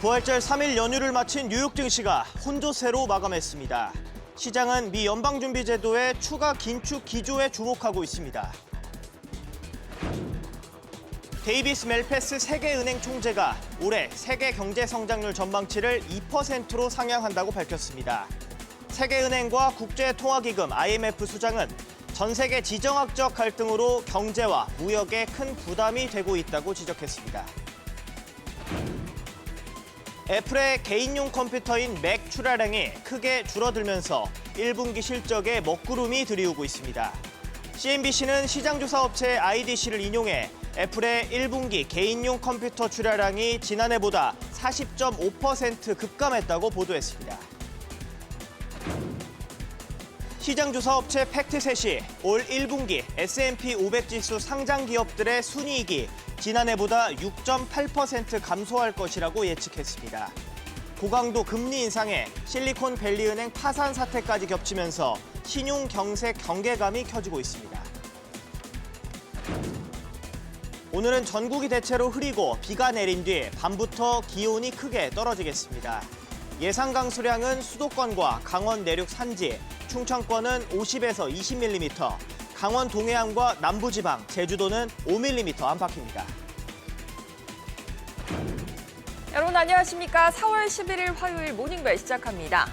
부활절 3일 연휴를 마친 뉴욕 증시가 혼조세로 마감했습니다. 시장은 미 연방준비제도의 추가 긴축 기조에 주목하고 있습니다. 데이비스 멜패스 세계은행 총재가 올해 세계 경제 성장률 전망치를 2%로 상향한다고 밝혔습니다. 세계은행과 국제통화기금 IMF 수장은 전 세계 지정학적 갈등으로 경제와 무역에 큰 부담이 되고 있다고 지적했습니다. 애플의 개인용 컴퓨터인 맥 출하량이 크게 줄어들면서 1분기 실적에 먹구름이 들이우고 있습니다. CNBC는 시장조사 업체 IDC를 인용해 애플의 1분기 개인용 컴퓨터 출하량이 지난해보다 40.5% 급감했다고 보도했습니다. 시장조사 업체 팩트셋이 올 1분기 S&P 500 지수 상장 기업들의 순이익이 지난해보다 6.8% 감소할 것이라고 예측했습니다. 고강도 금리 인상에 실리콘밸리은행 파산 사태까지 겹치면서 신용 경색 경계감이 켜지고 있습니다. 오늘은 전국이 대체로 흐리고 비가 내린 뒤 밤부터 기온이 크게 떨어지겠습니다. 예상 강수량은 수도권과 강원 내륙 산지, 충청권은 50에서 20mm, 강원 동해안과 남부지방, 제주도는 5mm 안팎입니다. 여러분 안녕하십니까? 4월 11일 화요일 모닝벨 시작합니다.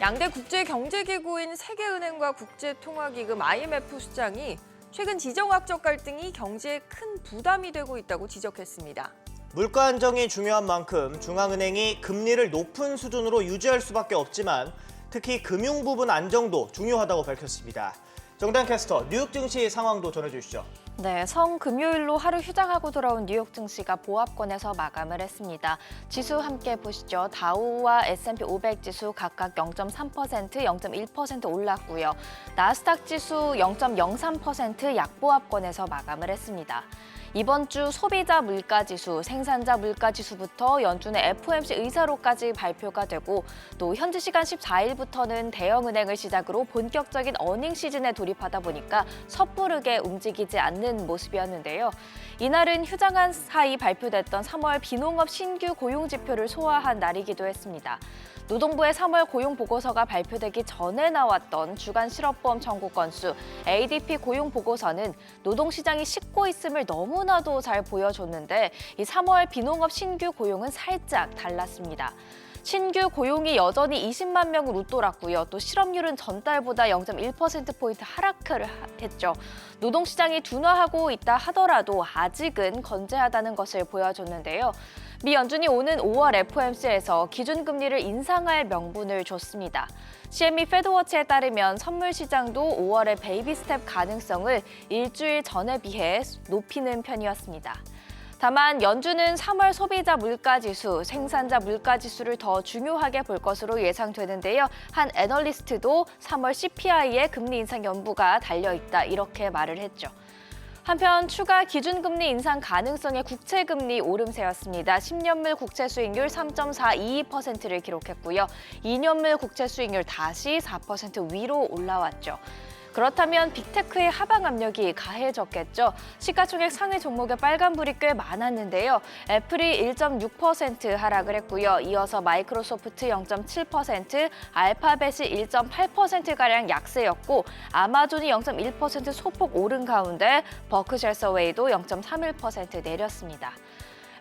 양대 국제경제기구인 세계은행과 국제통화기금 IMF 수장이 최근 지정학적 갈등이 경제에 큰 부담이 되고 있다고 지적했습니다. 물가 안정이 중요한 만큼 중앙은행이 금리를 높은 수준으로 유지할 수밖에 없지만 특히 금융 부분 안정도 중요하다고 밝혔습니다. 정단 캐스터, 뉴욕 증시 상황도 전해주시죠. 네, 성금요일로 하루 휴장하고 돌아온 뉴욕 증시가 보합권에서 마감을 했습니다. 지수 함께 보시죠. 다우와 S&P 500 지수 각각 0.3%, 0.1% 올랐고요. 나스닥 지수 0.03% 약보합권에서 마감을 했습니다. 이번 주 소비자 물가지수, 생산자 물가지수부터 연준의 FOMC 의사로까지 발표가 되고 또 현지 시간 14일부터는 대형은행을 시작으로 본격적인 어닝 시즌에 돌입하다 보니까 섣부르게 움직이지 않는 모습이었는데요. 이날은 휴장한 사이 발표됐던 3월 비농업 신규 고용 지표를 소화한 날이기도 했습니다. 노동부의 3월 고용 보고서가 발표되기 전에 나왔던 주간 실업보험 청구 건수 ADP 고용 보고서는 노동시장이 식고 있음을 너무나도 잘 보여줬는데 이 3월 비농업 신규 고용은 살짝 달랐습니다. 신규 고용이 여전히 20만 명을 웃돌았고요. 또 실업률은 전달보다 0.1%포인트 하락을 했죠. 노동시장이 둔화하고 있다 하더라도 아직은 건재하다는 것을 보여줬는데요. 미 연준이 오는 5월 FOMC에서 기준금리를 인상할 명분을 줬습니다. CME 패드워치에 따르면 선물 시장도 5월의 베이비 스텝 가능성을 일주일 전에 비해 높이는 편이었습니다. 다만 연준은 3월 소비자 물가지수, 생산자 물가지수를 더 중요하게 볼 것으로 예상되는데요. 한 애널리스트도 3월 CPI에 금리 인상 연부가 달려있다 이렇게 말을 했죠. 한편 추가 기준금리 인상 가능성의 국채금리 오름세였습니다. 10년물 국채 수익률 3.422%를 기록했고요. 2년물 국채 수익률 다시 4% 위로 올라왔죠. 그렇다면 빅테크의 하방 압력이 가해졌겠죠. 시가총액 상위 종목의 빨간불이 꽤 많았는데요. 애플이 1.6% 하락을 했고요. 이어서 마이크로소프트 0.7%, 알파벳이 1.8%가량 약세였고 아마존이 0.1% 소폭 오른 가운데 버크셔 서웨이도 0.31% 내렸습니다.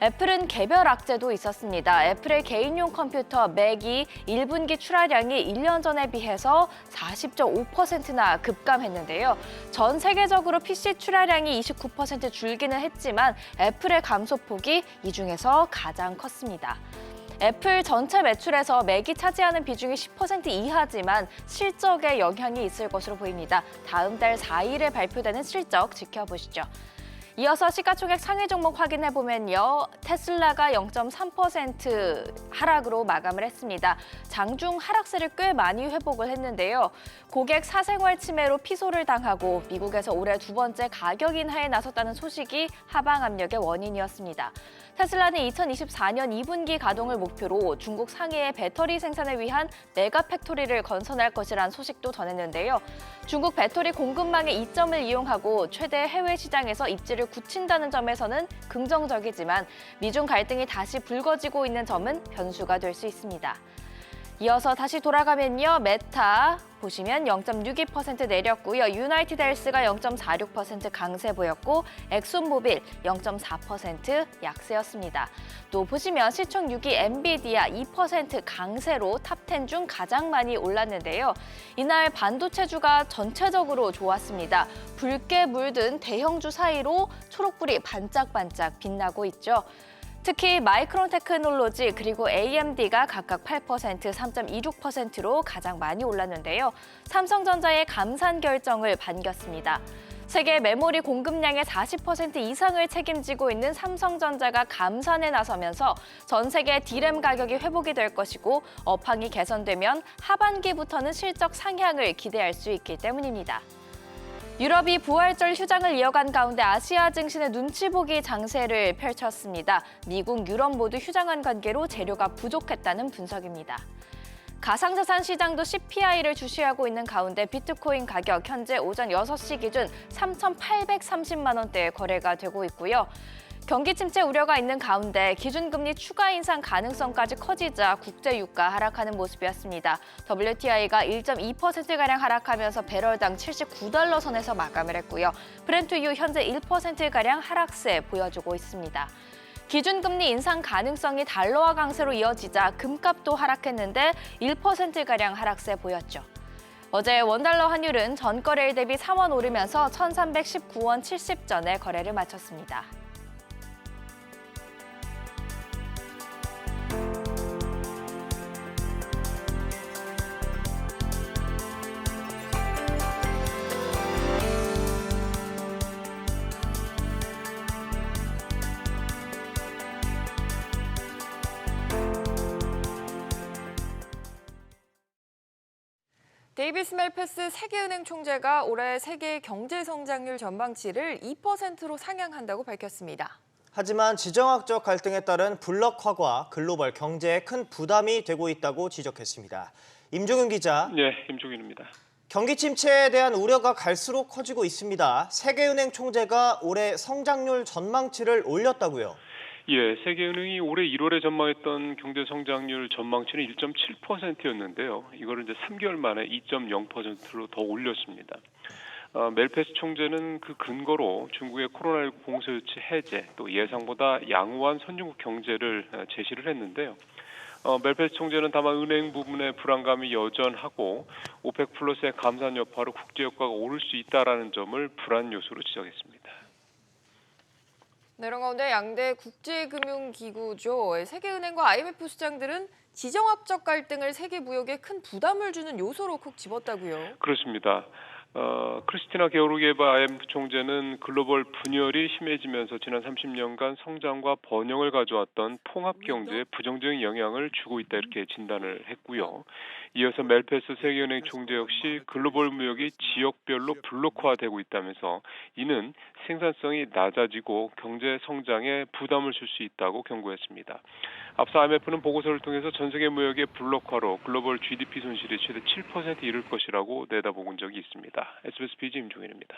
애플은 개별 악재도 있었습니다. 애플의 개인용 컴퓨터 맥이 1분기 출하량이 1년 전에 비해서 40.5%나 급감했는데요. 전 세계적으로 PC 출하량이 29% 줄기는 했지만 애플의 감소폭이 이 중에서 가장 컸습니다. 애플 전체 매출에서 맥이 차지하는 비중이 10% 이하지만 실적에 영향이 있을 것으로 보입니다. 다음 달 4일에 발표되는 실적 지켜보시죠. 이어서 시가총액 상위 종목 확인해보면요. 테슬라가 0.3% 하락으로 마감을 했습니다. 장중 하락세를 꽤 많이 회복을 했는데요. 고객 사생활 침해로 피소를 당하고 미국에서 올해 두 번째 가격 인하에 나섰다는 소식이 하방 압력의 원인이었습니다. 테슬라는 2024년 2분기 가동을 목표로 중국 상해의 배터리 생산을 위한 메가 팩토리를 건설할 것이라는 소식도 전했는데요. 중국 배터리 공급망의 이점을 이용하고 최대 해외 시장에서 입지를 기대를 굳힌다는 점에서는 긍정적이지만 미중 갈등이 다시 불거지고 있는 점은 변수가 될 수 있습니다. 이어서 다시 돌아가면요. 메타 보시면 0.62% 내렸고요. 유나이티드 헬스가 0.46% 강세 보였고 엑손모빌 0.4% 약세였습니다. 또 보시면 시총 6위 엔비디아 2% 강세로 탑10 중 가장 많이 올랐는데요. 이날 반도체주가 전체적으로 좋았습니다. 붉게 물든 대형주 사이로 초록불이 반짝반짝 빛나고 있죠. 특히 마이크론 테크놀로지 그리고 AMD가 각각 8%, 3.26%로 가장 많이 올랐는데요. 삼성전자의 감산 결정을 반겼습니다. 세계 메모리 공급량의 40% 이상을 책임지고 있는 삼성전자가 감산에 나서면서 전 세계 D램 가격이 회복이 될 것이고 업황이 개선되면 하반기부터는 실적 상향을 기대할 수 있기 때문입니다. 유럽이 부활절 휴장을 이어간 가운데 아시아 증시는 눈치 보기 장세를 펼쳤습니다. 미국, 유럽 모두 휴장한 관계로 재료가 부족했다는 분석입니다. 가상자산 시장도 CPI를 주시하고 있는 가운데 비트코인 가격 현재 오전 6시 기준 3,830만 원대에 거래가 되고 있고요. 경기 침체 우려가 있는 가운데 기준금리 추가 인상 가능성까지 커지자 국제 유가 하락하는 모습이었습니다. WTI가 1.2%가량 하락하면서 배럴당 79달러 선에서 마감을 했고요. 브렌트유 현재 1%가량 하락세 보여주고 있습니다. 기준금리 인상 가능성이 달러화 강세로 이어지자 금값도 하락했는데 1%가량 하락세 보였죠. 어제 원달러 환율은 전거래일 대비 3원 오르면서 1,319원 70전에 거래를 마쳤습니다. 데이비스 멜패스 세계은행 총재가 올해 세계 경제 성장률 전망치를 2%로 상향한다고 밝혔습니다. 하지만 지정학적 갈등에 따른 블록화가 글로벌 경제에 큰 부담이 되고 있다고 지적했습니다. 임종윤 기자. 네, 임종윤입니다. 경기 침체에 대한 우려가 갈수록 커지고 있습니다. 세계은행 총재가 올해 성장률 전망치를 올렸다고요? 예, 세계은행이 올해 1월에 전망했던 경제 성장률 전망치는 1.7%였는데요. 이거를 이제 3개월 만에 2.0%로 더 올렸습니다. 멜패스 총재는 그 근거로 중국의 코로나19 공세조치 해제, 또 예상보다 양호한 선진국 경제를 제시를 했는데요. 멜패스 총재는 다만 은행 부분의 불안감이 여전하고 오펙 플러스의 감산 여파로 국제 유가가 오를 수 있다라는 점을 불안 요소로 지적했습니다. 네, 이런 가운데 양대 국제금융기구죠. 세계은행과 IMF 수장들은 지정학적 갈등을 세계 무역에 큰 부담을 주는 요소로 콕 집었다고요. 그렇습니다. 크리스티나 게오르기에바 IMF 총재는 글로벌 분열이 심해지면서 지난 30년간 성장과 번영을 가져왔던 통합 경제에 부정적인 영향을 주고 있다 이렇게 진단을 했고요. 이어서 멜패스 세계은행 총재 역시 글로벌 무역이 지역별로 블록화되고 있다면서 이는 생산성이 낮아지고 경제 성장에 부담을 줄 수 있다고 경고했습니다. 앞서 IMF는 보고서를 통해서 전 세계 무역의 블록화로 글로벌 GDP 손실이 최대 7% 이를 것이라고 내다본 적이 있습니다. SBS BG 임종윤입니다.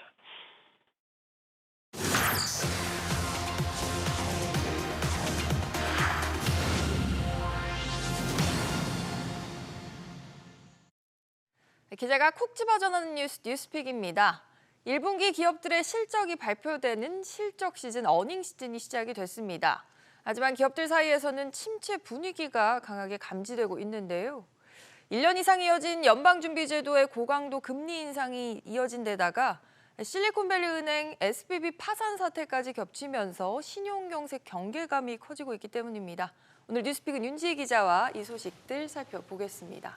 기자가 콕 집어 전하는 뉴스픽입니다. 1분기 기업들의 실적이 발표되는 실적 시즌, 어닝 시즌이 시작이 됐습니다. 하지만 기업들 사이에서는 침체 분위기가 강하게 감지되고 있는데요. 1년 이상 이어진 연방준비제도의 고강도 금리 인상이 이어진 데다가 실리콘밸리은행 SVB 파산 사태까지 겹치면서 신용경색 경계감이 커지고 있기 때문입니다. 오늘 뉴스픽은 윤지희 기자와 이 소식들 살펴보겠습니다.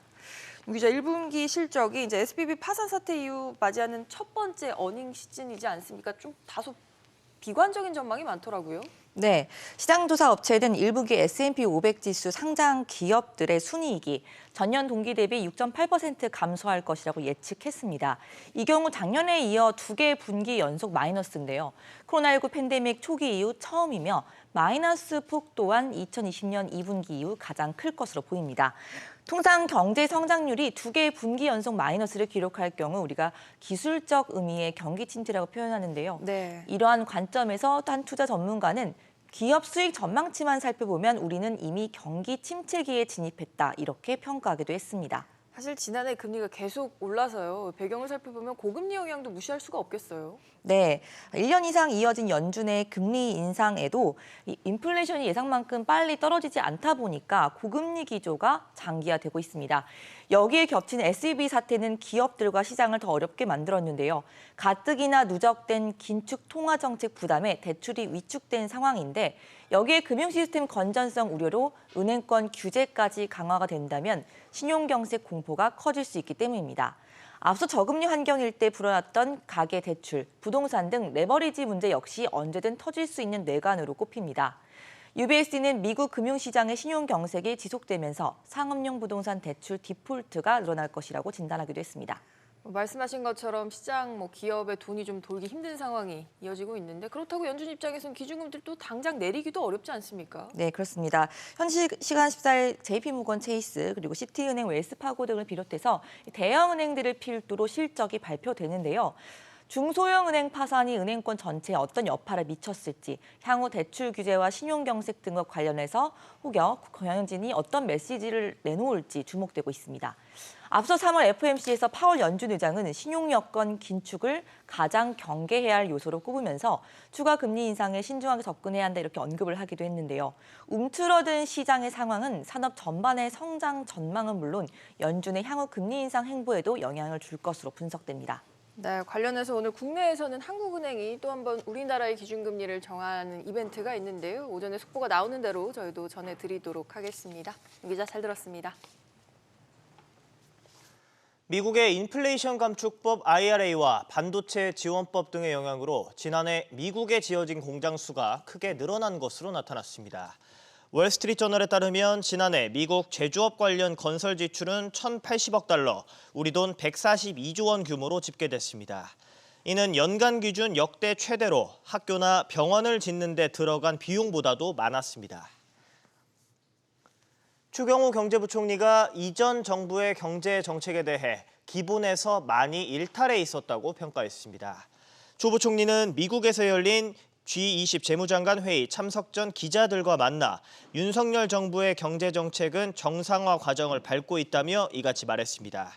기자, 1분기 실적이 이제 SVB 파산 사태 이후 맞이하는 첫 번째 어닝 시즌이지 않습니까? 좀 다소 비관적인 전망이 많더라고요. 네, 시장조사 업체는 1분기 S&P 500 지수 상장 기업들의 순이익이 전년 동기 대비 6.8% 감소할 것이라고 예측했습니다. 이 경우 작년에 이어 2개 분기 연속 마이너스인데요. 코로나19 팬데믹 초기 이후 처음이며 마이너스 폭 또한 2020년 2분기 이후 가장 클 것으로 보입니다. 통상 경제 성장률이 2개의 분기 연속 마이너스를 기록할 경우 우리가 기술적 의미의 경기 침체라고 표현하는데요. 네. 이러한 관점에서 한 투자 전문가는 기업 수익 전망치만 살펴보면 우리는 이미 경기 침체기에 진입했다 이렇게 평가하기도 했습니다. 사실 지난해 금리가 계속 올라서요. 배경을 살펴보면 고금리 영향도 무시할 수가 없겠어요. 네, 1년 이상 이어진 연준의 금리 인상에도 이 인플레이션이 예상만큼 빨리 떨어지지 않다 보니까 고금리 기조가 장기화되고 있습니다. 여기에 겹친 SVB 사태는 기업들과 시장을 더 어렵게 만들었는데요. 가뜩이나 누적된 긴축 통화 정책 부담에 대출이 위축된 상황인데 여기에 금융 시스템 건전성 우려로 은행권 규제까지 강화가 된다면 신용경색 공포가 커질 수 있기 때문입니다. 앞서 저금리 환경일 때 불어났던 가계 대출, 부동산 등 레버리지 문제 역시 언제든 터질 수 있는 뇌관으로 꼽힙니다. UBS는 미국 금융시장의 신용경색이 지속되면서 상업용 부동산 대출 디폴트가 늘어날 것이라고 진단하기도 했습니다. 말씀하신 것처럼 시장 기업의 돈이 좀 돌기 힘든 상황이 이어지고 있는데 그렇다고 연준 입장에서는 기준금리를 또 당장 내리기도 어렵지 않습니까? 네, 그렇습니다. 현 시간 14일 JP모건 체이스 그리고 시티은행 웰스파고 등을 비롯해서 대형은행들을 필두로 실적이 발표되는데요. 중소형 은행 파산이 은행권 전체에 어떤 여파를 미쳤을지, 향후 대출 규제와 신용경색 등과 관련해서 혹여 경영진이 어떤 메시지를 내놓을지 주목되고 있습니다. 앞서 3월 FOMC에서 파월 연준 의장은 신용 여건 긴축을 가장 경계해야 할 요소로 꼽으면서 추가 금리 인상에 신중하게 접근해야 한다 이렇게 언급을 하기도 했는데요. 움츠러든 시장의 상황은 산업 전반의 성장 전망은 물론 연준의 향후 금리 인상 행보에도 영향을 줄 것으로 분석됩니다. 네, 관련해서 오늘 국내에서는 한국은행이 또 한 번 우리나라의 기준금리를 정하는 이벤트가 있는데요. 오전에 속보가 나오는 대로 저희도 전해드리도록 하겠습니다. 기자 잘 들었습니다. 미국의 인플레이션 감축법 IRA와 반도체 지원법 등의 영향으로 지난해 미국에 지어진 공장 수가 크게 늘어난 것으로 나타났습니다. 월스트리트저널에 따르면 지난해 미국 제조업 관련 건설 지출은 1,080억 달러, 우리 돈 142조 원 규모로 집계됐습니다. 이는 연간 기준 역대 최대로 학교나 병원을 짓는 데 들어간 비용보다도 많았습니다. 추경호 경제부총리가 이전 정부의 경제 정책에 대해 기본에서 많이 일탈해 있었다고 평가했습니다. 조 부총리는 미국에서 열린 G20 재무장관 회의 참석 전 기자들과 만나 윤석열 정부의 경제 정책은 정상화 과정을 밟고 있다며 이같이 말했습니다.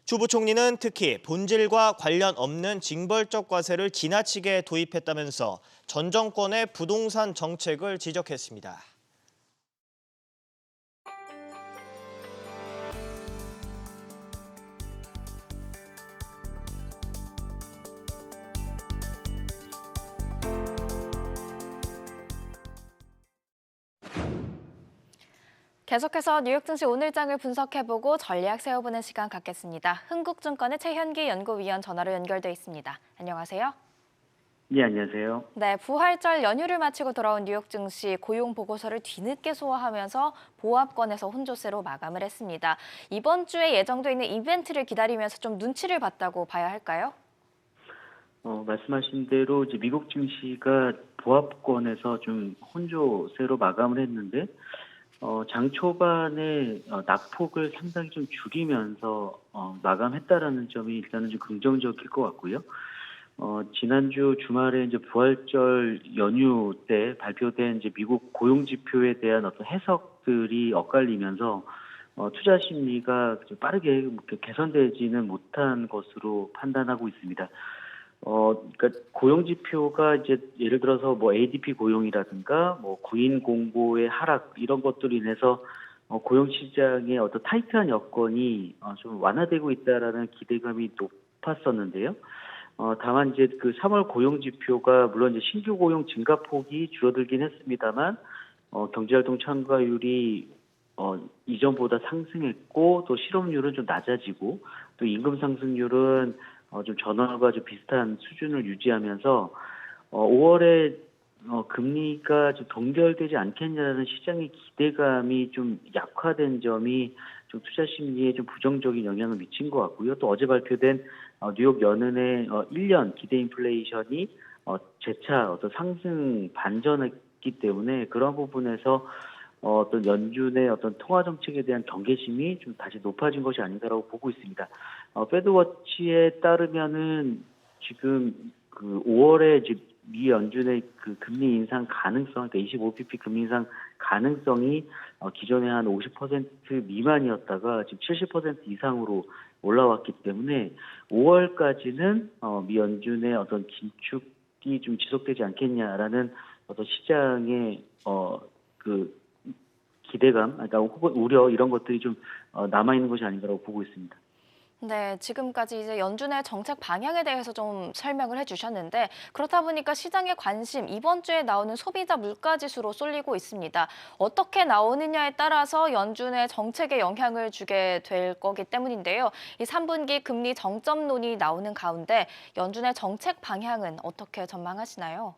조 부총리는 특히 본질과 관련 없는 징벌적 과세를 지나치게 도입했다면서 전 정권의 부동산 정책을 지적했습니다. 계속해서 뉴욕 증시 오늘장을 분석해보고 전략 세워보는 시간 갖겠습니다. 흥국증권의 최현기 연구위원 전화로 연결돼 있습니다. 안녕하세요. 네, 안녕하세요. 네, 부활절 연휴를 마치고 돌아온 뉴욕 증시 고용 보고서를 뒤늦게 소화하면서 보합권에서 혼조세로 마감을 했습니다. 이번 주에 예정돼 있는 이벤트를 기다리면서 좀 눈치를 봤다고 봐야 할까요? 말씀하신 대로 이제 미국 증시가 보합권에서 좀 혼조세로 마감을 했는데 장 초반에 낙폭을 상당히 좀 줄이면서 마감했다라는 점이 일단은 좀 긍정적일 것 같고요. 지난주 주말에 이제 부활절 연휴 때 발표된 이제 미국 고용 지표에 대한 어떤 해석들이 엇갈리면서 투자 심리가 빠르게 개선되지는 못한 것으로 판단하고 있습니다. 그러니까 고용 지표가 이제 예를 들어서 ADP 고용이라든가 구인 공고의 하락 이런 것들로 인해서 고용 시장의 어떤 타이트한 여건이 좀 완화되고 있다라는 기대감이 높았었는데요. 다만 이제 그 3월 고용 지표가 물론 이제 신규 고용 증가폭이 줄어들긴 했습니다만 경제활동 참가율이 이전보다 상승했고 또 실업률은 좀 낮아지고 또 임금 상승률은 좀 전환과 좀 비슷한 수준을 유지하면서 5월에 금리가 좀 동결되지 않겠냐는 시장의 기대감이 좀 약화된 점이 좀 투자 심리에 좀 부정적인 영향을 미친 것 같고요. 또 어제 발표된 뉴욕 연은의 1년 기대 인플레이션이 재차 어떤 상승 반전의 있기 때문에 그런 부분에서 어떤 연준의 어떤 통화 정책에 대한 경계심이 좀 다시 높아진 것이 아닌가라고 보고 있습니다. 패드워치에 따르면은 지금 그 5월에 이제 미 연준의 그 금리 인상 가능성, 그러니까 25bp 금리 인상 가능성이 기존에 한 50% 미만이었다가 지금 70% 이상으로 올라왔기 때문에 5월까지는 미 연준의 어떤 긴축이 좀 지속되지 않겠냐라는 어떤 시장의 그 기대감, 그러니까 혹은 우려 이런 것들이 좀 남아 있는 것이 아닌가라고 보고 있습니다. 네, 지금까지 이제 연준의 정책 방향에 대해서 좀 설명을 해주셨는데 그렇다 보니까 시장의 관심 이번 주에 나오는 소비자 물가 지수로 쏠리고 있습니다. 어떻게 나오느냐에 따라서 연준의 정책에 영향을 주게 될 거기 때문인데요. 이 3분기 금리 정점론이 나오는 가운데 연준의 정책 방향은 어떻게 전망하시나요?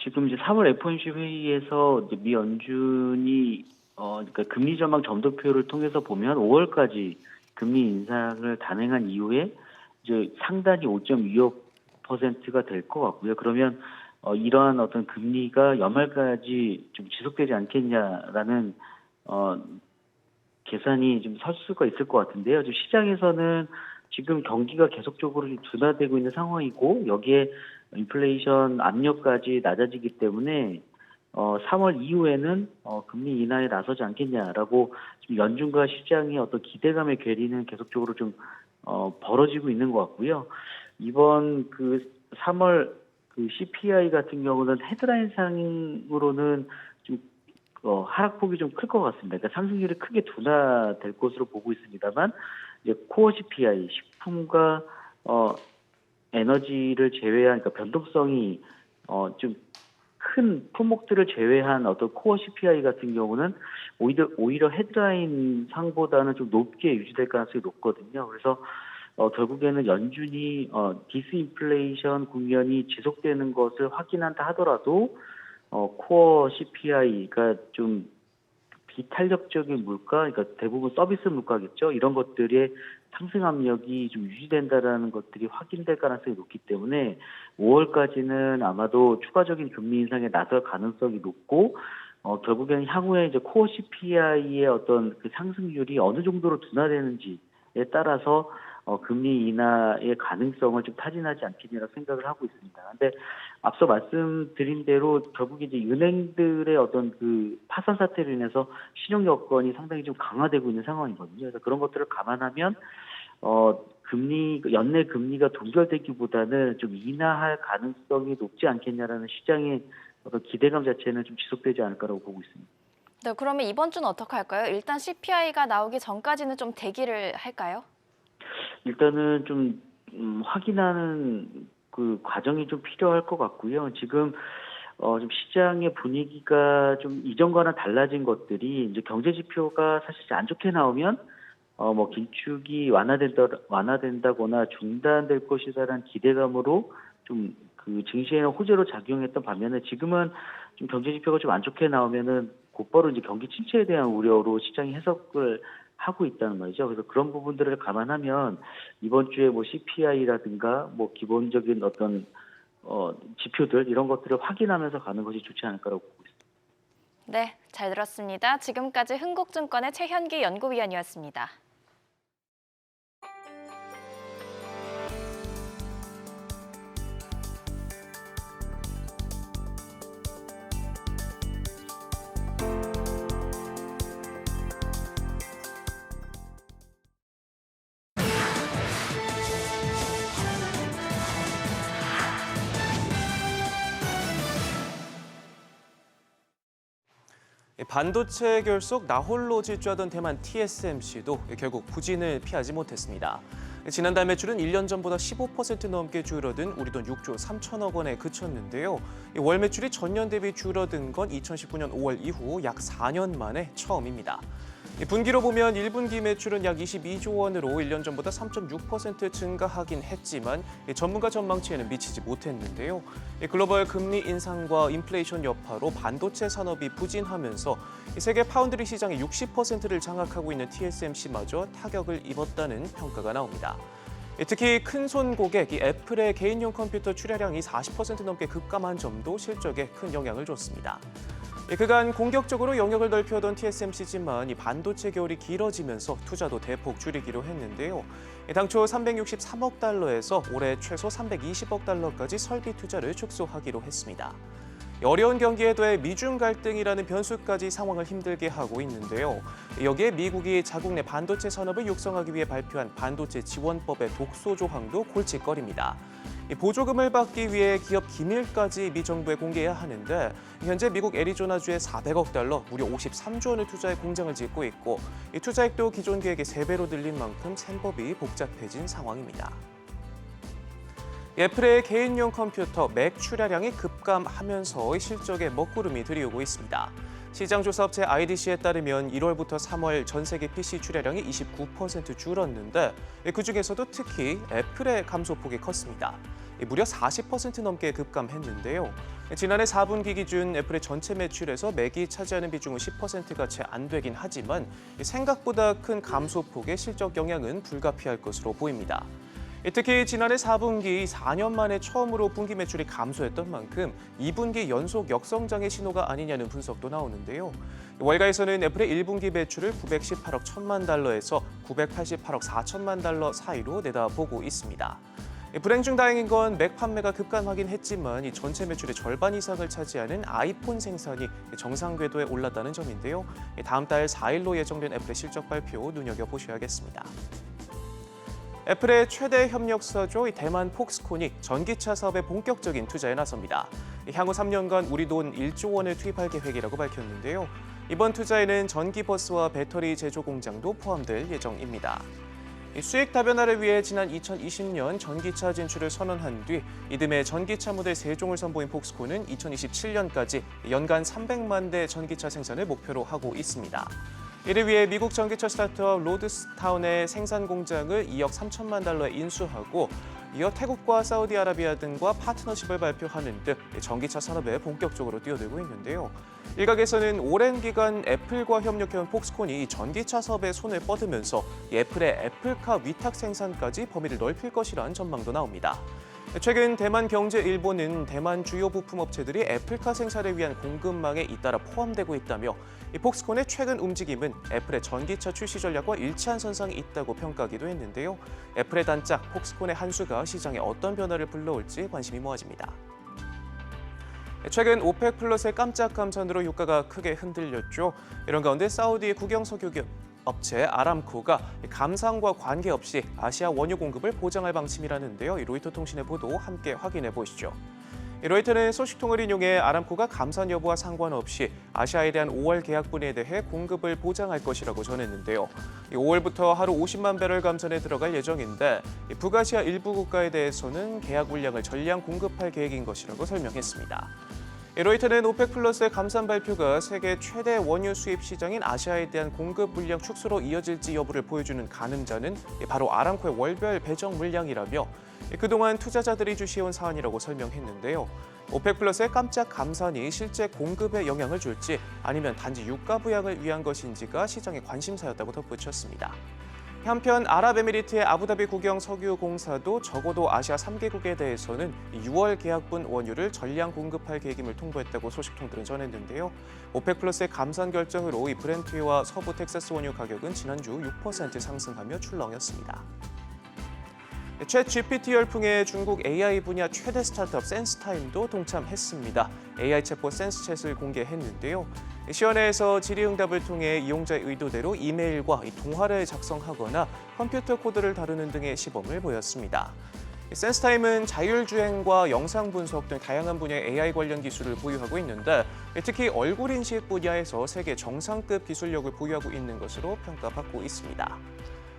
지금 이제 3월 FOMC 회의에서 이제 미 연준이 그러니까 금리 전망 점도표를 통해서 보면 5월까지 금리 인상을 단행한 이후에 이제 상단이 5.25%가 될 것 같고요. 그러면 이러한 어떤 금리가 연말까지 좀 지속되지 않겠냐라는 계산이 좀 설 수가 있을 것 같은데요. 시장에서는 지금 경기가 계속적으로 둔화되고 있는 상황이고 여기에 인플레이션 압력까지 낮아지기 때문에 3월 이후에는 금리 인하에 나서지 않겠냐라고 지금 연준과 시장의 어떤 기대감의 괴리는 계속적으로 좀 벌어지고 있는 것 같고요. 이번 그 3월 그 CPI 같은 경우는 헤드라인상으로는 좀 하락폭이 좀 클 것 같습니다. 그러니까 상승률이 크게 둔화될 것으로 보고 있습니다만 이제 코어 CPI 식품과 에너지를 제외한 그러니까 변동성이 좀 큰 품목들을 제외한 어떤 코어 CPI 같은 경우는 오히려 헤드라인 상보다는 좀 높게 유지될 가능성이 높거든요. 그래서 결국에는 연준이 디스인플레이션 국면이 지속되는 것을 확인한다 하더라도 코어 CPI가 좀 비탄력적인 물가, 그러니까 대부분 서비스 물가겠죠. 이런 것들의 상승 압력이 좀 유지된다라는 것들이 확인될 가능성이 높기 때문에 5월까지는 아마도 추가적인 금리 인상에 나설 가능성이 높고 결국에는 향후에 이제 코어 CPI의 어떤 그 상승률이 어느 정도로 둔화되는지에 따라서 금리 인하의 가능성을 좀 타진하지 않겠냐라고 생각을 하고 있습니다. 근데 앞서 말씀드린 대로 결국 이제 은행들의 어떤 그 파산 사태로 인해서 신용 여건이 상당히 좀 강화되고 있는 상황이거든요. 그래서 그런 것들을 감안하면 연내 금리가 동결되기보다는 좀 인하할 가능성이 높지 않겠냐라는 시장의 어떤 기대감 자체는 좀 지속되지 않을까라고 보고 있습니다. 네, 그러면 이번 주는 어떻게 할까요? 일단 CPI가 나오기 전까지는 좀 대기를 할까요? 일단은 좀 확인하는 그 과정이 좀 필요할 것 같고요. 지금 좀 시장의 분위기가 좀 이전과는 달라진 것들이 이제 경제 지표가 사실 안 좋게 나오면 뭐 긴축이 완화된다거나 중단될 것이다라는 기대감으로 좀 그 증시에는 호재로 작용했던 반면에 지금은 좀 경제 지표가 좀 안 좋게 나오면은 곧바로 이제 경기 침체에 대한 우려로 시장이 해석을 하고 있다는 말이죠. 그래서 그런 부분들을 감안하면 이번 주에 뭐 CPI라든가 뭐 기본적인 어떤 지표들 이런 것들을 확인하면서 가는 것이 좋지 않을까라고 보고 있습니다. 네, 잘 들었습니다. 지금까지 흥국증권의 최현기 연구위원이었습니다. 반도체 결속 나홀로 질주하던 대만 TSMC도 결국 부진을 피하지 못했습니다. 지난달 매출은 1년 전보다 15% 넘게 줄어든 우리 돈 6조 3천억 원에 그쳤는데요. 월 매출이 전년 대비 줄어든 건 2019년 5월 이후 약 4년 만에 처음입니다. 분기로 보면 1분기 매출은 약 22조 원으로 1년 전보다 3.6% 증가하긴 했지만 전문가 전망치에는 미치지 못했는데요. 글로벌 금리 인상과 인플레이션 여파로 반도체 산업이 부진하면서 세계 파운드리 시장의 60%를 장악하고 있는 TSMC마저 타격을 입었다는 평가가 나옵니다. 특히 큰손 고객 애플의 개인용 컴퓨터 출하량이 40% 넘게 급감한 점도 실적에 큰 영향을 줬습니다. 그간 공격적으로 영역을 넓혀던 TSMC지만 이 반도체 겨울이 길어지면서 투자도 대폭 줄이기로 했는데요. 당초 363억 달러에서 올해 최소 320억 달러까지 설비 투자를 축소하기로 했습니다. 어려운 경기에 더해 미중 갈등이라는 변수까지 상황을 힘들게 하고 있는데요. 여기에 미국이 자국 내 반도체 산업을 육성하기 위해 발표한 반도체 지원법의 독소 조항도 골칫거립니다. 보조금을 받기 위해 기업 기밀까지 미 정부에 공개해야 하는데 현재 미국 애리조나주에 400억 달러, 무려 53조 원을 투자해 공장을 짓고 있고 이 투자액도 기존 계획의 3배로 늘린 만큼 셈법이 복잡해진 상황입니다. 애플의 개인용 컴퓨터 맥 출하량이 급감하면서 실적에 먹구름이 들이오고 있습니다. 시장조사업체 IDC에 따르면 1월부터 3월 전 세계 PC 출하량이 29% 줄었는데 그중에서도 특히 애플의 감소폭이 컸습니다. 무려 40% 넘게 급감했는데요. 지난해 4분기 기준 애플의 전체 매출에서 맥이 차지하는 비중은 10%가 채 안 되긴 하지만 생각보다 큰 감소폭의 실적 영향은 불가피할 것으로 보입니다. 특히 지난해 4분기 4년 만에 처음으로 분기 매출이 감소했던 만큼 2분기 연속 역성장의 신호가 아니냐는 분석도 나오는데요. 월가에서는 애플의 1분기 매출을 918억 1천만 달러에서 988억 4천만 달러 사이로 내다보고 있습니다. 불행 중 다행인 건 맥 판매가 급감하긴 했지만 이 전체 매출의 절반 이상을 차지하는 아이폰 생산이 정상 궤도에 올랐다는 점인데요. 다음 달 4일로 예정된 애플의 실적 발표 눈여겨보셔야겠습니다. 애플의 최대 협력사죠. 대만 폭스콘이 전기차 사업에 본격적인 투자에 나섭니다. 향후 3년간 우리 돈 1조 원을 투입할 계획이라고 밝혔는데요. 이번 투자에는 전기버스와 배터리 제조 공장도 포함될 예정입니다. 수익 다변화를 위해 지난 2020년 전기차 진출을 선언한 뒤 이듬해 전기차 모델 3종을 선보인 폭스콘은 2027년까지 연간 300만 대 전기차 생산을 목표로 하고 있습니다. 이를 위해 미국 전기차 스타트업 로드스타운의 생산 공장을 2억 3천만 달러에 인수하고 이어 태국과 사우디아라비아 등과 파트너십을 발표하는 등 전기차 산업에 본격적으로 뛰어들고 있는데요. 일각에서는 오랜 기간 애플과 협력해온 폭스콘이 전기차 사업에 손을 뻗으면서 애플의 애플카 위탁 생산까지 범위를 넓힐 것이라는 전망도 나옵니다. 최근 대만경제일보는 대만 주요 부품업체들이 애플카 생산을 위한 공급망에 잇따라 포함되고 있다며 이 폭스콘의 최근 움직임은 애플의 전기차 출시 전략과 일치한 선상에 있다고 평가하기도 했는데요. 애플의 단짝 폭스콘의 한 수가 시장에 어떤 변화를 불러올지 관심이 모아집니다. 최근 오펙 플러스의 깜짝 감산으로 유가가 크게 흔들렸죠. 이런 가운데 사우디 국영석유기업 업체 아람코가 감산과 관계없이 아시아 원유 공급을 보장할 방침이라는데요. 로이터 통신의 보도 함께 확인해 보시죠. 로이터는 소식통을 인용해 아람코가 감산 여부와 상관없이 아시아에 대한 5월 계약분에 대해 공급을 보장할 것이라고 전했는데요. 5월부터 하루 50만 배럴 감산에 들어갈 예정인데 북아시아 일부 국가에 대해서는 계약 물량을 전량 공급할 계획인 것이라고 설명했습니다. 로이터는 오펙 플러스의 감산 발표가 세계 최대 원유 수입 시장인 아시아에 대한 공급 물량 축소로 이어질지 여부를 보여주는 가늠자는 바로 아람코의 월별 배정 물량이라며 그동안 투자자들이 주시해온 사안이라고 설명했는데요. 오펙 플러스의 깜짝 감산이 실제 공급에 영향을 줄지 아니면 단지 유가 부양을 위한 것인지가 시장의 관심사였다고 덧붙였습니다. 한편 아랍에미리트의 아부다비 국영석유공사도 적어도 아시아 3개국에 대해서는 6월 계약분 원유를 전량 공급할 계획임을 통보했다고 소식통들은 전했는데요. 오펙 플러스의 감산 결정으로 이 브렌트유와 서부 텍사스 원유 가격은 지난주 6% 상승하며 출렁였습니다. 챗 GPT 열풍에 중국 AI 분야 최대 스타트업 센스타임도 동참했습니다. AI 챗봇 센스챗을 공개했는데요. 시연회에서 질의응답을 통해 이용자의 의도대로 이메일과 동화를 작성하거나 컴퓨터 코드를 다루는 등의 시범을 보였습니다. 센스타임은 자율주행과 영상 분석 등 다양한 분야의 AI 관련 기술을 보유하고 있는데 특히 얼굴 인식 분야에서 세계 정상급 기술력을 보유하고 있는 것으로 평가받고 있습니다.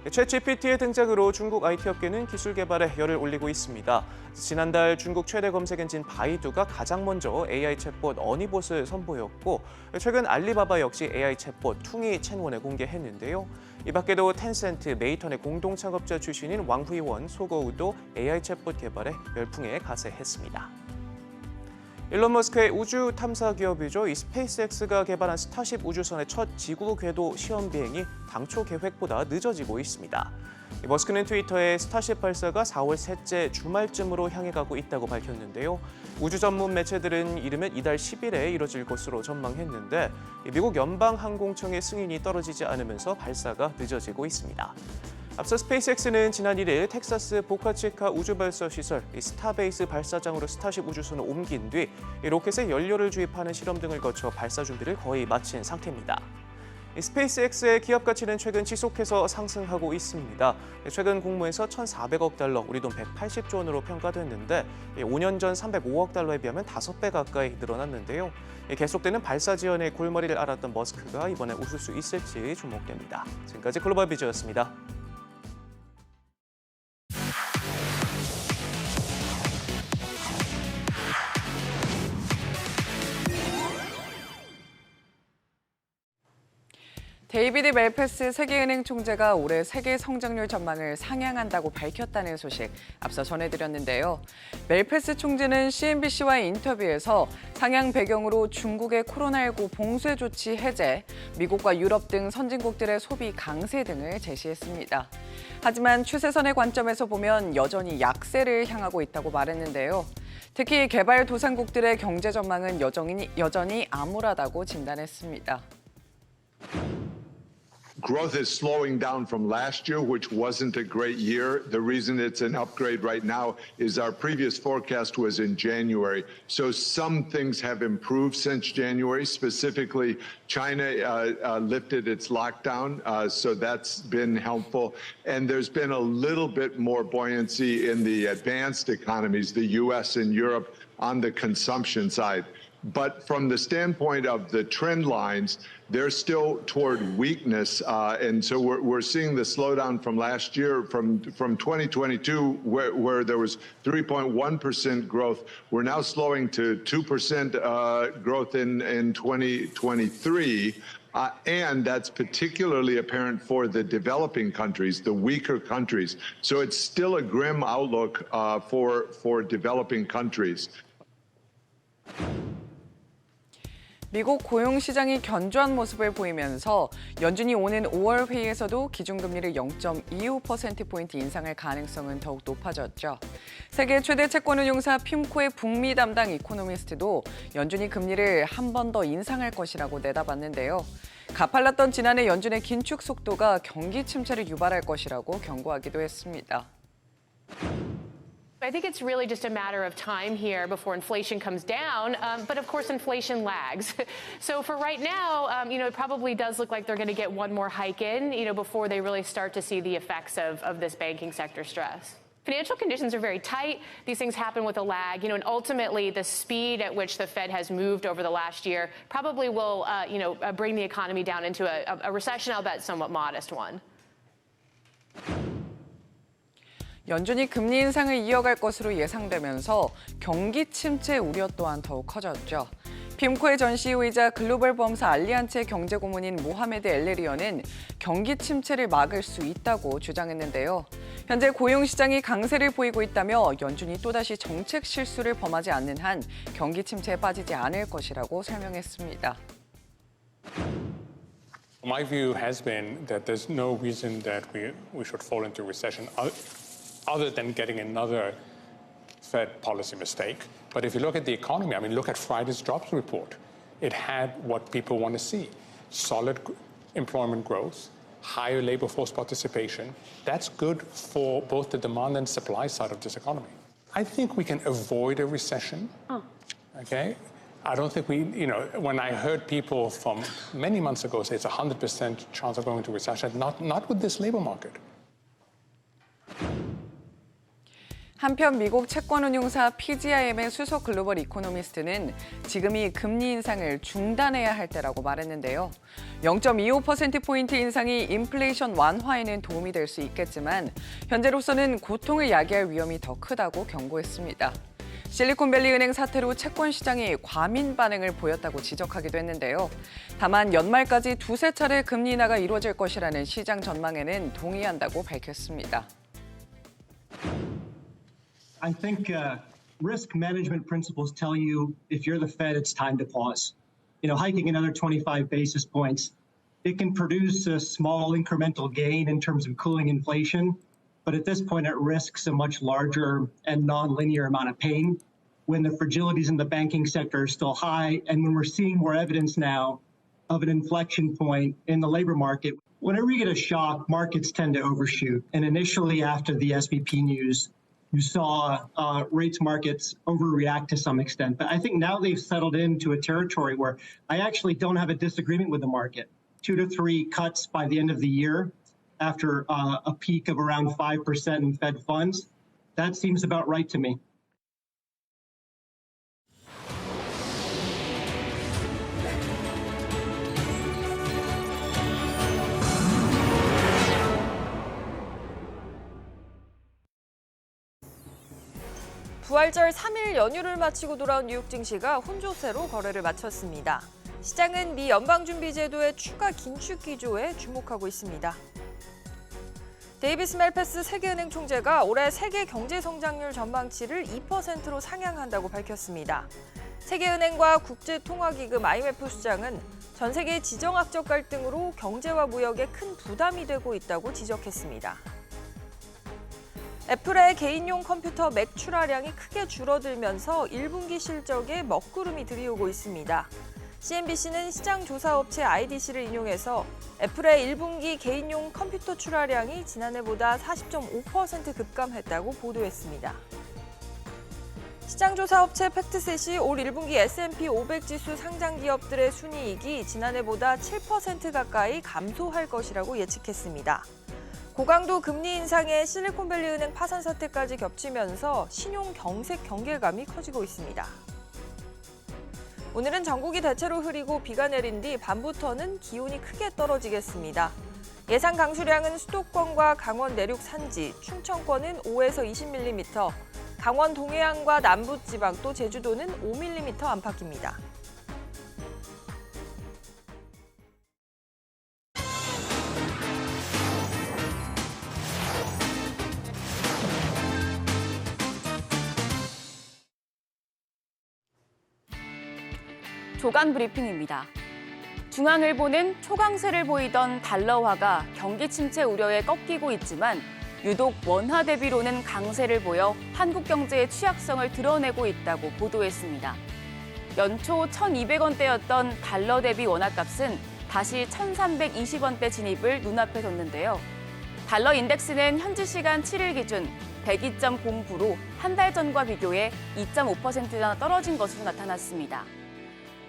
챗 GPT의 등장으로 중국 IT 업계는 기술 개발에 열을 올리고 있습니다. 지난달 중국 최대 검색 엔진 바이두가 가장 먼저 AI 챗봇 어니봇을 선보였고 최근 알리바바 역시 AI 챗봇 퉁이 첸원을 공개했는데요. 이 밖에도 텐센트, 메이턴의 공동 창업자 출신인 왕후이원, 소거우도 AI 챗봇 개발에 열풍에 가세했습니다. 일론 머스크의 우주 탐사 기업이죠. 이 스페이스X가 개발한 스타쉽 우주선의 첫 지구 궤도 시험 비행이 당초 계획보다 늦어지고 있습니다. 머스크는 트위터에 스타쉽 발사가 4월 셋째 주말쯤으로 향해 가고 있다고 밝혔는데요. 우주 전문 매체들은 이르면 이달 10일에 이뤄질 것으로 전망했는데 미국 연방항공청의 승인이 떨어지지 않으면서 발사가 늦어지고 있습니다. 앞서 스페이스X는 지난 1일 텍사스 보카치카 우주발사 시설 스타베이스 발사장으로 스타쉽 우주선을 옮긴 뒤 로켓에 연료를 주입하는 실험 등을 거쳐 발사 준비를 거의 마친 상태입니다. 스페이스X의 기업 가치는 최근 지속해서 상승하고 있습니다. 최근 공모에서 1,400억 달러, 우리 돈 180조 원으로 평가됐는데 5년 전 305억 달러에 비하면 5배 가까이 늘어났는데요. 계속되는 발사 지원의 골머리를 앓았던 머스크가 이번에 웃을 수 있을지 주목됩니다. 지금까지 글로벌 비즈였습니다. 데이비드 멜패스 세계은행 총재가 올해 세계 성장률 전망을 상향한다고 밝혔다는 소식 앞서 전해드렸는데요. 멜패스 총재는 CNBC와의 인터뷰에서 상향 배경으로 중국의 코로나19 봉쇄 조치 해제, 미국과 유럽 등 선진국들의 소비 강세 등을 제시했습니다. 하지만 추세선의 관점에서 보면 여전히 약세를 향하고 있다고 말했는데요. 특히 개발도상국들의 경제 전망은 여전히 암울하다고 진단했습니다. Growth is slowing down from last year, which wasn't a great year. The reason it's an upgrade right now is our previous forecast was in January. So some things have improved since January. Specifically, China lifted its lockdown, so that's been helpful. And there's been a little bit more buoyancy in the advanced economies, the U.S. and Europe, on the consumption side. But from the standpoint of the trend lines, they're still toward weakness. And so we're seeing the slowdown from last year, from 2022, where there was 3.1% growth. We're now slowing to 2% growth in 2023. And that's particularly apparent for the developing countries, the weaker countries. So it's still a grim outlook for developing countries. 미국 고용시장이 견조한 모습을 보이면서 연준이 오는 5월 회의에서도 기준금리를 0.25%포인트 인상할 가능성은 더욱 높아졌죠. 세계 최대 채권운용사 핌코의 북미 담당 이코노미스트도 연준이 금리를 한 번 더 인상할 것이라고 내다봤는데요. 가팔랐던 지난해 연준의 긴축 속도가 경기 침체를 유발할 것이라고 경고하기도 했습니다. I think it's really just a matter of time here before inflation comes down, but of course inflation lags. So for right now, it probably does look like they're going to get one more hike in, before they really start to see the effects of this banking sector stress. Financial conditions are very tight. These things happen with a lag, and ultimately the speed at which the Fed has moved over the last year probably will, bring the economy down into a recession, I'll bet somewhat modest one. 연준이 금리 인상을 이어갈 것으로 예상되면서 경기 침체 우려 또한 더욱 커졌죠. 핌코의 전 CEO이자 글로벌 보험사 알리안츠의 경제고문인 모하메드 엘레리언은 경기 침체를 막을 수 있다고 주장했는데요. 현재 고용시장이 강세를 보이고 있다며 연준이 또다시 정책 실수를 범하지 않는 한 경기 침체에 빠지지 않을 것이라고 설명했습니다. My view has been that there's no reason that we should fall into recession other than getting another Fed policy mistake. But if you look at the economy, look at Friday's jobs report. It had what people want to see: solid employment growth, higher labor force participation. That's good for both the demand and supply side of this economy. I think we can avoid a recession. Okay? I don't think when I heard people from many months ago say it's 100% chance of going into recession, not with this labor market. 한편 미국 채권운용사 PGIM의 수석 글로벌 이코노미스트는 지금이 금리 인상을 중단해야 할 때라고 말했는데요. 0.25%포인트 인상이 인플레이션 완화에는 도움이 될 수 있겠지만 현재로서는 고통을 야기할 위험이 더 크다고 경고했습니다. 실리콘밸리 은행 사태로 채권 시장이 과민 반응을 보였다고 지적하기도 했는데요. 다만 연말까지 두세 차례 금리 인하가 이루어질 것이라는 시장 전망에는 동의한다고 밝혔습니다. I think risk management principles tell you if you're the Fed, it's time to pause. Hiking another 25 basis points, it can produce a small incremental gain in terms of cooling inflation, but at this point it risks a much larger and nonlinear amount of pain when the fragilities in the banking sector are still high and when we're seeing more evidence now of an inflection point in the labor market. Whenever you get a shock, markets tend to overshoot. And initially after the SVB news, you saw rates markets overreact to some extent. But I think now they've settled into a territory where I actually don't have a disagreement with the market. 2 to 3 cuts by the end of the year after a peak of around 5% in Fed funds. That seems about right to me. 부활절 3일 연휴를 마치고 돌아온 뉴욕 증시가 혼조세로 거래를 마쳤습니다. 시장은 미 연방준비제도의 추가 긴축 기조에 주목하고 있습니다. 데이비스 멜패스 세계은행 총재가 올해 세계 경제 성장률 전망치를 2%로 상향한다고 밝혔습니다. 세계은행과 국제통화기금 IMF 수장은 전 세계 지정학적 갈등으로 경제와 무역에 큰 부담이 되고 있다고 지적했습니다. 애플의 개인용 컴퓨터 맥 출하량이 크게 줄어들면서 1분기 실적에 먹구름이 들이오고 있습니다. CNBC는 시장 조사업체 IDC를 인용해서 애플의 1분기 개인용 컴퓨터 출하량이 지난해보다 40.5% 급감했다고 보도했습니다. 시장 조사업체 팩트셋이 올 1분기 S&P 500 지수 상장 기업들의 순이익이 지난해보다 7% 가까이 감소할 것이라고 예측했습니다. 고강도 금리 인상에 실리콘밸리 은행 파산 사태까지 겹치면서 신용 경색 경계감이 커지고 있습니다. 오늘은 전국이 대체로 흐리고 비가 내린 뒤 밤부터는 기온이 크게 떨어지겠습니다. 예상 강수량은 수도권과 강원 내륙 산지, 충청권은 5에서 20mm, 강원 동해안과 남부지방 또 제주도는 5mm 안팎입니다. 조간 브리핑입니다. 중앙일보는 초강세를 보이던 달러화가 경기 침체 우려에 꺾이고 있지만 유독 원화 대비로는 강세를 보여 한국 경제의 취약성을 드러내고 있다고 보도했습니다. 연초 1,200원대였던 달러 대비 원화값은 다시 1,320원대 진입을 눈앞에 뒀는데요. 달러 인덱스는 현지 시간 7일 기준 102.09로 한 달 전과 비교해 2.5%나 떨어진 것으로 나타났습니다.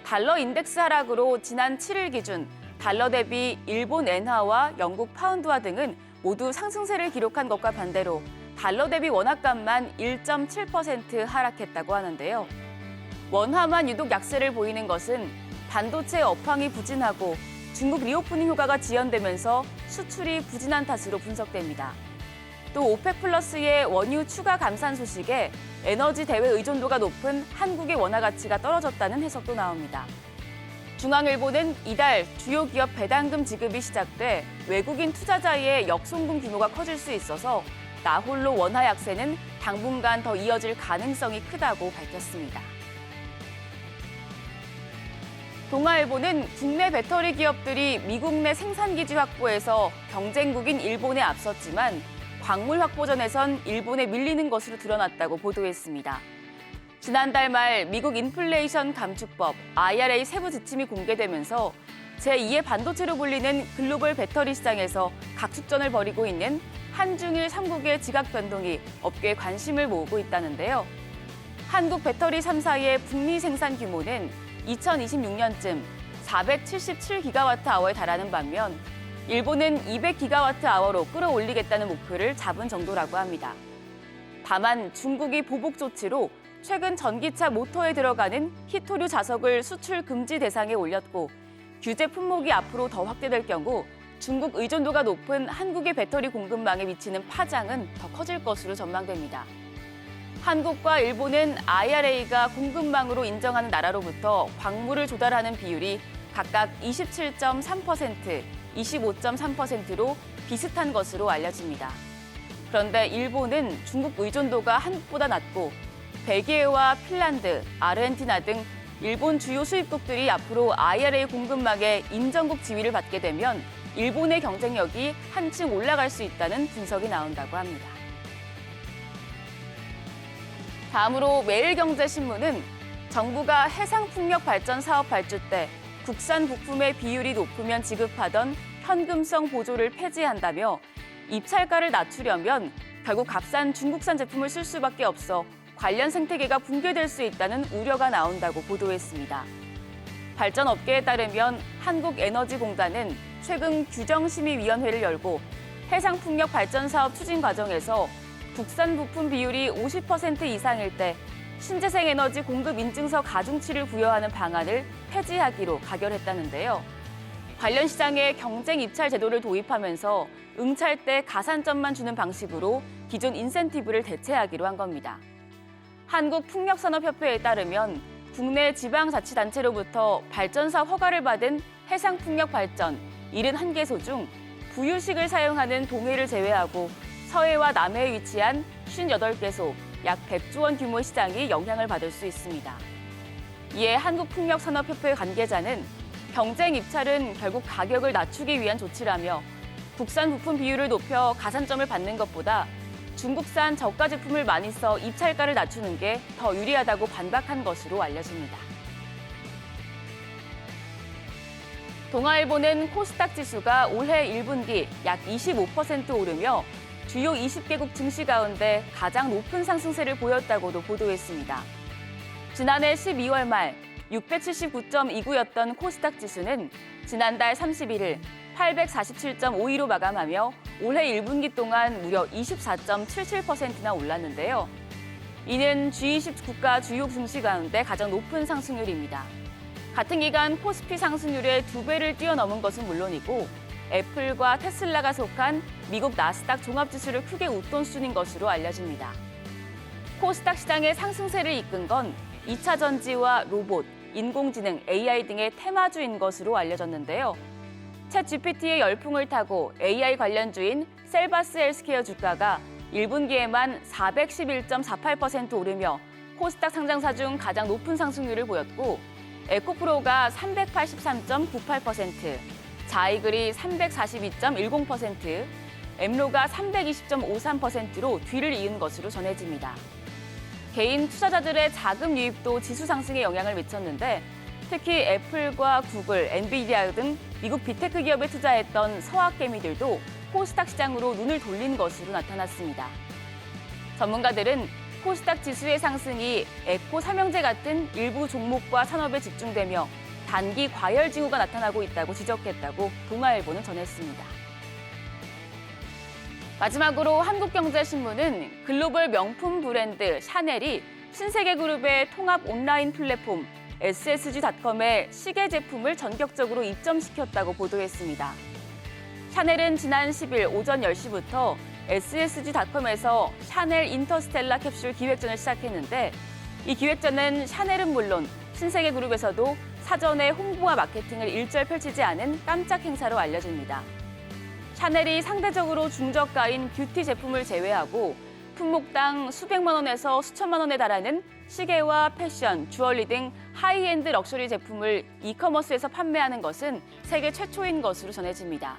달러 인덱스 하락으로 지난 7일 기준 달러 대비 일본 엔화와 영국 파운드화 등은 모두 상승세를 기록한 것과 반대로 달러 대비 원화값만 1.7% 하락했다고 하는데요. 원화만 유독 약세를 보이는 것은 반도체 업황이 부진하고 중국 리오프닝 효과가 지연되면서 수출이 부진한 탓으로 분석됩니다. 또 오펙 플러스의 원유 추가 감산 소식에 에너지 대외 의존도가 높은 한국의 원화 가치가 떨어졌다는 해석도 나옵니다. 중앙일보는 이달 주요 기업 배당금 지급이 시작돼 외국인 투자자의 역송금 규모가 커질 수 있어서 나홀로 원화 약세는 당분간 더 이어질 가능성이 크다고 밝혔습니다. 동아일보는 국내 배터리 기업들이 미국 내 생산기지 확보에서 경쟁국인 일본에 앞섰지만 광물 확보전에선 일본에 밀리는 것으로 드러났다고 보도했습니다. 지난달 말 미국 인플레이션 감축법 IRA 세부 지침이 공개되면서 제2의 반도체로 불리는 글로벌 배터리 시장에서 각축전을 벌이고 있는 한중일 3국의 지각 변동이 업계에 관심을 모으고 있다는데요. 한국 배터리 3사의 북미 생산 규모는 2026년쯤 477기가와트아워에 달하는 반면 일본은 200기가와트아워로 끌어올리겠다는 목표를 잡은 정도라고 합니다. 다만 중국이 보복 조치로 최근 전기차 모터에 들어가는 히토류 자석을 수출 금지 대상에 올렸고 규제 품목이 앞으로 더 확대될 경우 중국 의존도가 높은 한국의 배터리 공급망에 미치는 파장은 더 커질 것으로 전망됩니다. 한국과 일본은 IRA가 공급망으로 인정하는 나라로부터 광물을 조달하는 비율이 각각 27.3%, 25.3%로 비슷한 것으로 알려집니다. 그런데 일본은 중국 의존도가 한국보다 낮고 벨기에와 핀란드, 아르헨티나 등 일본 주요 수입국들이 앞으로 IRA 공급망의 인정국 지위를 받게 되면 일본의 경쟁력이 한층 올라갈 수 있다는 분석이 나온다고 합니다. 다음으로 매일경제신문은 정부가 해상풍력 발전 사업 발주 때 국산 부품의 비율이 높으면 지급하던 현금성 보조를 폐지한다며 입찰가를 낮추려면 결국 값싼 중국산 제품을 쓸 수밖에 없어 관련 생태계가 붕괴될 수 있다는 우려가 나온다고 보도했습니다. 발전업계에 따르면 한국에너지공단은 최근 규정심의위원회를 열고 해상풍력 발전 사업 추진 과정에서 국산 부품 비율이 50% 이상일 때 신재생 에너지 공급 인증서 가중치를 부여하는 방안을 폐지하기로 가결했다는데요. 관련 시장에 경쟁 입찰 제도를 도입하면서 응찰 때 가산점만 주는 방식으로 기존 인센티브를 대체하기로 한 겁니다. 한국풍력산업협회에 따르면 국내 지방자치단체로부터 발전사 허가를 받은 해상풍력 발전 71개소 중 부유식을 사용하는 동해를 제외하고 서해와 남해에 위치한 58개소, 약 100조 원 규모 시장이 영향을 받을 수 있습니다. 이에 한국풍력산업협회 관계자는 경쟁 입찰은 결국 가격을 낮추기 위한 조치라며 국산 부품 비율을 높여 가산점을 받는 것보다 중국산 저가 제품을 많이 써 입찰가를 낮추는 게 더 유리하다고 반박한 것으로 알려집니다. 동아일보는 코스닥 지수가 올해 1분기 약 25% 오르며 주요 20개국 증시 가운데 가장 높은 상승세를 보였다고도 보도했습니다. 지난해 12월 말 679.29였던 코스닥 지수는 지난달 31일 847.52로 마감하며 올해 1분기 동안 무려 24.77%나 올랐는데요. 이는 G20 국가 주요 증시 가운데 가장 높은 상승률입니다. 같은 기간 코스피 상승률의 2배를 뛰어넘은 것은 물론이고 애플과 테슬라가 속한 미국 나스닥 종합지수를 크게 웃돈 순인 것으로 알려집니다. 코스닥 시장의 상승세를 이끈 건 2차 전지와 로봇, 인공지능, AI 등의 테마주인 것으로 알려졌는데요. 챗GPT의 열풍을 타고 AI 관련주인 셀바스 헬스케어 주가가 1분기에만 411.48% 오르며 코스닥 상장사 중 가장 높은 상승률을 보였고 에코프로가 383.98%, 자이글이 342.10%, 엠로가 320.53%로 뒤를 이은 것으로 전해집니다. 개인 투자자들의 자금 유입도 지수 상승에 영향을 미쳤는데 특히 애플과 구글, 엔비디아 등 미국 빅테크 기업에 투자했던 서학개미들도 코스닥 시장으로 눈을 돌린 것으로 나타났습니다. 전문가들은 코스닥 지수의 상승이 에코 삼형제 같은 일부 종목과 산업에 집중되며 단기 과열 징후가 나타나고 있다고 지적했다고 동아일보는 전했습니다. 마지막으로 한국경제신문은 글로벌 명품 브랜드 샤넬이 신세계그룹의 통합 온라인 플랫폼 SSG.com에 시계 제품을 전격적으로 입점시켰다고 보도했습니다. 샤넬은 지난 10일 오전 10시부터 SSG.com에서 샤넬 인터스텔라 캡슐 기획전을 시작했는데 이 기획전은 샤넬은 물론 신세계그룹에서도 사전에 홍보와 마케팅을 일절 펼치지 않은 깜짝 행사로 알려집니다. 샤넬이 상대적으로 중저가인 뷰티 제품을 제외하고 품목당 수백만 원에서 수천만 원에 달하는 시계와 패션, 주얼리 등 하이엔드 럭셔리 제품을 이커머스에서 판매하는 것은 세계 최초인 것으로 전해집니다.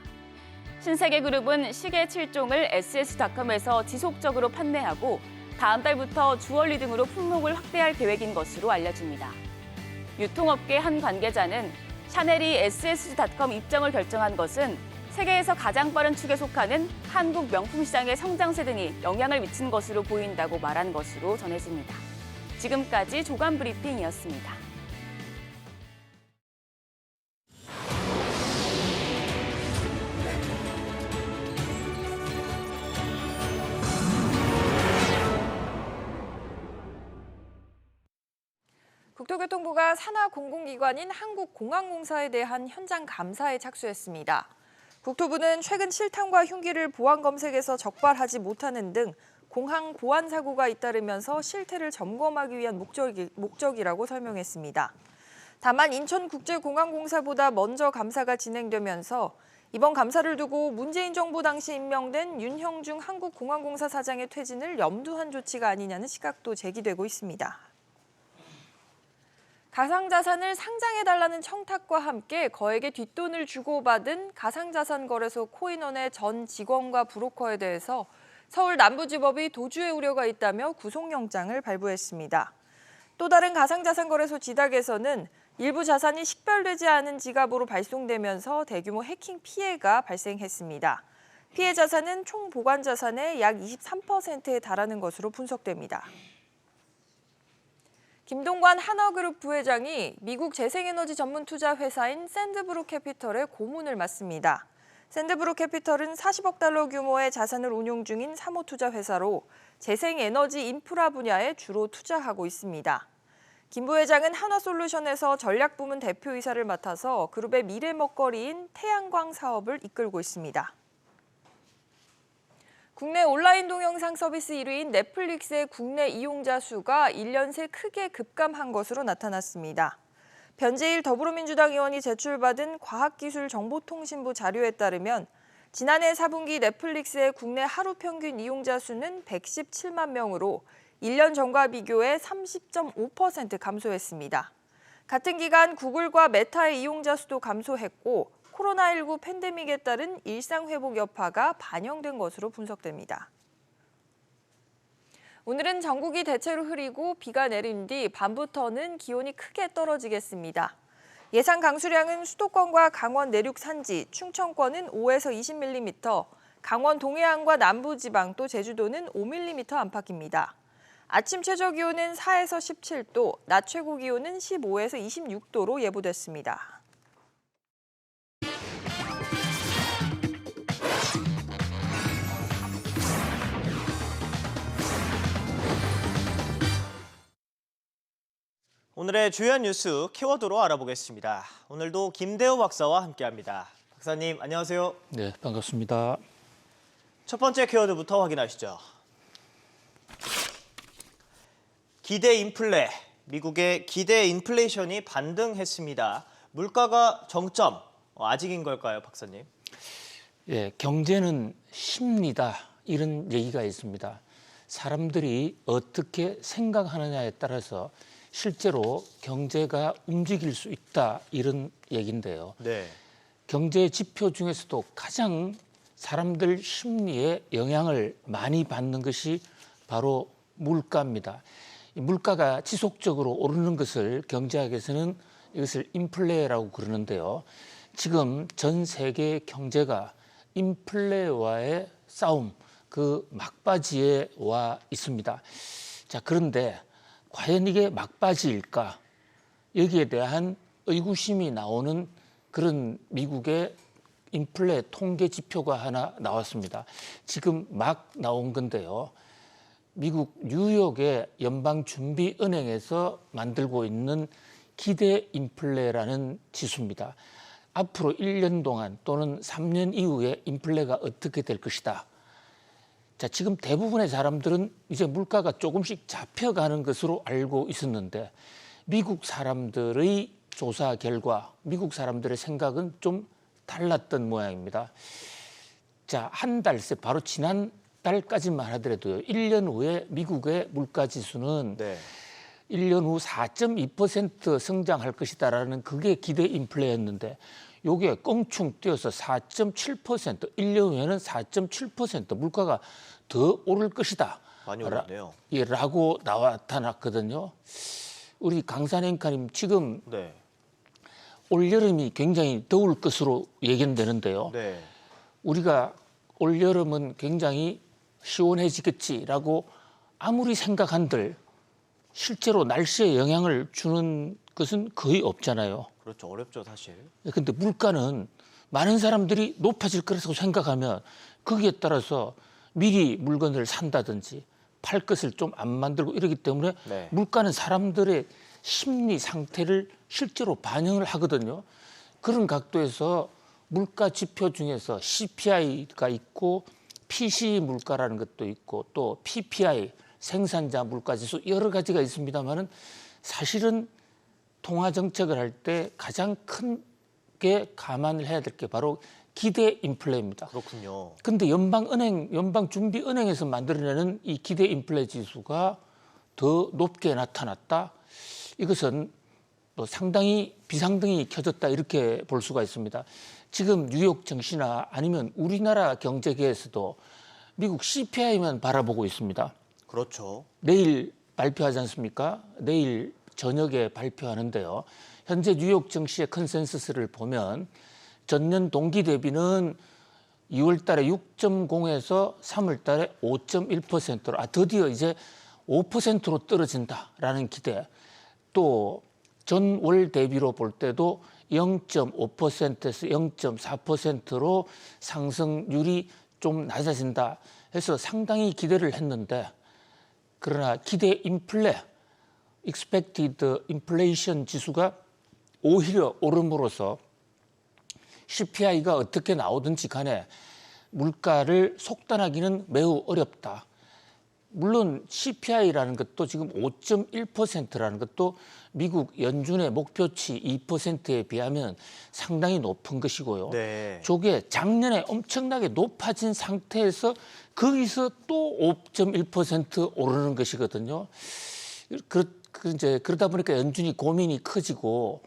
신세계그룹은 시계 7종을 SS.com에서 지속적으로 판매하고 다음 달부터 주얼리 등으로 품목을 확대할 계획인 것으로 알려집니다. 유통업계 한 관계자는 샤넬이 SSG.com 입점을 결정한 것은 세계에서 가장 빠른 축에 속하는 한국 명품 시장의 성장세 등이 영향을 미친 것으로 보인다고 말한 것으로 전해집니다. 지금까지 조간 브리핑이었습니다. 국토교통부가 산하 공공기관인 한국공항공사에 대한 현장 감사에 착수했습니다. 국토부는 최근 실탄과 흉기를 보안 검색에서 적발하지 못하는 등 공항 보안 사고가 잇따르면서 실태를 점검하기 위한 목적이라고 설명했습니다. 다만 인천국제공항공사보다 먼저 감사가 진행되면서 이번 감사를 두고 문재인 정부 당시 임명된 윤형중 한국공항공사 사장의 퇴진을 염두한 조치가 아니냐는 시각도 제기되고 있습니다. 가상자산을 상장해달라는 청탁과 함께 거액의 뒷돈을 주고받은 가상자산거래소 코인원의 전 직원과 브로커에 대해서 서울 남부지법이 도주의 우려가 있다며 구속영장을 발부했습니다. 또 다른 가상자산거래소 지닥에서는 일부 자산이 식별되지 않은 지갑으로 발송되면서 대규모 해킹 피해가 발생했습니다. 피해 자산은 총 보관 자산의 약 23%에 달하는 것으로 분석됩니다. 김동관 한화그룹 부회장이 미국 재생에너지 전문 투자 회사인 샌드브룩 캐피털의 고문을 맡습니다. 샌드브룩 캐피털은 40억 달러 규모의 자산을 운용 중인 사모투자 회사로 재생에너지 인프라 분야에 주로 투자하고 있습니다. 김 부회장은 한화솔루션에서 전략부문 대표이사를 맡아서 그룹의 미래 먹거리인 태양광 사업을 이끌고 있습니다. 국내 온라인 동영상 서비스 1위인 넷플릭스의 국내 이용자 수가 1년 새 크게 급감한 것으로 나타났습니다. 변재일 더불어민주당 의원이 제출받은 과학기술정보통신부 자료에 따르면 지난해 4분기 넷플릭스의 국내 하루 평균 이용자 수는 117만 명으로 1년 전과 비교해 30.5% 감소했습니다. 같은 기간 구글과 메타의 이용자 수도 감소했고 코로나19 팬데믹에 따른 일상회복 여파가 반영된 것으로 분석됩니다. 오늘은 전국이 대체로 흐리고 비가 내린 뒤 밤부터는 기온이 크게 떨어지겠습니다. 예상 강수량은 수도권과 강원 내륙 산지, 충청권은 5에서 20mm, 강원 동해안과 남부지방 또 제주도는 5mm 안팎입니다. 아침 최저 기온은 4에서 17도, 낮 최고 기온은 15에서 26도로 예보됐습니다. 오늘의 주요한 뉴스 키워드로 알아보겠습니다. 오늘도 김대호 박사와 함께합니다. 박사님, 안녕하세요. 네, 반갑습니다. 첫 번째 키워드부터 확인하시죠. 기대 인플레, 미국의 기대 인플레이션이 반등했습니다. 물가가 정점, 아직인 걸까요, 박사님? 예, 경제는 심리다, 이런 얘기가 있습니다. 사람들이 어떻게 생각하느냐에 따라서 실제로 경제가 움직일 수 있다, 이런 얘기인데요. 네. 경제 지표 중에서도 가장 사람들 심리에 영향을 많이 받는 것이 바로 물가입니다. 이 물가가 지속적으로 오르는 것을 경제학에서는 이것을 인플레라고 그러는데요. 지금 전 세계 경제가 인플레와의 싸움, 그 막바지에 와 있습니다. 자, 그런데 과연 이게 막바지일까? 여기에 대한 의구심이 나오는 그런 미국의 인플레 통계 지표가 하나 나왔습니다. 지금 막 나온 건데요. 미국 뉴욕의 연방준비은행에서 만들고 있는 기대 인플레라는 지수입니다. 앞으로 1년 동안 또는 3년 이후에 인플레가 어떻게 될 것이다. 자, 지금 대부분의 사람들은 이제 물가가 조금씩 잡혀가는 것으로 알고 있었는데 미국 사람들의 조사 결과 미국 사람들의 생각은 좀 달랐던 모양입니다. 자, 한 달 새 바로 지난 달까지만 하더라도요. 1년 후에 미국의 물가 지수는 1년 후 4.2% 성장할 것이다라는 그게 기대 인플레였는데 요게 껑충 뛰어서 4.7%, 1년 후에는 4.7% 물가가 더 오를 것이다. 많이 오르네요. 라고 나타났거든요. 우리 강산 앵커님 지금 올여름이 굉장히 더울 것으로 예견되는데요. 네. 우리가 올여름은 굉장히 시원해지겠지라고 아무리 생각한들 실제로 날씨에 영향을 주는 것은 거의 없잖아요. 그렇죠. 어렵죠, 사실. 근데 물가는 많은 사람들이 높아질 거라고 생각하면 거기에 따라서 미리 물건을 산다든지 팔 것을 좀 안 만들고 이러기 때문에 물가는 사람들의 심리 상태를 실제로 반영을 하거든요. 그런 각도에서 물가 지표 중에서 CPI가 있고 PCE 물가라는 것도 있고 또 PPI 생산자 물가지수 여러 가지가 있습니다만은 사실은 통화 정책을 할 때 가장 큰 게 감안을 해야 될 게 바로 기대 인플레입니다. 그렇군요. 근데 연방준비은행에서 만들어내는 이 기대 인플레 지수가 더 높게 나타났다. 이것은 뭐 상당히 비상등이 켜졌다 이렇게 볼 수가 있습니다. 지금 뉴욕 증시나 아니면 우리나라 경제계에서도 미국 CPI만 바라보고 있습니다. 그렇죠. 내일 발표하지 않습니까? 내일 저녁에 발표하는데요. 현재 뉴욕 증시의 컨센서스를 보면 전년 동기 대비는 2월 달에 6.0에서 3월 달에 5.1%로 드디어 이제 5%로 떨어진다라는 기대. 또 전월 대비로 볼 때도 0.5%에서 0.4%로 상승률이 좀 낮아진다 해서 상당히 기대를 했는데 그러나 기대 인플레, expected inflation 지수가 오히려 오름으로써 CPI가 어떻게 나오든지 간에 물가를 속단하기는 매우 어렵다. 물론 CPI라는 것도 지금 5.1%라는 것도 미국 연준의 목표치 2%에 비하면 상당히 높은 것이고요. 네. 저게 작년에 엄청나게 높아진 상태에서 거기서 또 5.1% 오르는 것이거든요. 그러다 보니까 연준이 고민이 커지고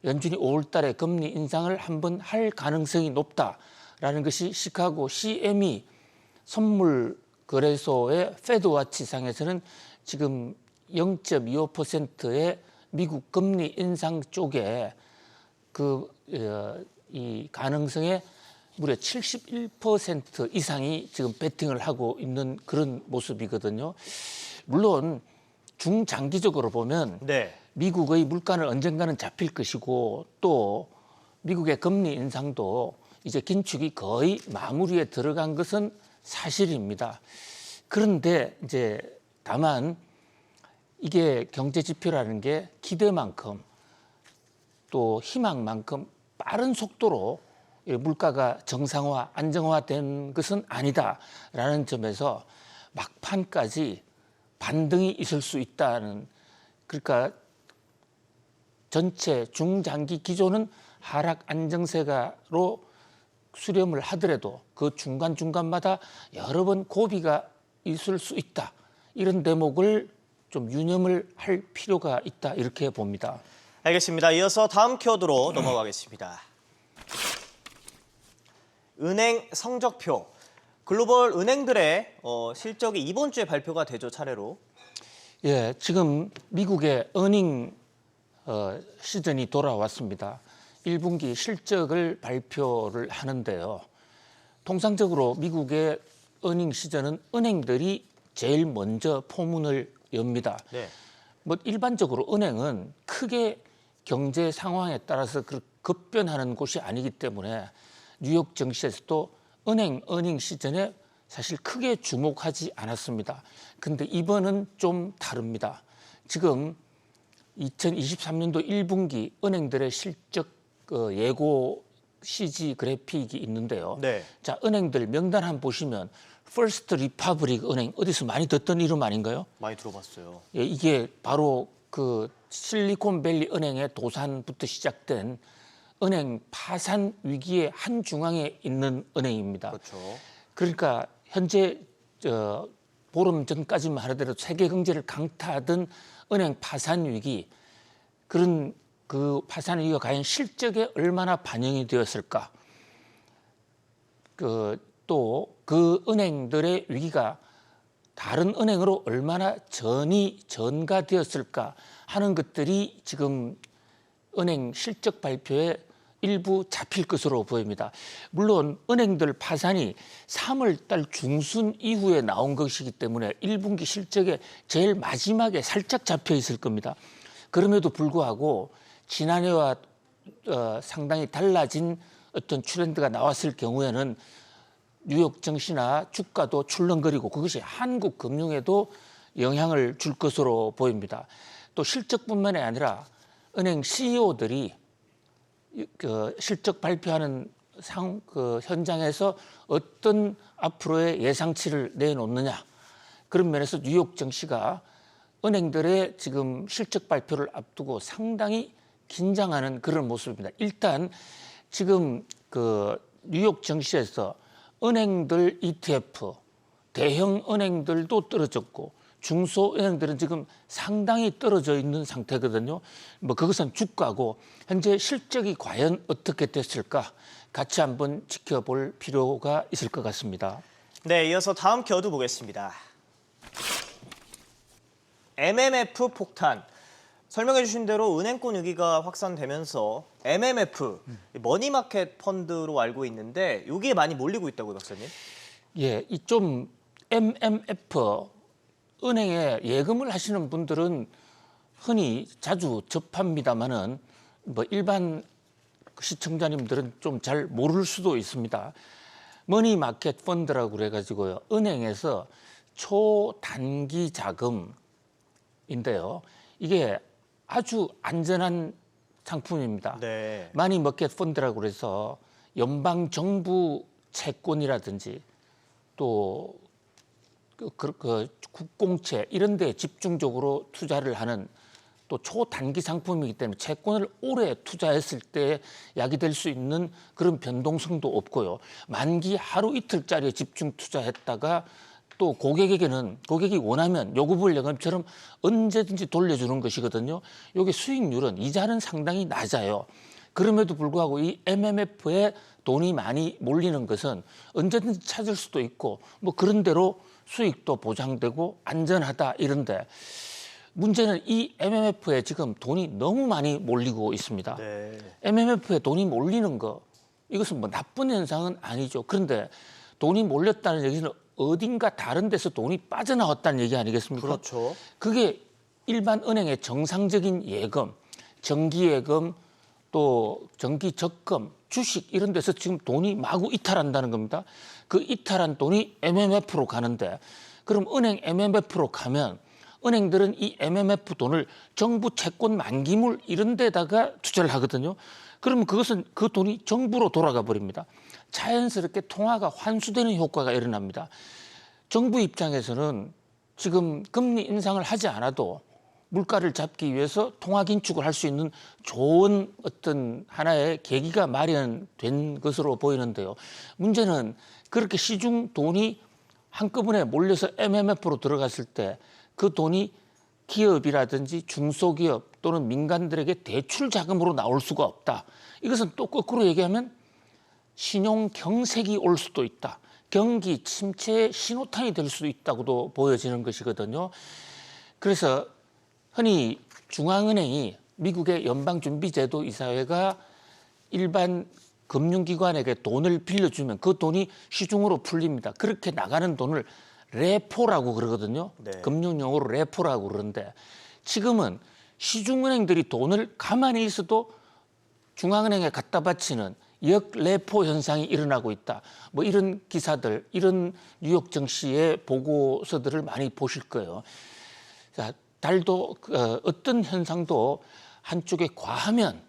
연준이 5월 달에 금리 인상을 한번 할 가능성이 높다라는 것이 시카고 CME 선물 거래소의 페드와치 상에서는 지금 0.25%의 미국 금리 인상 쪽에 이 가능성의 무려 71% 이상이 지금 베팅을 하고 있는 그런 모습이거든요. 물론 중장기적으로 보면 네. 미국의 물가는 언젠가는 잡힐 것이고 또 미국의 금리 인상도 이제 긴축이 거의 마무리에 들어간 것은 사실입니다. 그런데 이제 다만 이게 경제 지표라는 게 기대만큼 또 희망만큼 빠른 속도로 물가가 정상화, 안정화된 것은 아니다라는 점에서 막판까지 반등이 있을 수 있다는 그러니까 전체 중장기 기조는 하락 안정세가로 수렴을 하더라도 그 중간중간마다 여러 번 고비가 있을 수 있다. 이런 대목을 좀 유념을 할 필요가 있다. 이렇게 봅니다. 알겠습니다. 이어서 다음 키워드로 넘어가겠습니다. 은행 성적표. 글로벌 은행들의 실적이 이번 주에 발표가 되죠, 차례로. 예, 지금 미국의 어닝 시즌이 돌아왔습니다. 1분기 실적을 발표를 하는데요. 통상적으로 미국의 어닝 시즌은 은행들이 제일 먼저 포문을 엽니다. 네. 뭐 일반적으로 은행은 크게 경제 상황에 따라서 급변하는 곳이 아니기 때문에 뉴욕 증시에서도 은행 어닝 시즌에 사실 크게 주목하지 않았습니다. 근데 이번은 좀 다릅니다. 지금 2023년도 1분기 은행들의 실적 예고 CG 그래픽이 있는데요. 네. 자, 은행들 명단 한번 보시면 퍼스트 리퍼블릭 은행 어디서 많이 듣던 이름 아닌가요? 많이 들어봤어요. 예, 이게 바로 그 실리콘밸리 은행의 도산부터 시작된 은행 파산 위기의 한 중앙에 있는 은행입니다. 그렇죠. 그러니까 현재 보름 전까지만 하더라도 세계 경제를 강타하던 은행 파산 위기 그런 그 파산 위기가 과연 실적에 얼마나 반영이 되었을까? 또 그 은행들의 위기가 다른 은행으로 얼마나 전가되었을까 하는 것들이 지금 은행 실적 발표에 일부 잡힐 것으로 보입니다. 물론 은행들 파산이 3월 달 중순 이후에 나온 것이기 때문에 1분기 실적에 제일 마지막에 살짝 잡혀 있을 겁니다. 그럼에도 불구하고 지난해와 상당히 달라진 어떤 트렌드가 나왔을 경우에는 뉴욕 증시나 주가도 출렁거리고 그것이 한국 금융에도 영향을 줄 것으로 보입니다. 또 실적뿐만이 아니라 은행 CEO들이 실적 발표하는 현장에서 어떤 앞으로의 예상치를 내놓느냐 그런 면에서 뉴욕 증시가 은행들의 지금 실적 발표를 앞두고 상당히 긴장하는 그런 모습입니다. 일단 지금 뉴욕 증시에서 은행들 ETF, 대형 은행들도 떨어졌고 중소은행들은 지금 상당히 떨어져 있는 상태거든요. 뭐 그것은 주가고 현재 실적이 과연 어떻게 됐을까 같이 한번 지켜볼 필요가 있을 것 같습니다. 네, 이어서 다음 켜드 보겠습니다. MMF 폭탄. 설명해 주신 대로 은행권 위기가 확산되면서 MMF, 머니마켓 펀드로 알고 있는데 여기에 많이 몰리고 있다고요, 박사님? 예, 이 좀 MMF 은행에 예금을 하시는 분들은 흔히 자주 접합니다만은 뭐 일반 시청자님들은 좀 잘 모를 수도 있습니다. 머니마켓 펀드라고 그래가지고요, 은행에서 초단기 자금인데요. 이게 아주 안전한 상품입니다. 네. 머니마켓 펀드라고 그래서 연방 정부 채권이라든지 또 그 국공채 이런 데 집중적으로 투자를 하는 또 초단기 상품이기 때문에 채권을 오래 투자했을 때 약이 될 수 있는 그런 변동성도 없고요. 만기 하루 이틀짜리에 집중 투자했다가 또 고객에게는 고객이 원하면 요구불 예금처럼 언제든지 돌려주는 것이거든요. 여기 수익률은 이자는 상당히 낮아요. 그럼에도 불구하고 이 MMF에 돈이 많이 몰리는 것은 언제든지 찾을 수도 있고 뭐 그런 대로 수익도 보장되고 안전하다 이런데 문제는 이 MMF에 지금 돈이 너무 많이 몰리고 있습니다. 네. MMF에 돈이 몰리는 거 이것은 뭐 나쁜 현상은 아니죠. 그런데 돈이 몰렸다는 얘기는 어딘가 다른 데서 돈이 빠져나왔다는 얘기 아니겠습니까? 그렇죠. 그게 일반 은행의 정상적인 예금, 정기예금, 또 정기적금, 주식 이런 데서 지금 돈이 마구 이탈한다는 겁니다. 그 이탈한 돈이 MMF로 가는데 그럼 은행 MMF로 가면 은행들은 이 MMF 돈을 정부 채권 만기물 이런 데다가 투자를 하거든요. 그러면 그것은 그 돈이 정부로 돌아가 버립니다. 자연스럽게 통화가 환수되는 효과가 일어납니다. 정부 입장에서는 지금 금리 인상을 하지 않아도 물가를 잡기 위해서 통화 긴축을 할 수 있는 좋은 어떤 하나의 계기가 마련된 것으로 보이는데요. 문제는 그렇게 시중 돈이 한꺼번에 몰려서 MMF로 들어갔을 때 그 돈이 기업이라든지 중소기업 또는 민간들에게 대출 자금으로 나올 수가 없다. 이것은 또 거꾸로 얘기하면 신용 경색이 올 수도 있다. 경기 침체의 신호탄이 될 수도 있다고도 보여지는 것이거든요. 그래서 흔히 중앙은행이 미국의 연방준비제도 이사회가 일반 금융기관에게 돈을 빌려주면 그 돈이 시중으로 풀립니다. 그렇게 나가는 돈을 레포라고 그러거든요. 네. 금융용어로 레포라고 그러는데 지금은 시중은행들이 돈을 가만히 있어도 중앙은행에 갖다 바치는 역레포 현상이 일어나고 있다. 뭐 이런 기사들, 이런 뉴욕 증시의 보고서들을 많이 보실 거예요. 자, 달도 어떤 현상도 한쪽에 과하면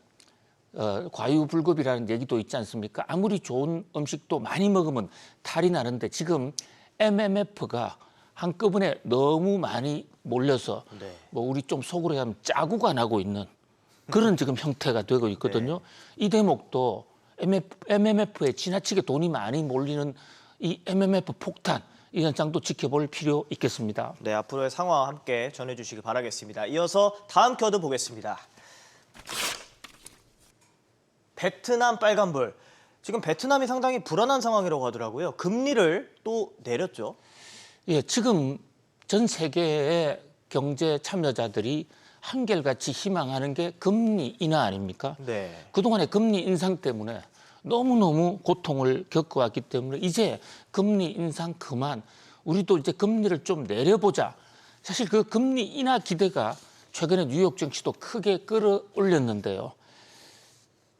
과유불급이라는 얘기도 있지 않습니까? 아무리 좋은 음식도 많이 먹으면 탈이 나는데 지금 MMF가 한꺼번에 너무 많이 몰려서 네. 뭐 우리 좀 속으로 하면 짜고가 나고 있는 그런 지금 형태가 되고 있거든요. 네. 이 대목도 MMF에 지나치게 돈이 많이 몰리는 이 MMF 폭탄 이 현상도 지켜볼 필요 있겠습니다. 네, 앞으로의 상황 함께 전해주시기 바라겠습니다. 이어서 다음 켜드 보겠습니다. 베트남 빨간불. 지금 베트남이 상당히 불안한 상황이라고 하더라고요. 금리를 또 내렸죠. 예, 지금 전 세계의 경제 참여자들이 한결같이 희망하는 게 금리 인하 아닙니까? 네. 그동안의 금리 인상 때문에 너무너무 고통을 겪어왔기 때문에 이제 금리 인상 그만, 우리도 이제 금리를 좀 내려보자. 사실 그 금리 인하 기대가 최근에 뉴욕 증시도 크게 끌어올렸는데요.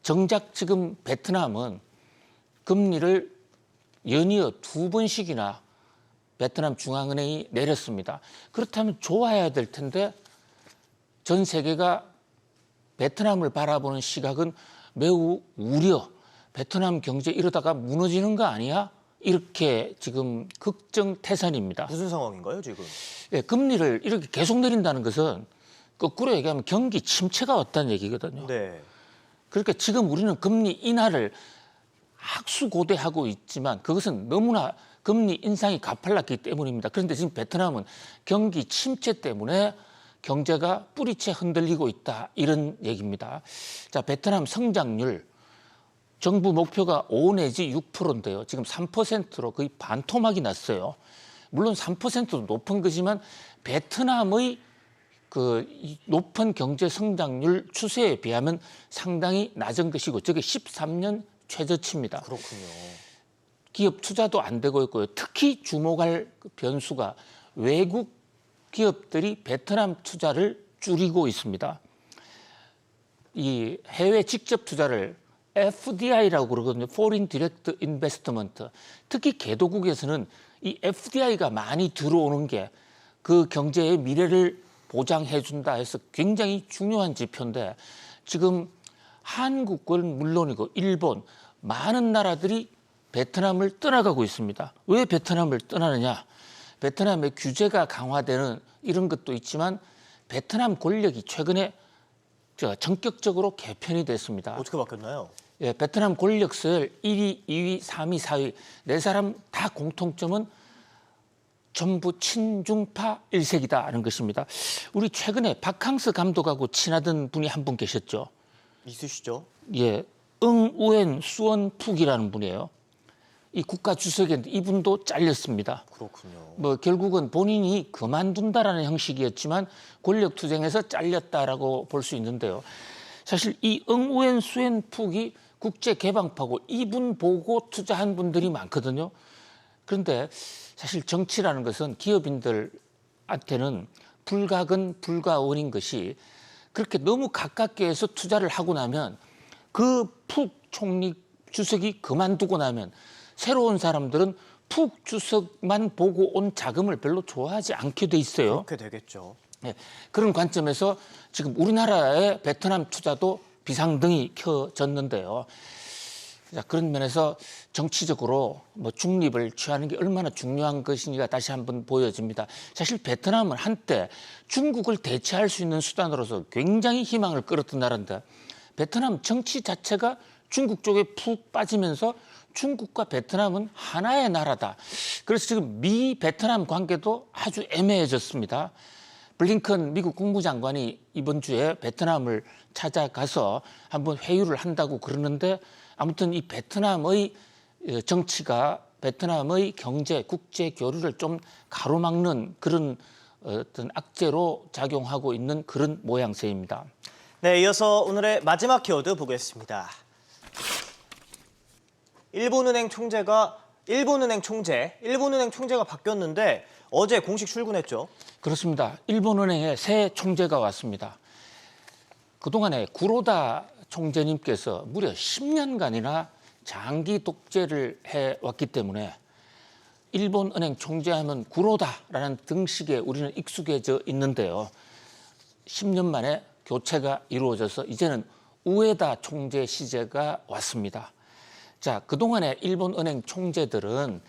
정작 지금 베트남은 금리를 연이어 2번씩이나 베트남 중앙은행이 내렸습니다. 그렇다면 좋아야 될 텐데 전 세계가 베트남을 바라보는 시각은 매우 우려, 베트남 경제 이러다가 무너지는 거 아니야? 이렇게 지금 걱정태산입니다. 무슨 상황인가요, 지금? 예, 금리를 이렇게 계속 내린다는 것은 거꾸로 얘기하면 경기 침체가 왔다는 얘기거든요. 네. 그러니까 지금 우리는 금리 인하를 학수고대하고 있지만 그것은 너무나 금리 인상이 가팔랐기 때문입니다. 그런데 지금 베트남은 경기 침체 때문에 경제가 뿌리채 흔들리고 있다, 이런 얘기입니다. 자, 베트남 성장률 정부 목표가 5 내지 6%인데요. 지금 3%로 거의 반토막이 났어요. 물론 3%도 높은 거지만 베트남의 이 높은 경제 성장률 추세에 비하면 상당히 낮은 것이고 저게 13년 최저치입니다. 그렇군요. 기업 투자도 안 되고 있고요. 특히 주목할 변수가 외국 기업들이 베트남 투자를 줄이고 있습니다. 이 해외 직접 투자를 FDI라고 그러거든요. Foreign Direct Investment. 특히 개도국에서는 이 FDI가 많이 들어오는 게 그 경제의 미래를 보장해 준다 해서 굉장히 중요한 지표인데 지금 한국은 물론이고 일본, 많은 나라들이 베트남을 떠나가고 있습니다. 왜 베트남을 떠나느냐? 베트남의 규제가 강화되는 이런 것도 있지만 베트남 권력이 최근에 전격적으로 개편이 됐습니다. 어떻게 바뀌었나요? 예, 베트남 권력 서열 1위, 2위, 3위, 4위 네 사람 다 공통점은 전부 친중파 일색이다라는 것입니다. 우리 최근에 박항서 감독하고 친하던 분이 한 분 계셨죠. 있으시죠? 예, 응우엔 수원푹이라는 분이에요. 이 국가 주석인데 이분도 잘렸습니다. 그렇군요. 뭐 결국은 본인이 그만둔다라는 형식이었지만 권력 투쟁에서 잘렸다라고 볼 수 있는데요. 사실 이 응우엔 수원푹이 국제개방파고 이분 보고 투자한 분들이 많거든요. 그런데 사실 정치라는 것은 기업인들한테는 불가근 불가원인 것이 그렇게 너무 가깝게 해서 투자를 하고 나면 그 푹 총리 주석이 그만두고 나면 새로운 사람들은 푹 주석만 보고 온 자금을 별로 좋아하지 않게 돼 있어요. 그렇게 되겠죠. 네, 그런 관점에서 지금 우리나라의 베트남 투자도 비상등이 켜졌는데요. 자, 그런 면에서 정치적으로 뭐 중립을 취하는 게 얼마나 중요한 것인지가 다시 한번 보여집니다. 사실 베트남은 한때 중국을 대체할 수 있는 수단으로서 굉장히 희망을 끌었던 나라인데 베트남 정치 자체가 중국 쪽에 푹 빠지면서 중국과 베트남은 하나의 나라다. 그래서 지금 미 베트남 관계도 아주 애매해졌습니다. 블링컨 미국 국무장관이 이번 주에 베트남을 찾아가서 한번 회유를 한다고 그러는데 아무튼 이 베트남의 정치가 베트남의 경제, 국제 교류를 좀 가로막는 그런 어떤 악재로 작용하고 있는 그런 모양새입니다. 네, 이어서 오늘의 마지막 키워드 보겠습니다. 일본은행 총재가 바뀌었는데 어제 공식 출근했죠. 그렇습니다. 일본은행에 새 총재가 왔습니다. 그동안에 구로다 총재님께서 무려 10년간이나 장기 독재를 해왔기 때문에 일본은행 총재하면 구로다라는 등식에 우리는 익숙해져 있는데요. 10년 만에 교체가 이루어져서 이제는 우에다 총재 시제가 왔습니다. 자, 그동안의 일본은행 총재들은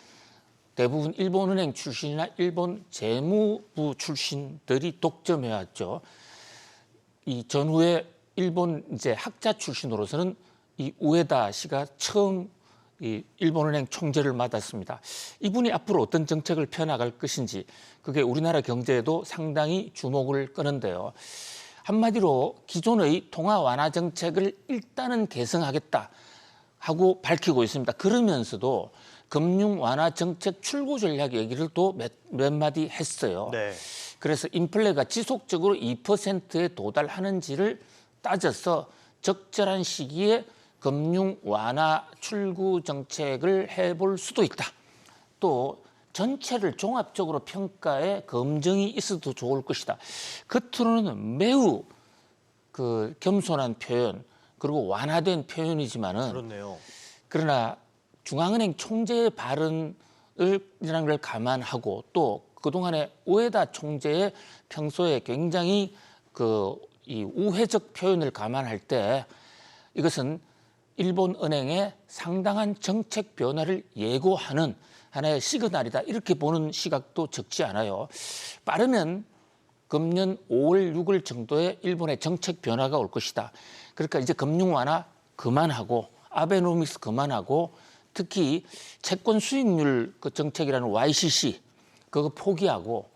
대부분 일본은행 출신이나 일본 재무부 출신들이 독점해왔죠. 이 전후에 일본 이제 학자 출신으로서는 이 우에다 씨가 처음 이 일본은행 총재를 맡았습니다. 이분이 앞으로 어떤 정책을 펴나갈 것인지 그게 우리나라 경제에도 상당히 주목을 끄는데요. 한마디로 기존의 통화 완화 정책을 일단은 개선하겠다 하고 밝히고 있습니다. 그러면서도 금융 완화 정책 출구 전략 얘기를 또 몇 마디 했어요. 네. 그래서 인플레가 지속적으로 2%에 도달하는지를 따져서 적절한 시기에 금융 완화 출구 정책을 해볼 수도 있다. 또 전체를 종합적으로 평가해 검증이 있어도 좋을 것이다. 겉으로는 매우 겸손한 표현 그리고 완화된 표현이지만은 그렇네요. 그러나 중앙은행 총재의 발언이라는 걸 감안하고 또 그동안에 우에다 총재의 평소에 굉장히 이 우회적 표현을 감안할 때 이것은 일본 은행의 상당한 정책 변화를 예고하는 하나의 시그널이다. 이렇게 보는 시각도 적지 않아요. 빠르면 금년 5월, 6월 정도에 일본의 정책 변화가 올 것이다. 그러니까 이제 금융 완화 그만하고 아베노믹스 그만하고 특히 채권 수익률 그 정책이라는 YCC 그거 포기하고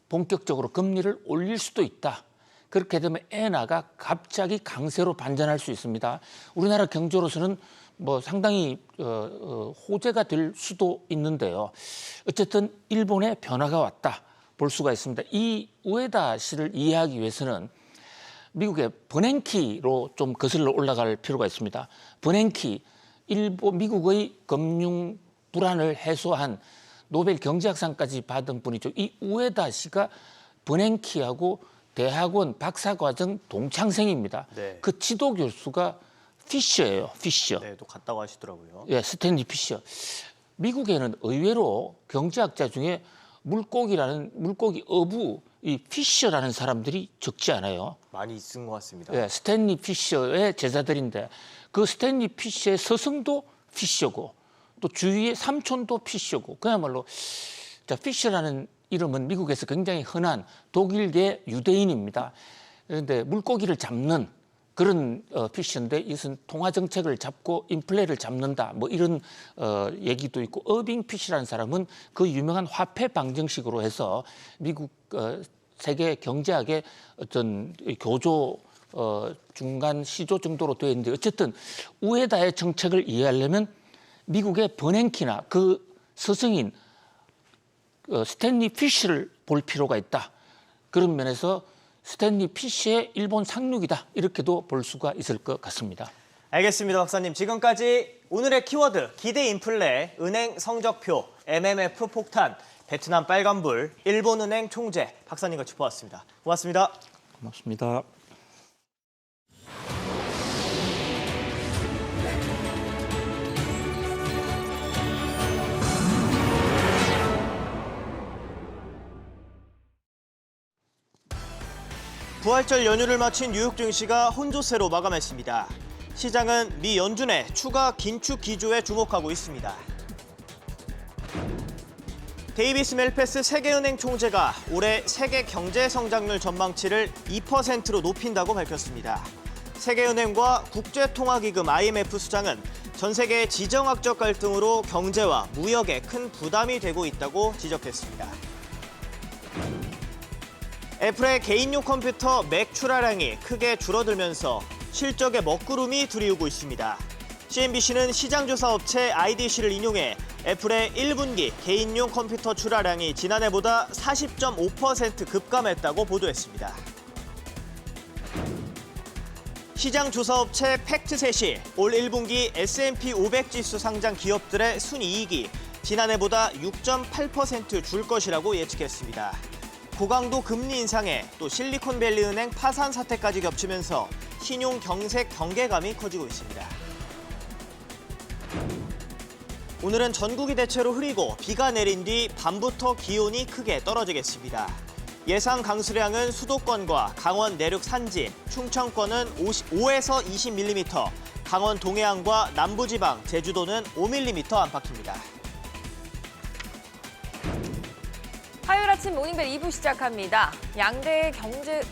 본격적으로 금리를 올릴 수도 있다. 그렇게 되면 엔화가 갑자기 강세로 반전할 수 있습니다. 우리나라 경제로서는 뭐 상당히 호재가 될 수도 있는데요. 어쨌든 일본의 변화가 왔다 볼 수가 있습니다. 이 우에다 씨를 이해하기 위해서는 미국의 버냉키로 좀 거슬러 올라갈 필요가 있습니다. 버냉키, 미국의 금융 불안을 해소한 노벨 경제학상까지 받은 분이죠. 이 우에다 씨가 버냉키하고 대학원 박사과정 동창생입니다. 네. 그 지도 교수가 피셔예요. 피셔. 네, 또 갔다고 하시더라고요. 예, 스탠리 피셔. 미국에는 의외로 경제학자 중에 물고기 어부 이 피셔라는 사람들이 적지 않아요. 많이 있은 것 같습니다. 예, 스탠리 피셔의 제자들인데 그 스탠리 피셔의 스승도 피셔고 또 주위의 삼촌도 피셔고 그야말로 자 피셔라는 이름은 미국에서 굉장히 흔한 독일계 유대인입니다. 그런데 물고기를 잡는 그런 피셔인데 이것은 통화 정책을 잡고 인플레를 잡는다 뭐 이런 얘기도 있고 어빙 피셔라는 사람은 그 유명한 화폐 방정식으로 해서 미국 세계 경제학의 어떤 교조 중간 시조 정도로 되어 있는데 어쨌든 우에다의 정책을 이해하려면 미국의 버냉키나 그 스승인 스탠리 피셔를 볼 필요가 있다. 그런 면에서 스탠리 피셔의 일본 상륙이다. 이렇게도 볼 수가 있을 것 같습니다. 알겠습니다, 박사님. 지금까지 오늘의 키워드 기대 인플레, 은행 성적표, MMF 폭탄, 베트남 빨간불, 일본은행 총재 박사님과 짚어봤습니다. 고맙습니다. 고맙습니다. 부활절 연휴를 마친 뉴욕 증시가 혼조세로 마감했습니다. 시장은 미 연준의 추가 긴축 기조에 주목하고 있습니다. 데이비스 멜패스 세계은행 총재가 올해 세계 경제 성장률 전망치를 2%로 높인다고 밝혔습니다. 세계은행과 국제통화기금 IMF 수장은 전 세계의 지정학적 갈등으로 경제와 무역에 큰 부담이 되고 있다고 지적했습니다. 애플의 개인용 컴퓨터 맥 출하량이 크게 줄어들면서 실적에 먹구름이 들이우고 있습니다. CNBC는 시장조사 업체 IDC를 인용해 애플의 1분기 개인용 컴퓨터 출하량이 지난해보다 40.5% 급감했다고 보도했습니다. 시장조사 업체 팩트셋이 올 1분기 S&P 500 지수 상장 기업들의 순이익이 지난해보다 6.8% 줄 것이라고 예측했습니다. 고강도 금리 인상에 또 실리콘밸리 은행 파산 사태까지 겹치면서 신용 경색 경계감이 커지고 있습니다. 오늘은 전국이 대체로 흐리고 비가 내린 뒤 밤부터 기온이 크게 떨어지겠습니다. 예상 강수량은 수도권과 강원 내륙 산지, 충청권은 5에서 20mm, 강원 동해안과 남부지방, 제주도는 5mm 안팎입니다. 화요일 아침 모닝벨 2부 시작합니다. 양대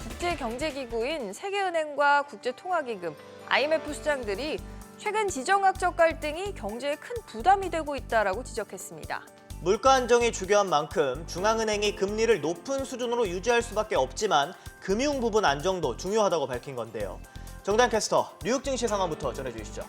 국제경제기구인 세계은행과 국제통화기금, IMF 수장들이 최근 지정학적 갈등이 경제에 큰 부담이 되고 있다라고 지적했습니다. 물가 안정이 중요한 만큼 중앙은행이 금리를 높은 수준으로 유지할 수밖에 없지만 금융 부분 안정도 중요하다고 밝힌 건데요. 정단 캐스터, 뉴욕 증시 상황부터 전해주시죠.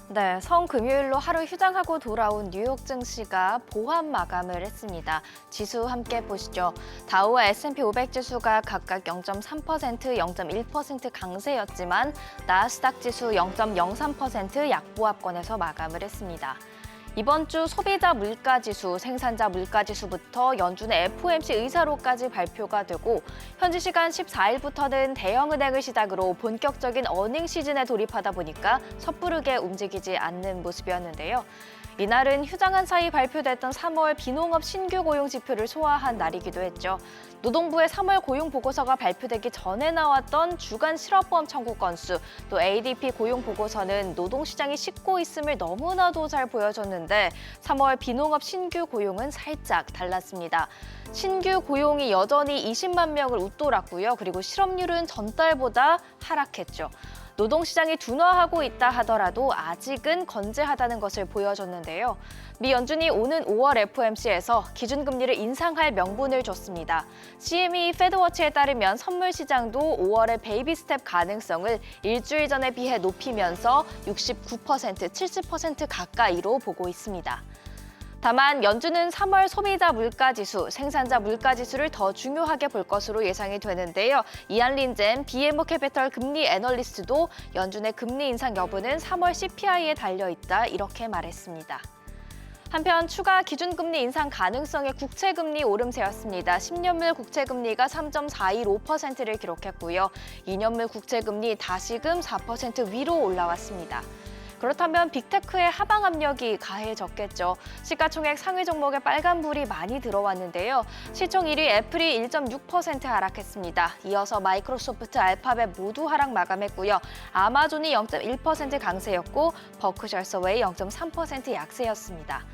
네, 성금요일로 하루 휴장하고 돌아온 뉴욕 증시가 보합 마감을 했습니다. 지수 함께 보시죠. 다우와 S&P 500 지수가 각각 0.3%, 0.1% 강세였지만 나스닥 지수 0.03% 약보합권에서 마감을 했습니다. 이번 주 소비자 물가지수, 생산자 물가지수부터 연준의 FOMC 의사로까지 발표가 되고 현지 시간 14일부터는 대형은행을 시작으로 본격적인 어닝 시즌에 돌입하다 보니까 섣부르게 움직이지 않는 모습이었는데요. 이날은 휴장한 사이 발표됐던 3월 비농업 신규 고용 지표를 소화한 날이기도 했죠. 노동부의 3월 고용 보고서가 발표되기 전에 나왔던 주간 실업보험 청구 건수, 또 ADP 고용 보고서는 노동시장이 식고 있음을 너무나도 잘 보여줬는데 3월 비농업 신규 고용은 살짝 달랐습니다. 신규 고용이 여전히 20만 명을 웃돌았고요. 그리고 실업률은 전달보다 하락했죠. 노동시장이 둔화하고 있다 하더라도 아직은 건재하다는 것을 보여줬는데요. 미 연준이 오는 5월 FOMC에서 기준금리를 인상할 명분을 줬습니다. CME 패드워치에 따르면 선물 시장도 5월의 베이비 스텝 가능성을 일주일 전에 비해 높이면서 69%, 70% 가까이로 보고 있습니다. 다만 연준은 3월 소비자 물가지수, 생산자 물가지수를 더 중요하게 볼 것으로 예상이 되는데요. 이안린젠 BMO 캐피털 금리 애널리스트도 연준의 금리 인상 여부는 3월 CPI에 달려있다 이렇게 말했습니다. 한편 추가 기준금리 인상 가능성의 국채금리 오름세였습니다. 10년물 국채금리가 3.415%를 기록했고요. 2년물 국채금리 다시금 4% 위로 올라왔습니다. 그렇다면 빅테크의 하방 압력이 가해졌겠죠. 시가총액 상위 종목에 빨간불이 많이 들어왔는데요. 시총 1위 애플이 1.6% 하락했습니다. 이어서 마이크로소프트, 알파벳 모두 하락 마감했고요. 아마존이 0.1% 강세였고 버크셔 해서웨이 0.3% 약세였습니다.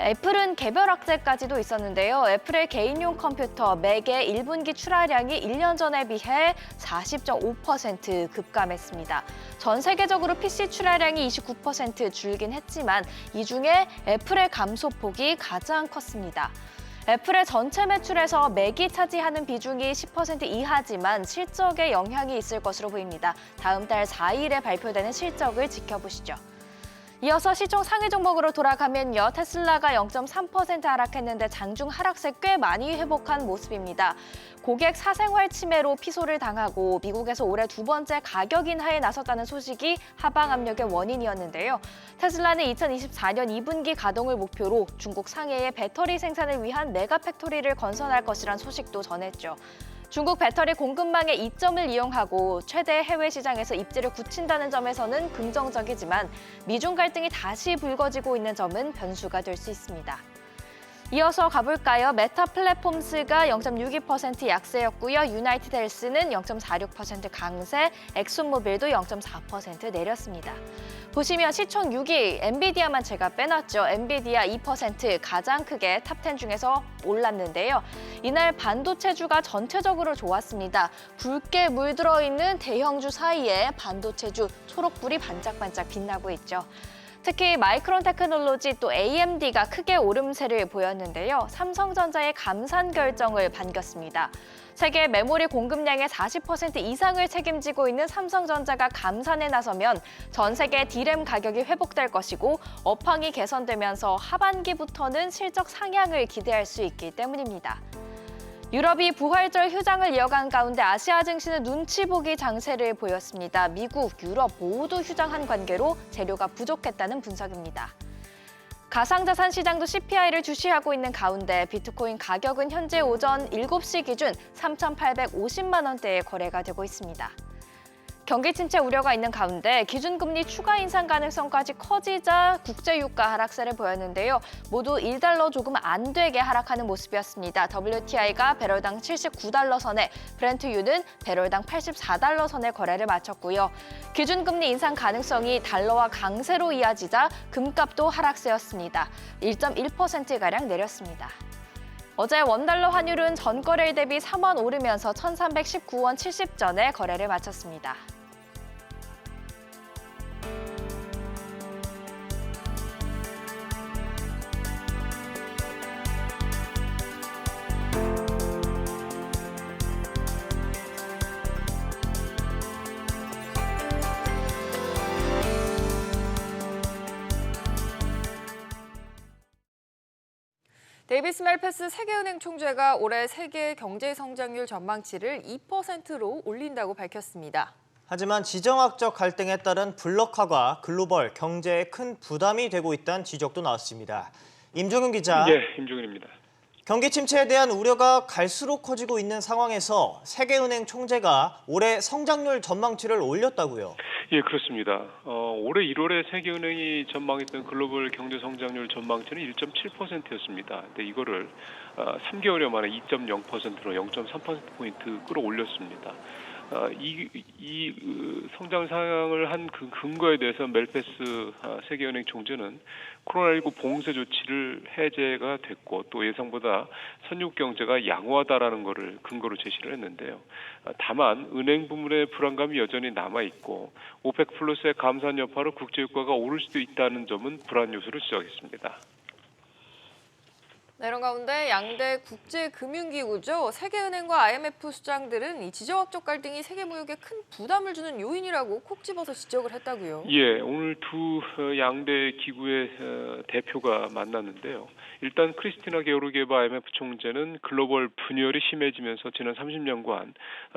애플은 개별 악재까지도 있었는데요. 애플의 개인용 컴퓨터 맥의 1분기 출하량이 1년 전에 비해 40.5% 급감했습니다. 전 세계적으로 PC 출하량이 29% 줄긴 했지만 이 중에 애플의 감소폭이 가장 컸습니다. 애플의 전체 매출에서 맥이 차지하는 비중이 10% 이하지만 실적에 영향이 있을 것으로 보입니다. 다음 달 4일에 발표되는 실적을 지켜보시죠. 이어서 시총 상위 종목으로 돌아가면요. 테슬라가 0.3% 하락했는데 장중 하락세 꽤 많이 회복한 모습입니다. 고객 사생활 침해로 피소를 당하고 미국에서 올해 두 번째 가격 인하에 나섰다는 소식이 하방 압력의 원인이었는데요. 테슬라는 2024년 2분기 가동을 목표로 중국 상해에 배터리 생산을 위한 메가 팩토리를 건설할 것이란 소식도 전했죠. 중국 배터리 공급망의 이점을 이용하고 최대 해외 시장에서 입지를 굳힌다는 점에서는 긍정적이지만 미중 갈등이 다시 불거지고 있는 점은 변수가 될 수 있습니다. 이어서 가볼까요? 메타 플랫폼스가 0.62% 약세였고요. 유나이티드 헬스는 0.46% 강세, 엑슨모빌도 0.4% 내렸습니다. 보시면 시총 6위 엔비디아만 제가 빼놨죠. 엔비디아 2% 가장 크게 탑10 중에서 올랐는데요. 이날 반도체주가 전체적으로 좋았습니다. 붉게 물들어 있는 대형주 사이에 반도체주 초록불이 반짝반짝 빛나고 있죠. 특히 마이크론 테크놀로지 또 AMD가 크게 오름세를 보였는데요. 삼성전자의 감산 결정을 반겼습니다. 세계 메모리 공급량의 40% 이상을 책임지고 있는 삼성전자가 감산에 나서면 전 세계 D램 가격이 회복될 것이고 업황이 개선되면서 하반기부터는 실적 상향을 기대할 수 있기 때문입니다. 유럽이 부활절 휴장을 이어간 가운데 아시아 증시는 눈치 보기 장세를 보였습니다. 미국, 유럽 모두 휴장한 관계로 재료가 부족했다는 분석입니다. 가상자산 시장도 CPI를 주시하고 있는 가운데 비트코인 가격은 현재 오전 7시 기준 3,850만 원대에 거래가 되고 있습니다. 경기 침체 우려가 있는 가운데 기준금리 추가 인상 가능성까지 커지자 국제유가 하락세를 보였는데요. 모두 1달러 조금 안 되게 하락하는 모습이었습니다. WTI가 배럴당 79달러 선에, 브렌트유는 배럴당 84달러 선에 거래를 마쳤고요. 기준금리 인상 가능성이 달러와 강세로 이어지자 금값도 하락세였습니다. 1.1%가량 내렸습니다. 어제 원달러 환율은 전거래일 대비 3원 오르면서 1,319원 70전에 거래를 마쳤습니다. 데이비스 멜패스 세계은행 총재가 올해 세계 경제 성장률 전망치를 2%로 올린다고 밝혔습니다. 하지만 지정학적 갈등에 따른 블록화가 글로벌 경제에 큰 부담이 되고 있다는 지적도 나왔습니다. 임종윤 기자. 네, 임종윤입니다. 경기 침체에 대한 우려가 갈수록 커지고 있는 상황에서 세계은행 총재가 올해 성장률 전망치를 올렸다고요? 예, 그렇습니다. 올해 1월에 세계은행이 전망했던 글로벌 경제 성장률 전망치는 1.7%였습니다. 근데 이거를 3개월여 만에 2.0%로 0.3%포인트 끌어올렸습니다. 이 성장 상향을 한 그 근거에 대해서 멜페스 세계은행 총재는 코로나19 봉쇄 조치를 해제가 됐고 또 예상보다 선육 경제가 양호하다라는 것을 근거로 제시를 했는데요. 다만 은행 부문의 불안감이 여전히 남아 있고 오펙 플러스의 감산 여파로 국제 유가가 오를 수도 있다는 점은 불안 요소를 지적했습니다. 네, 이런 가운데 양대 국제금융기구죠. 세계은행과 IMF 수장들은 이 지정학적 갈등이 세계 무역에 큰 부담을 주는 요인이라고 콕 집어서 지적을 했다고요. 예, 오늘 두 양대 기구의 대표가 만났는데요. 일단 크리스티나 게오르기에바 IMF 총재는 글로벌 분열이 심해지면서 지난 30년간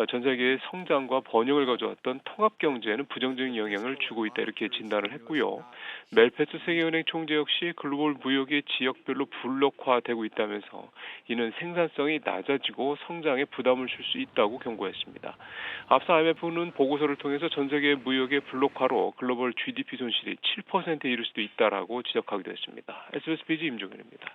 전 세계의 성장과 번영을 가져왔던 통합 경제에는 부정적인 영향을 주고 있다 이렇게 진단을 했고요. 멜페스 세계은행 총재 역시 글로벌 무역이 지역별로 블록화되고 있다면서 이는 생산성이 낮아지고 성장에 부담을 줄 수 있다고 경고했습니다. 앞서 IMF는 보고서를 통해서 전 세계 무역의 블록화로 글로벌 GDP 손실이 7%에 이를 수도 있다라고 지적하기도 했습니다. SBS BG 임종현입니다.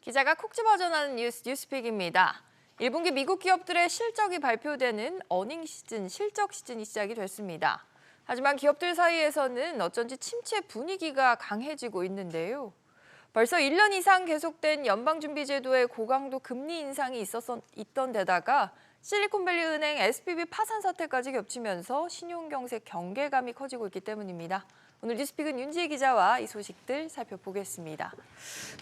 기자가 콕 집어 전하는 뉴스픽입니다. 1분기 미국 기업들의 실적이 발표되는 어닝 시즌, 실적 시즌이 시작이 됐습니다. 하지만 기업들 사이에서는 어쩐지 침체 분위기가 강해지고 있는데요. 벌써 1년 이상 계속된 연방준비제도의 고강도 금리 인상이 있던 데다가 실리콘밸리 은행 SVB 파산 사태까지 겹치면서 신용경색 경계감이 커지고 있기 때문입니다. 오늘 뉴스픽은 윤지혜 기자와 이 소식들 살펴보겠습니다.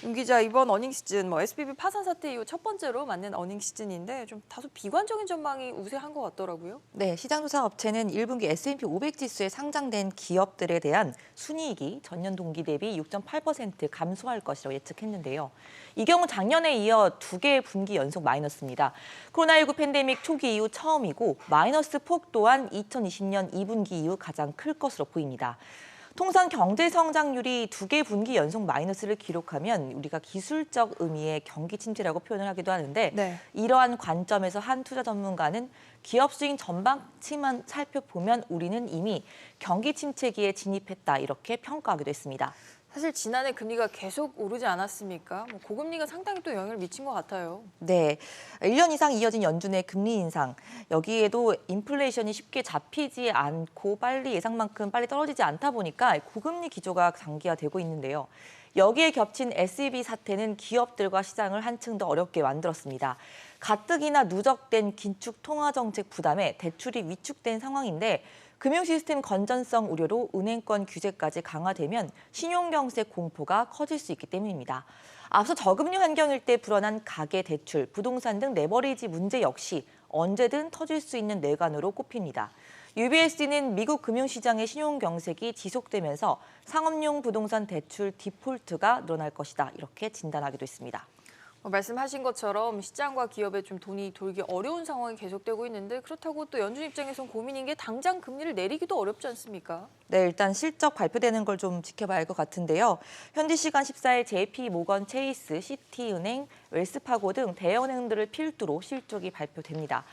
윤 기자, 이번 어닝 시즌 SVB 파산 사태 이후 첫 번째로 맞는 어닝 시즌인데 좀 다소 비관적인 전망이 우세한 것 같더라고요. 네, 시장조사 업체는 1분기 S&P 500 지수에 상장된 기업들에 대한 순이익이 전년 동기 대비 6.8% 감소할 것이라고 예측했는데요. 이 경우 작년에 이어 2개의 분기 연속 마이너스입니다. 코로나19 팬데믹 초기 이후 처음이고 마이너스 폭 또한 2020년 2분기 이후 가장 클 것으로 보입니다. 통상 경제 성장률이 2개 분기 연속 마이너스를 기록하면 우리가 기술적 의미의 경기 침체라고 표현을 하기도 하는데 네. 이러한 관점에서 한 투자 전문가는 기업 수익 전망치만 살펴보면 우리는 이미 경기 침체기에 진입했다 이렇게 평가하기도 했습니다. 사실 지난해 금리가 계속 오르지 않았습니까? 고금리가 상당히 또 영향을 미친 것 같아요. 네, 1년 이상 이어진 연준의 금리 인상. 여기에도 인플레이션이 쉽게 잡히지 않고 예상만큼 빨리 떨어지지 않다 보니까 고금리 기조가 장기화되고 있는데요. 여기에 겹친 SVB 사태는 기업들과 시장을 한층 더 어렵게 만들었습니다. 가뜩이나 누적된 긴축 통화정책 부담에 대출이 위축된 상황인데 금융 시스템 건전성 우려로 은행권 규제까지 강화되면 신용경색 공포가 커질 수 있기 때문입니다. 앞서 저금리 환경일 때 불어난 가계 대출, 부동산 등 레버리지 문제 역시 언제든 터질 수 있는 뇌관으로 꼽힙니다. UBS는 미국 금융시장의 신용경색이 지속되면서 상업용 부동산 대출 디폴트가 늘어날 것이다 이렇게 진단하기도 했습니다. 말씀하신 것처럼 시장과 기업에 좀 돈이 돌기 어려운 상황이 계속되고 있는데 그렇다고 또 연준 입장에선 고민인 게 당장 금리를 내리기도 어렵지 않습니까? 네, 일단 실적 발표되는 걸 좀 지켜봐야 할 것 같은데요. 현지 시간 14일 JP 모건 체이스, 시티은행, 웰스파고 등 대형은행들을 필두로 실적이 발표됩니다.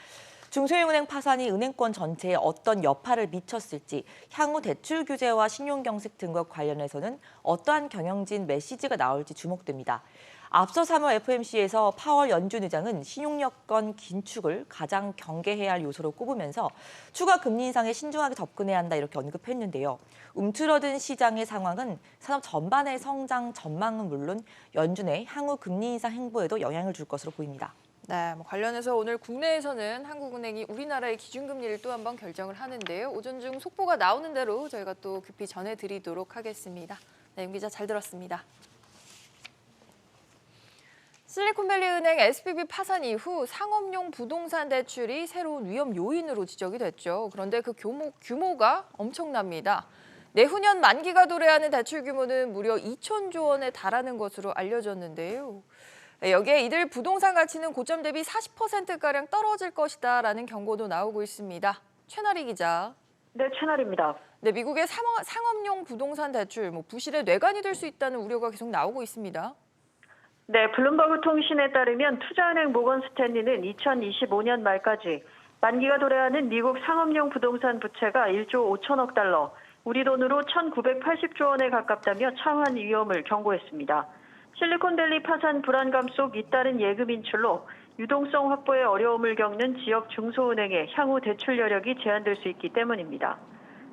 중소형은행 파산이 은행권 전체에 어떤 여파를 미쳤을지, 향후 대출 규제와 신용경색 등과 관련해서는 어떠한 경영진 메시지가 나올지 주목됩니다. 앞서 3월 FOMC에서 파월 연준 의장은 신용여건 긴축을 가장 경계해야 할 요소로 꼽으면서 추가 금리 인상에 신중하게 접근해야 한다 이렇게 언급했는데요. 움츠러든 시장의 상황은 산업 전반의 성장 전망은 물론 연준의 향후 금리 인상 행보에도 영향을 줄 것으로 보입니다. 네, 관련해서 오늘 국내에서는 한국은행이 우리나라의 기준금리를 또 한 번 결정을 하는데요. 오전 중 속보가 나오는 대로 저희가 또 급히 전해드리도록 하겠습니다. 네, 윤 기자 잘 들었습니다. 실리콘밸리 은행 SVB 파산 이후 상업용 부동산 대출이 새로운 위험 요인으로 지적이 됐죠. 그런데 그 규모가 엄청납니다. 내후년 만기가 도래하는 대출 규모는 무려 2천조 원에 달하는 것으로 알려졌는데요. 여기에 이들 부동산 가치는 고점 대비 40%가량 떨어질 것이다라는 경고도 나오고 있습니다. 최나리 기자. 네, 최나리입니다. 네, 미국의 상업용 부동산 대출 부실의 뇌관이 될 수 있다는 우려가 계속 나오고 있습니다. 네, 블룸버그 통신에 따르면 투자은행 모건 스탠리는 2025년 말까지 만기가 도래하는 미국 상업용 부동산 부채가 1조 5천억 달러, 우리 돈으로 1,980조 원에 가깝다며 차환 위험을 경고했습니다. 실리콘밸리 파산 불안감 속 잇따른 예금 인출로 유동성 확보에 어려움을 겪는 지역 중소은행의 향후 대출 여력이 제한될 수 있기 때문입니다.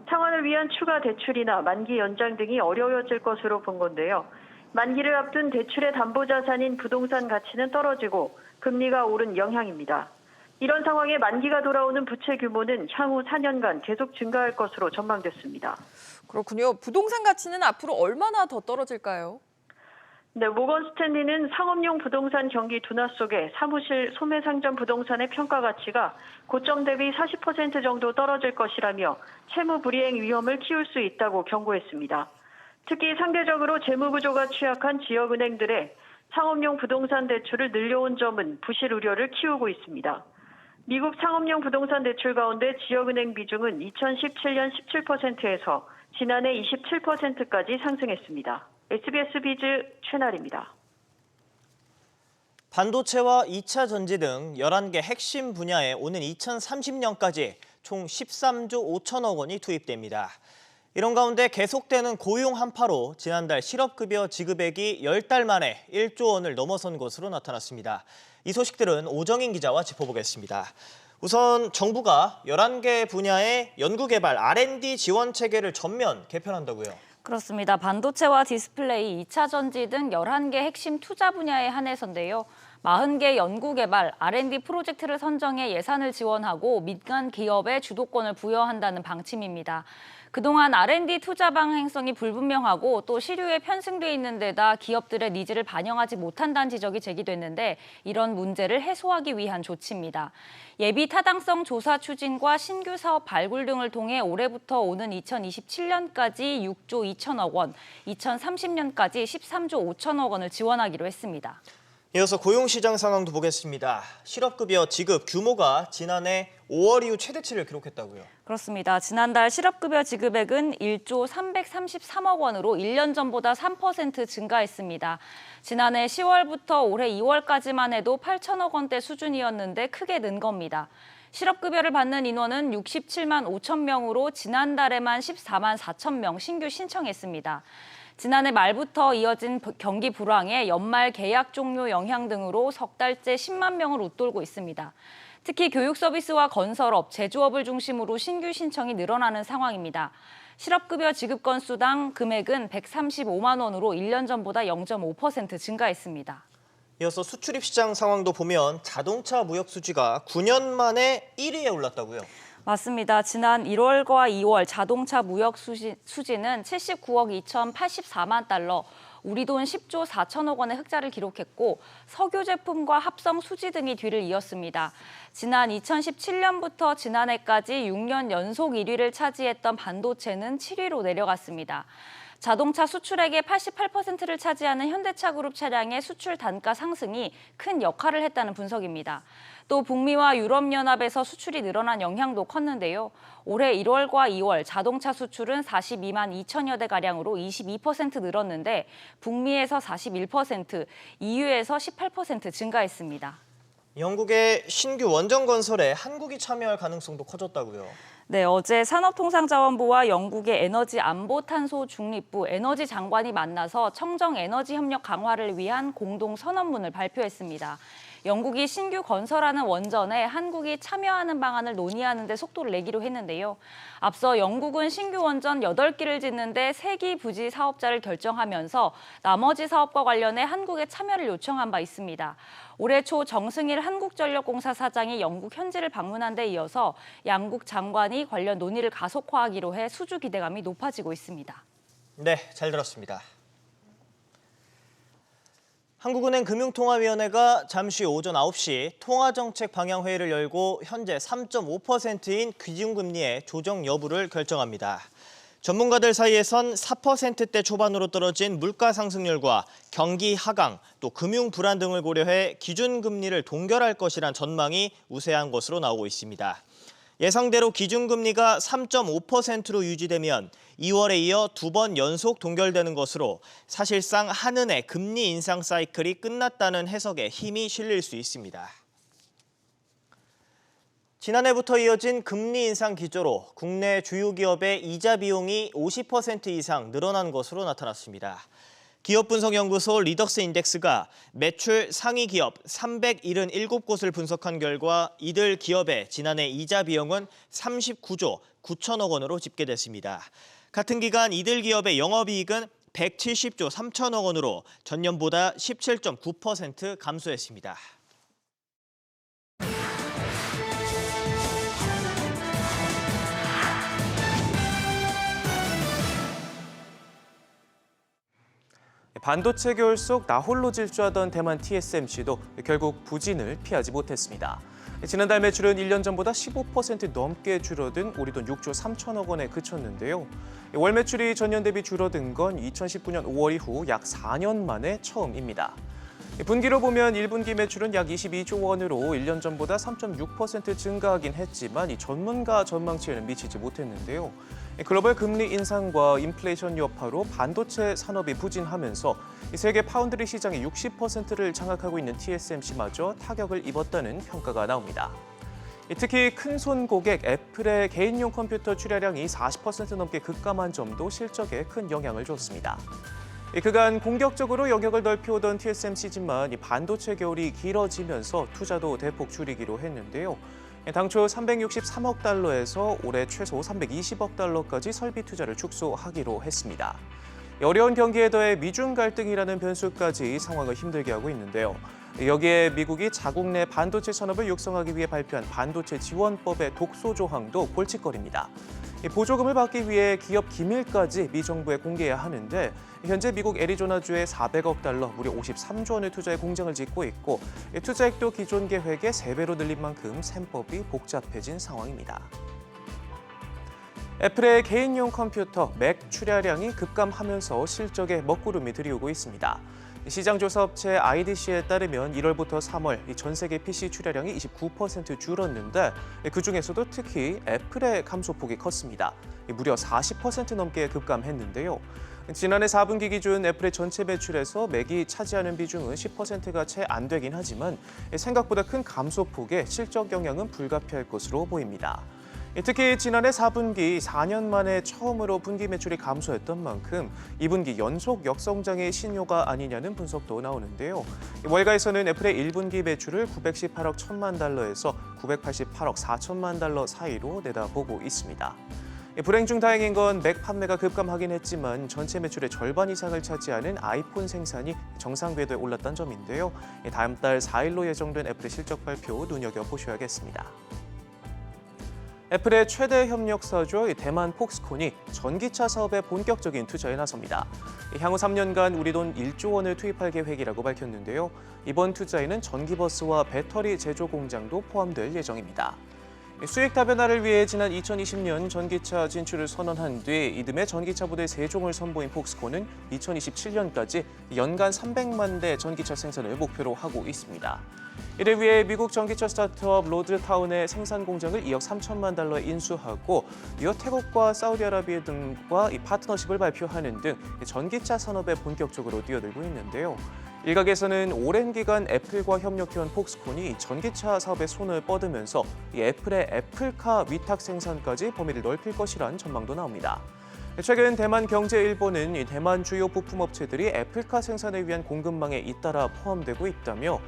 상환을 위한 추가 대출이나 만기 연장 등이 어려워질 것으로 본 건데요. 만기를 앞둔 대출의 담보자산인 부동산 가치는 떨어지고 금리가 오른 영향입니다. 이런 상황에 만기가 돌아오는 부채 규모는 향후 4년간 계속 증가할 것으로 전망됐습니다. 그렇군요. 부동산 가치는 앞으로 얼마나 더 떨어질까요? 네, 모건 스탠리는 상업용 부동산 경기 둔화 속에 사무실 소매 상점 부동산의 평가 가치가 고점 대비 40% 정도 떨어질 것이라며 채무 불이행 위험을 키울 수 있다고 경고했습니다. 특히 상대적으로 재무 구조가 취약한 지역은행들의 상업용 부동산 대출을 늘려온 점은 부실 우려를 키우고 있습니다. 미국 상업용 부동산 대출 가운데 지역은행 비중은 2017년 17%에서 지난해 27%까지 상승했습니다. SBS 비즈 최나리입니다. 반도체와 2차 전지 등 11개 핵심 분야에 오는 2030년까지 총 13조 5천억 원이 투입됩니다. 이런 가운데 계속되는 고용 한파로 지난달 실업급여 지급액이 10달 만에 1조 원을 넘어선 것으로 나타났습니다. 이 소식들은 오정인 기자와 짚어보겠습니다. 우선 정부가 11개 분야의 연구개발 R&D 지원 체계를 전면 개편한다고요. 그렇습니다. 반도체와 디스플레이, 2차 전지 등 11개 핵심 투자 분야에 한해서인데요. 40개 연구개발, R&D 프로젝트를 선정해 예산을 지원하고 민간 기업에 주도권을 부여한다는 방침입니다. 그동안 R&D 투자 방향성이 불분명하고 또 시류에 편승돼 있는 데다 기업들의 니즈를 반영하지 못한다는 지적이 제기됐는데 이런 문제를 해소하기 위한 조치입니다. 예비 타당성 조사 추진과 신규 사업 발굴 등을 통해 올해부터 오는 2027년까지 6조 2천억 원, 2030년까지 13조 5천억 원을 지원하기로 했습니다. 이어서 고용시장 상황도 보겠습니다. 실업급여 지급 규모가 지난해 5월 이후 최대치를 기록했다고요. 그렇습니다. 지난달 실업급여 지급액은 1조 333억 원으로 1년 전보다 3% 증가했습니다. 지난해 10월부터 올해 2월까지만 해도 8천억 원대 수준이었는데 크게 는 겁니다. 실업급여를 받는 인원은 67만 5천 명으로 지난달에만 14만 4천 명 신규 신청했습니다. 지난해 말부터 이어진 경기 불황에 연말 계약 종료 영향 등으로 석 달째 10만 명을 웃돌고 있습니다. 특히 교육 서비스와 건설업, 제조업을 중심으로 신규 신청이 늘어나는 상황입니다. 실업급여 지급 건수당 금액은 135만 원으로 1년 전보다 0.5% 증가했습니다. 이어서 수출입 시장 상황도 보면 자동차 무역 수지가 9년 만에 1위에 올랐다고요. 맞습니다. 지난 1월과 2월 자동차 무역 수지는 79억 2,084만 달러, 우리 돈 10조 4천억 원의 흑자를 기록했고 석유 제품과 합성 수지 등이 뒤를 이었습니다. 지난 2017년부터 지난해까지 6년 연속 1위를 차지했던 반도체는 7위로 내려갔습니다. 자동차 수출액의 88%를 차지하는 현대차 그룹 차량의 수출 단가 상승이 큰 역할을 했다는 분석입니다. 또 북미와 유럽연합에서 수출이 늘어난 영향도 컸는데요. 올해 1월과 2월 자동차 수출은 42만 2천여 대가량으로 22% 늘었는데 북미에서 41%, EU에서 18% 증가했습니다. 영국의 신규 원전 건설에 한국이 참여할 가능성도 커졌다고요. 네, 어제 산업통상자원부와 영국의 에너지 안보 탄소 중립부 에너지 장관이 만나서 청정 에너지 협력 강화를 위한 공동 선언문을 발표했습니다. 영국이 신규 건설하는 원전에 한국이 참여하는 방안을 논의하는 데 속도를 내기로 했는데요. 앞서 영국은 신규 원전 8기를 짓는데 3기 부지 사업자를 결정하면서 나머지 사업과 관련해 한국의 참여를 요청한 바 있습니다. 올해 초 정승일 한국전력공사 사장이 영국 현지를 방문한 데 이어서 양국 장관이 관련 논의를 가속화하기로 해 수주 기대감이 높아지고 있습니다. 네, 잘 들었습니다. 한국은행 금융통화위원회가 잠시 오전 9시 통화정책 방향회의를 열고 현재 3.5%인 기준금리의 조정 여부를 결정합니다. 전문가들 사이에선 4%대 초반으로 떨어진 물가 상승률과 경기 하강, 또 금융 불안 등을 고려해 기준금리를 동결할 것이란 전망이 우세한 것으로 나오고 있습니다. 예상대로 기준금리가 3.5%로 유지되면 2월에 이어 2번 연속 동결되는 것으로 사실상 한은의 금리 인상 사이클이 끝났다는 해석에 힘이 실릴 수 있습니다. 지난해부터 이어진 금리 인상 기조로 국내 주요 기업의 이자 비용이 50% 이상 늘어난 것으로 나타났습니다. 기업분석연구소 리덕스 인덱스가 매출 상위 기업 377곳을 분석한 결과 이들 기업의 지난해 이자 비용은 39조 9천억 원으로 집계됐습니다. 같은 기간 이들 기업의 영업이익은 170조 3천억 원으로 전년보다 17.9% 감소했습니다. 반도체 겨울 속 나홀로 질주하던 대만 TSMC도 결국 부진을 피하지 못했습니다. 지난달 매출은 1년 전보다 15% 넘게 줄어든 우리 돈 6조 3천억 원에 그쳤는데요. 월 매출이 전년 대비 줄어든 건 2019년 5월 이후 약 4년 만에 처음입니다. 분기로 보면 1분기 매출은 약 22조 원으로 1년 전보다 3.6% 증가하긴 했지만 이 전문가 전망치에는 미치지 못했는데요. 글로벌 금리 인상과 인플레이션 여파로 반도체 산업이 부진하면서 세계 파운드리 시장의 60%를 장악하고 있는 TSMC마저 타격을 입었다는 평가가 나옵니다. 특히 큰손 고객 애플의 개인용 컴퓨터 출하량이 40% 넘게 급감한 점도 실적에 큰 영향을 줬습니다. 그간 공격적으로 영역을 넓혀오던 TSMC지만 반도체 겨울이 길어지면서 투자도 대폭 줄이기로 했는데요. 당초 363억 달러에서 올해 최소 320억 달러까지 설비 투자를 축소하기로 했습니다. 어려운 경기에 더해 미중 갈등이라는 변수까지 상황을 힘들게 하고 있는데요. 여기에 미국이 자국 내 반도체 산업을 육성하기 위해 발표한 반도체 지원법의 독소 조항도 골칫거리입니다. 보조금을 받기 위해 기업 기밀까지 미 정부에 공개해야 하는데 현재 미국 애리조나주에 400억 달러, 무려 53조 원의 투자에 공장을 짓고 있고 투자액도 기존 계획의 3배로 늘린 만큼 셈법이 복잡해진 상황입니다. 애플의 개인용 컴퓨터 맥 출하량이 급감하면서 실적에 먹구름이 들이오고 있습니다. 시장조사 업체 IDC에 따르면 1월부터 3월 전 세계 PC 출하량이 29% 줄었는데 그중에서도 특히 애플의 감소폭이 컸습니다. 무려 40% 넘게 급감했는데요. 지난해 4분기 기준 애플의 전체 매출에서 맥이 차지하는 비중은 10%가 채 안 되긴 하지만 생각보다 큰 감소폭에 실적 영향은 불가피할 것으로 보입니다. 특히 지난해 4분기 4년 만에 처음으로 분기 매출이 감소했던 만큼 2분기 연속 역성장의 신호가 아니냐는 분석도 나오는데요. 월가에서는 애플의 1분기 매출을 918억 1천만 달러에서 988억 4천만 달러 사이로 내다보고 있습니다. 불행 중 다행인 건 맥 판매가 급감하긴 했지만 전체 매출의 절반 이상을 차지하는 아이폰 생산이 정상 궤도에 올랐다는 점인데요. 다음 달 4일로 예정된 애플의 실적 발표 눈여겨보셔야겠습니다. 애플의 최대 협력사죠 대만 폭스콘이 전기차 사업에 본격적인 투자에 나섭니다. 향후 3년간 우리 돈 1조 원을 투입할 계획이라고 밝혔는데요. 이번 투자에는 전기버스와 배터리 제조 공장도 포함될 예정입니다. 수익 다변화를 위해 지난 2020년 전기차 진출을 선언한 뒤 이듬해 전기차 모델 3종을 선보인 폭스콘은 2027년까지 연간 300만 대 전기차 생산을 목표로 하고 있습니다. 이를 위해 미국 전기차 스타트업 로드타운의 생산 공장을 2억 3천만 달러에 인수하고 이어 태국과 사우디아라비아 등과 파트너십을 발표하는 등 전기차 산업에 본격적으로 뛰어들고 있는데요. 일각에서는 오랜 기간 애플과 협력해온 폭스콘이 전기차 사업에 손을 뻗으면서 애플의 애플카 위탁 생산까지 범위를 넓힐 것이란 전망도 나옵니다. 최근 대만 경제일보는 대만 주요 부품업체들이 애플카 생산에 위한 공급망에 잇따라 포함되고 있다며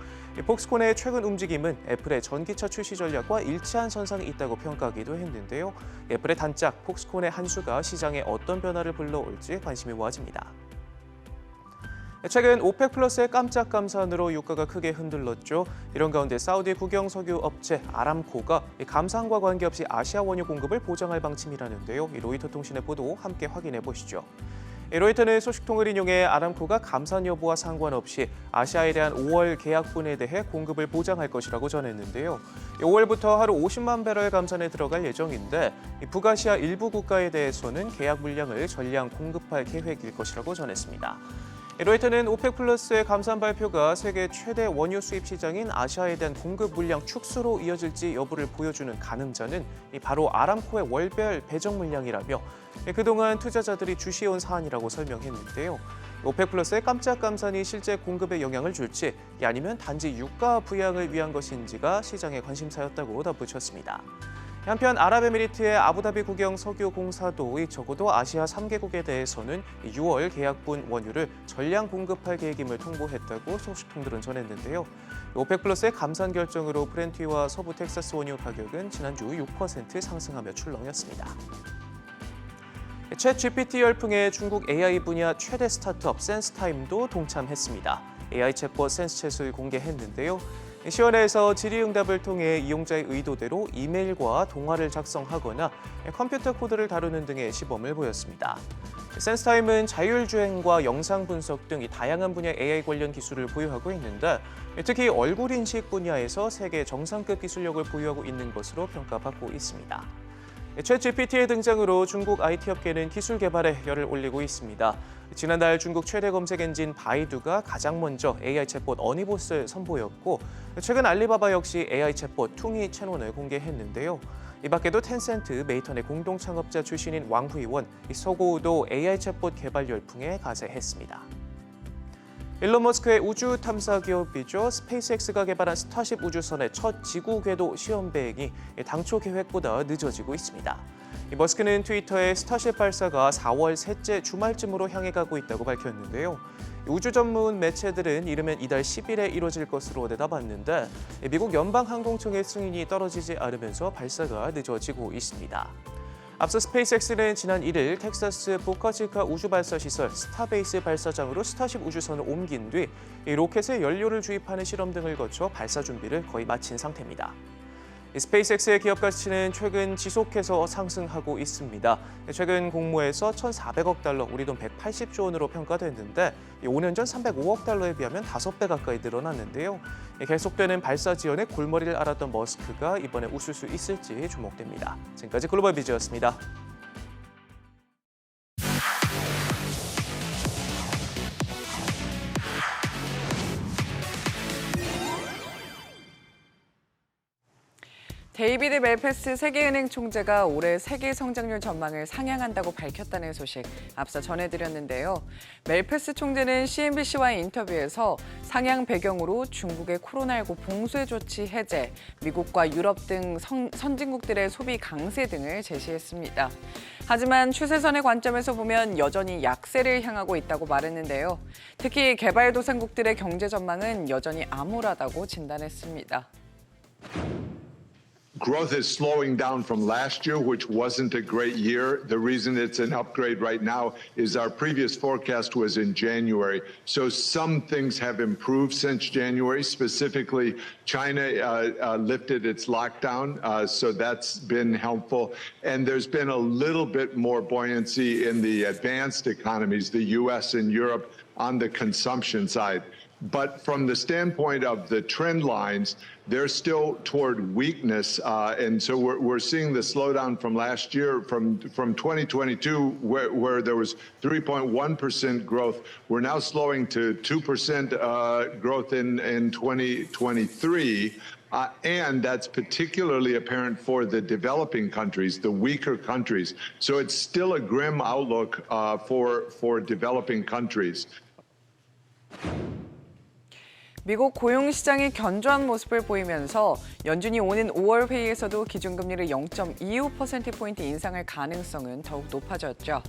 폭스콘의 최근 움직임은 애플의 전기차 출시 전략과 일치한 선상에 있다고 평가하기도 했는데요. 애플의 단짝 폭스콘의 한 수가 시장에 어떤 변화를 불러올지 관심이 모아집니다. 최근 오펙 플러스의 깜짝 감산으로 유가가 크게 흔들렸죠. 이런 가운데 사우디 국영 석유 업체 아람코가 감산과 관계없이 아시아 원유 공급을 보장할 방침이라는데요. 로이터 통신의 보도 함께 확인해 보시죠. 로이터는 소식통을 인용해 아람코가 감산 여부와 상관없이 아시아에 대한 5월 계약분에 대해 공급을 보장할 것이라고 전했는데요. 5월부터 하루 50만 배럴 감산에 들어갈 예정인데 북아시아 일부 국가에 대해서는 계약 물량을 전량 공급할 계획일 것이라고 전했습니다. 로이터는 오펙 플러스의 감산 발표가 세계 최대 원유 수입 시장인 아시아에 대한 공급 물량 축소로 이어질지 여부를 보여주는 가늠자는 바로 아람코의 월별 배정 물량이라며 그동안 투자자들이 주시해온 사안이라고 설명했는데요. 오펙 플러스의 깜짝 감산이 실제 공급에 영향을 줄지 아니면 단지 유가 부양을 위한 것인지가 시장의 관심사였다고 덧붙였습니다. 한편 아랍에미리트의 아부다비 국영 석유 공사도 적어도 아시아 3개국에 대해서는 6월 계약분 원유를 전량 공급할 계획임을 통보했다고 소식통들은 전했는데요. 오펙 플러스의 감산 결정으로 브렌트유와 서부 텍사스 원유 가격은 지난주 6% 상승하며 출렁였습니다. 챗 GPT 열풍에 중국 AI 분야 최대 스타트업 센스타임도 동참했습니다. AI 챗봇 센스챗을 공개했는데요. 시연회에서 질의응답을 통해 이용자의 의도대로 이메일과 동화를 작성하거나 컴퓨터 코드를 다루는 등의 시범을 보였습니다. 센스타임은 자율주행과 영상 분석 등 다양한 분야 AI 관련 기술을 보유하고 있는데 특히 얼굴 인식 분야에서 세계 정상급 기술력을 보유하고 있는 것으로 평가받고 있습니다. 챗 GPT의 등장으로 중국 IT 업계는 기술 개발에 열을 올리고 있습니다. 지난달 중국 최대 검색 엔진 바이두가 가장 먼저 AI 챗봇 어니보스를 선보였고 최근 알리바바 역시 AI 챗봇 퉁이 채널을 공개했는데요. 이 밖에도 텐센트, 메이턴의 공동 창업자 출신인 왕후이원, 서고우도 AI 챗봇 개발 열풍에 가세했습니다. 일론 머스크의 우주 탐사 기업이죠. 스페이스X가 개발한 스타쉽 우주선의 첫 지구 궤도 시험 비행이 당초 계획보다 늦어지고 있습니다. 머스크는 트위터에 스타쉽 발사가 4월 셋째 주말쯤으로 향해 가고 있다고 밝혔는데요. 우주 전문 매체들은 이르면 이달 10일에 이뤄질 것으로 내다봤는데 미국 연방항공청의 승인이 떨어지지 않으면서 발사가 늦어지고 있습니다. 앞서 스페이스X는 지난 1일 텍사스 보카치카 우주발사시설 스타베이스 발사장으로 스타쉽 우주선을 옮긴 뒤 로켓에 연료를 주입하는 실험 등을 거쳐 발사 준비를 거의 마친 상태입니다. 스페이스X의 기업 가치는 최근 지속해서 상승하고 있습니다. 최근 공모에서 1,400억 달러, 우리 돈 180조 원으로 평가됐는데 5년 전 305억 달러에 비하면 5배 가까이 늘어났는데요. 계속되는 발사 지원의 골머리를 앓았던 머스크가 이번에 웃을 수 있을지 주목됩니다. 지금까지 글로벌 비즈였습니다. 데이비드 멜패스 세계은행 총재가 올해 세계 성장률 전망을 상향한다고 밝혔다는 소식 앞서 전해드렸는데요. 멜패스 총재는 CNBC와의 인터뷰에서 상향 배경으로 중국의 코로나19 봉쇄 조치 해제, 미국과 유럽 등 선진국들의 소비 강세 등을 제시했습니다. 하지만 추세선의 관점에서 보면 여전히 약세를 향하고 있다고 말했는데요. 특히 개발도상국들의 경제 전망은 여전히 암울하다고 진단했습니다. Growth is slowing down from last year, which wasn't a great year. The reason it's an upgrade right now is our previous forecast was in January. So some things have improved since January. Specifically, China lifted its lockdown, so that's been helpful. And there's been a little bit more buoyancy in the advanced economies, the US and Europe, on the consumption side. But from the standpoint of the trend lines, they're still toward weakness. And so we're seeing the slowdown from last year, from 2022, where there was 3.1% growth. We're now slowing to 2% growth in 2023. And that's particularly apparent for the developing countries, the weaker countries. So it's still a grim outlook for developing countries. 미국 고용시장이 견조한 모습을 보이면서 연준이 오는 5월 회의에서도 기준금리를 0.25%포인트 인상할 가능성은 더욱 높아졌죠.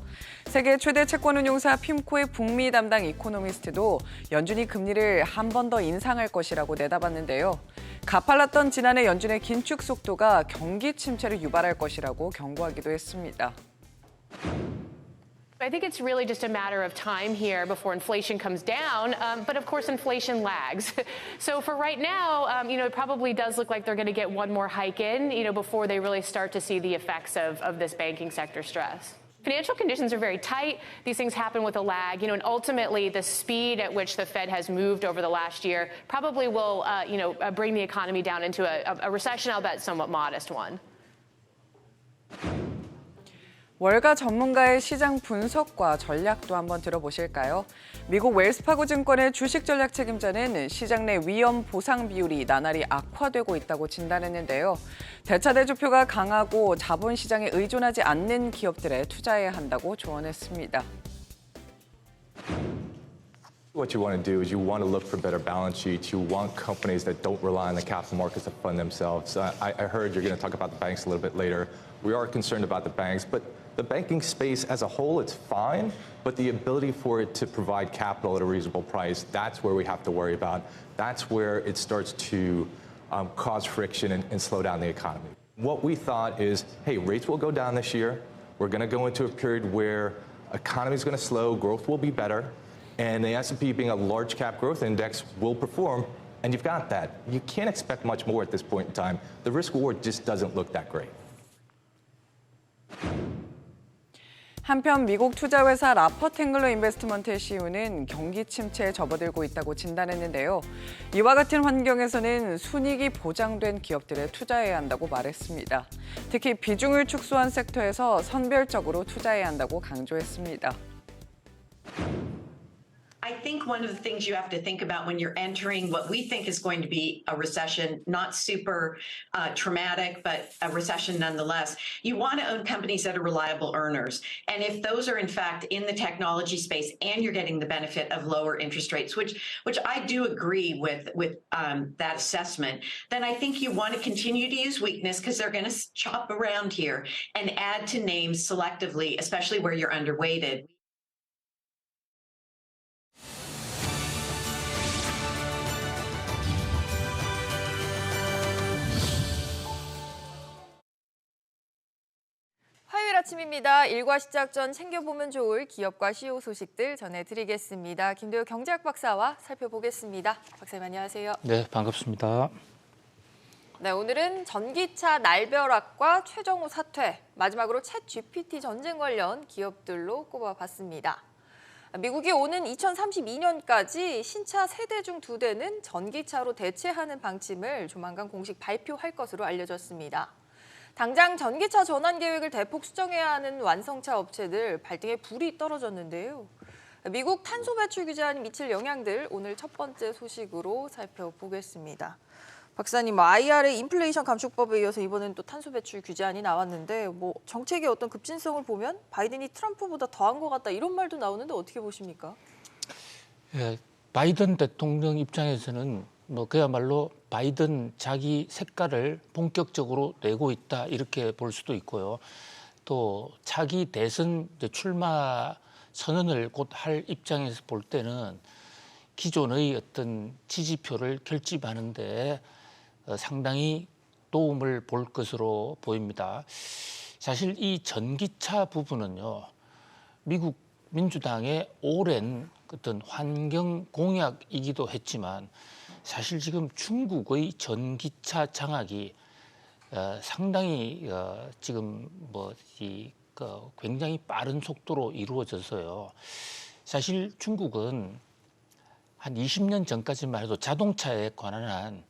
세계 최대 채권운용사 핌코의 북미 담당 이코노미스트도 연준이 금리를 한 번 더 인상할 것이라고 내다봤는데요. 가팔랐던 지난해 연준의 긴축 속도가 경기 침체를 유발할 것이라고 경고하기도 했습니다. I think it's really just a matter of time here before inflation comes down, but of course inflation lags. So for right now, it probably does look like they're going to get one more hike in, before they really start to see the effects of this banking sector stress. Financial conditions are very tight. These things happen with a lag, and ultimately the speed at which the Fed has moved over the last year probably will, bring the economy down into a recession, I'll bet somewhat modest one. 월가 전문가의 시장 분석과 전략도 한번 들어보실까요? 미국 웰스파고 증권의 주식 전략 책임자는 시장 내 위험 보상 비율이 나날이 악화되고 있다고 진단했는데요. 대차대조표가 강하고 자본시장에 의존하지 않는 기업들에 투자해야 한다고 조언했습니다. What you want to do is you want to look for better balance sheets. You want companies that don't rely on the capital markets to fund themselves. I heard you're going to talk about the banks a little bit later. We are concerned about the banks, but the banking space as a whole, it's fine, but the ability for it to provide capital at a reasonable price, that's where we have to worry about. That's where it starts to cause friction and slow down the economy. What we thought is, hey, rates will go down this year. We're going to go into a period where economy is going to slow, growth will be better, and the S&P being a large cap growth index will perform, and you've got that. You can't expect much more at this point in time. The risk reward just doesn't look that great. 한편 미국 투자회사 라퍼탱글러 인베스트먼트의 CEO는 경기 침체에 접어들고 있다고 진단했는데요. 이와 같은 환경에서는 순이익이 보장된 기업들에 투자해야 한다고 말했습니다. 특히 비중을 축소한 섹터에서 선별적으로 투자해야 한다고 강조했습니다. I think one of the things you have to think about when you're entering what we think is going to be a recession, not super traumatic, but a recession nonetheless, you want to own companies that are reliable earners. And if those are in fact in the technology space and you're getting the benefit of lower interest rates, which I do agree with that assessment, then I think you want to continue to use weakness because they're going to chop around here and add to names selectively, especially where you're underweighted. 화요일 아침입니다. 일과 시작 전 챙겨보면 좋을 기업과 CEO 소식들 전해드리겠습니다. 김도혁 경제학 박사와 살펴보겠습니다. 박사님 안녕하세요. 네, 반갑습니다. 네, 오늘은 전기차 날벼락과 최정우 사퇴, 마지막으로 챗 GPT 전쟁 관련 기업들로 꼽아봤습니다. 미국이 오는 2032년까지 신차 3대 중 2대는 전기차로 대체하는 방침을 조만간 공식 발표할 것으로 알려졌습니다. 당장 전기차 전환 계획을 대폭 수정해야 하는 완성차 업체들 발등에 불이 떨어졌는데요. 미국 탄소 배출 규제안이 미칠 영향들 오늘 첫 번째 소식으로 살펴보겠습니다. 박사님, IRA 인플레이션 감축법에 이어서 이번엔 또 탄소 배출 규제안이 나왔는데 정책의 어떤 급진성을 보면 바이든이 트럼프보다 더한 것 같다 이런 말도 나오는데 어떻게 보십니까? 예, 바이든 대통령 입장에서는 그야말로 바이든 자기 색깔을 본격적으로 내고 있다 이렇게 볼 수도 있고요. 또 차기 대선 출마 선언을 곧 할 입장에서 볼 때는 기존의 어떤 지지표를 결집하는데 상당히 도움을 볼 것으로 보입니다. 사실 이 전기차 부분은요, 미국 민주당의 오랜 어떤 환경 공약이기도 했지만 사실 지금 중국의 전기차 장악이 상당히 지금 굉장히 빠른 속도로 이루어져서요. 사실 중국은 한 20년 전까지만 해도 자동차에 관한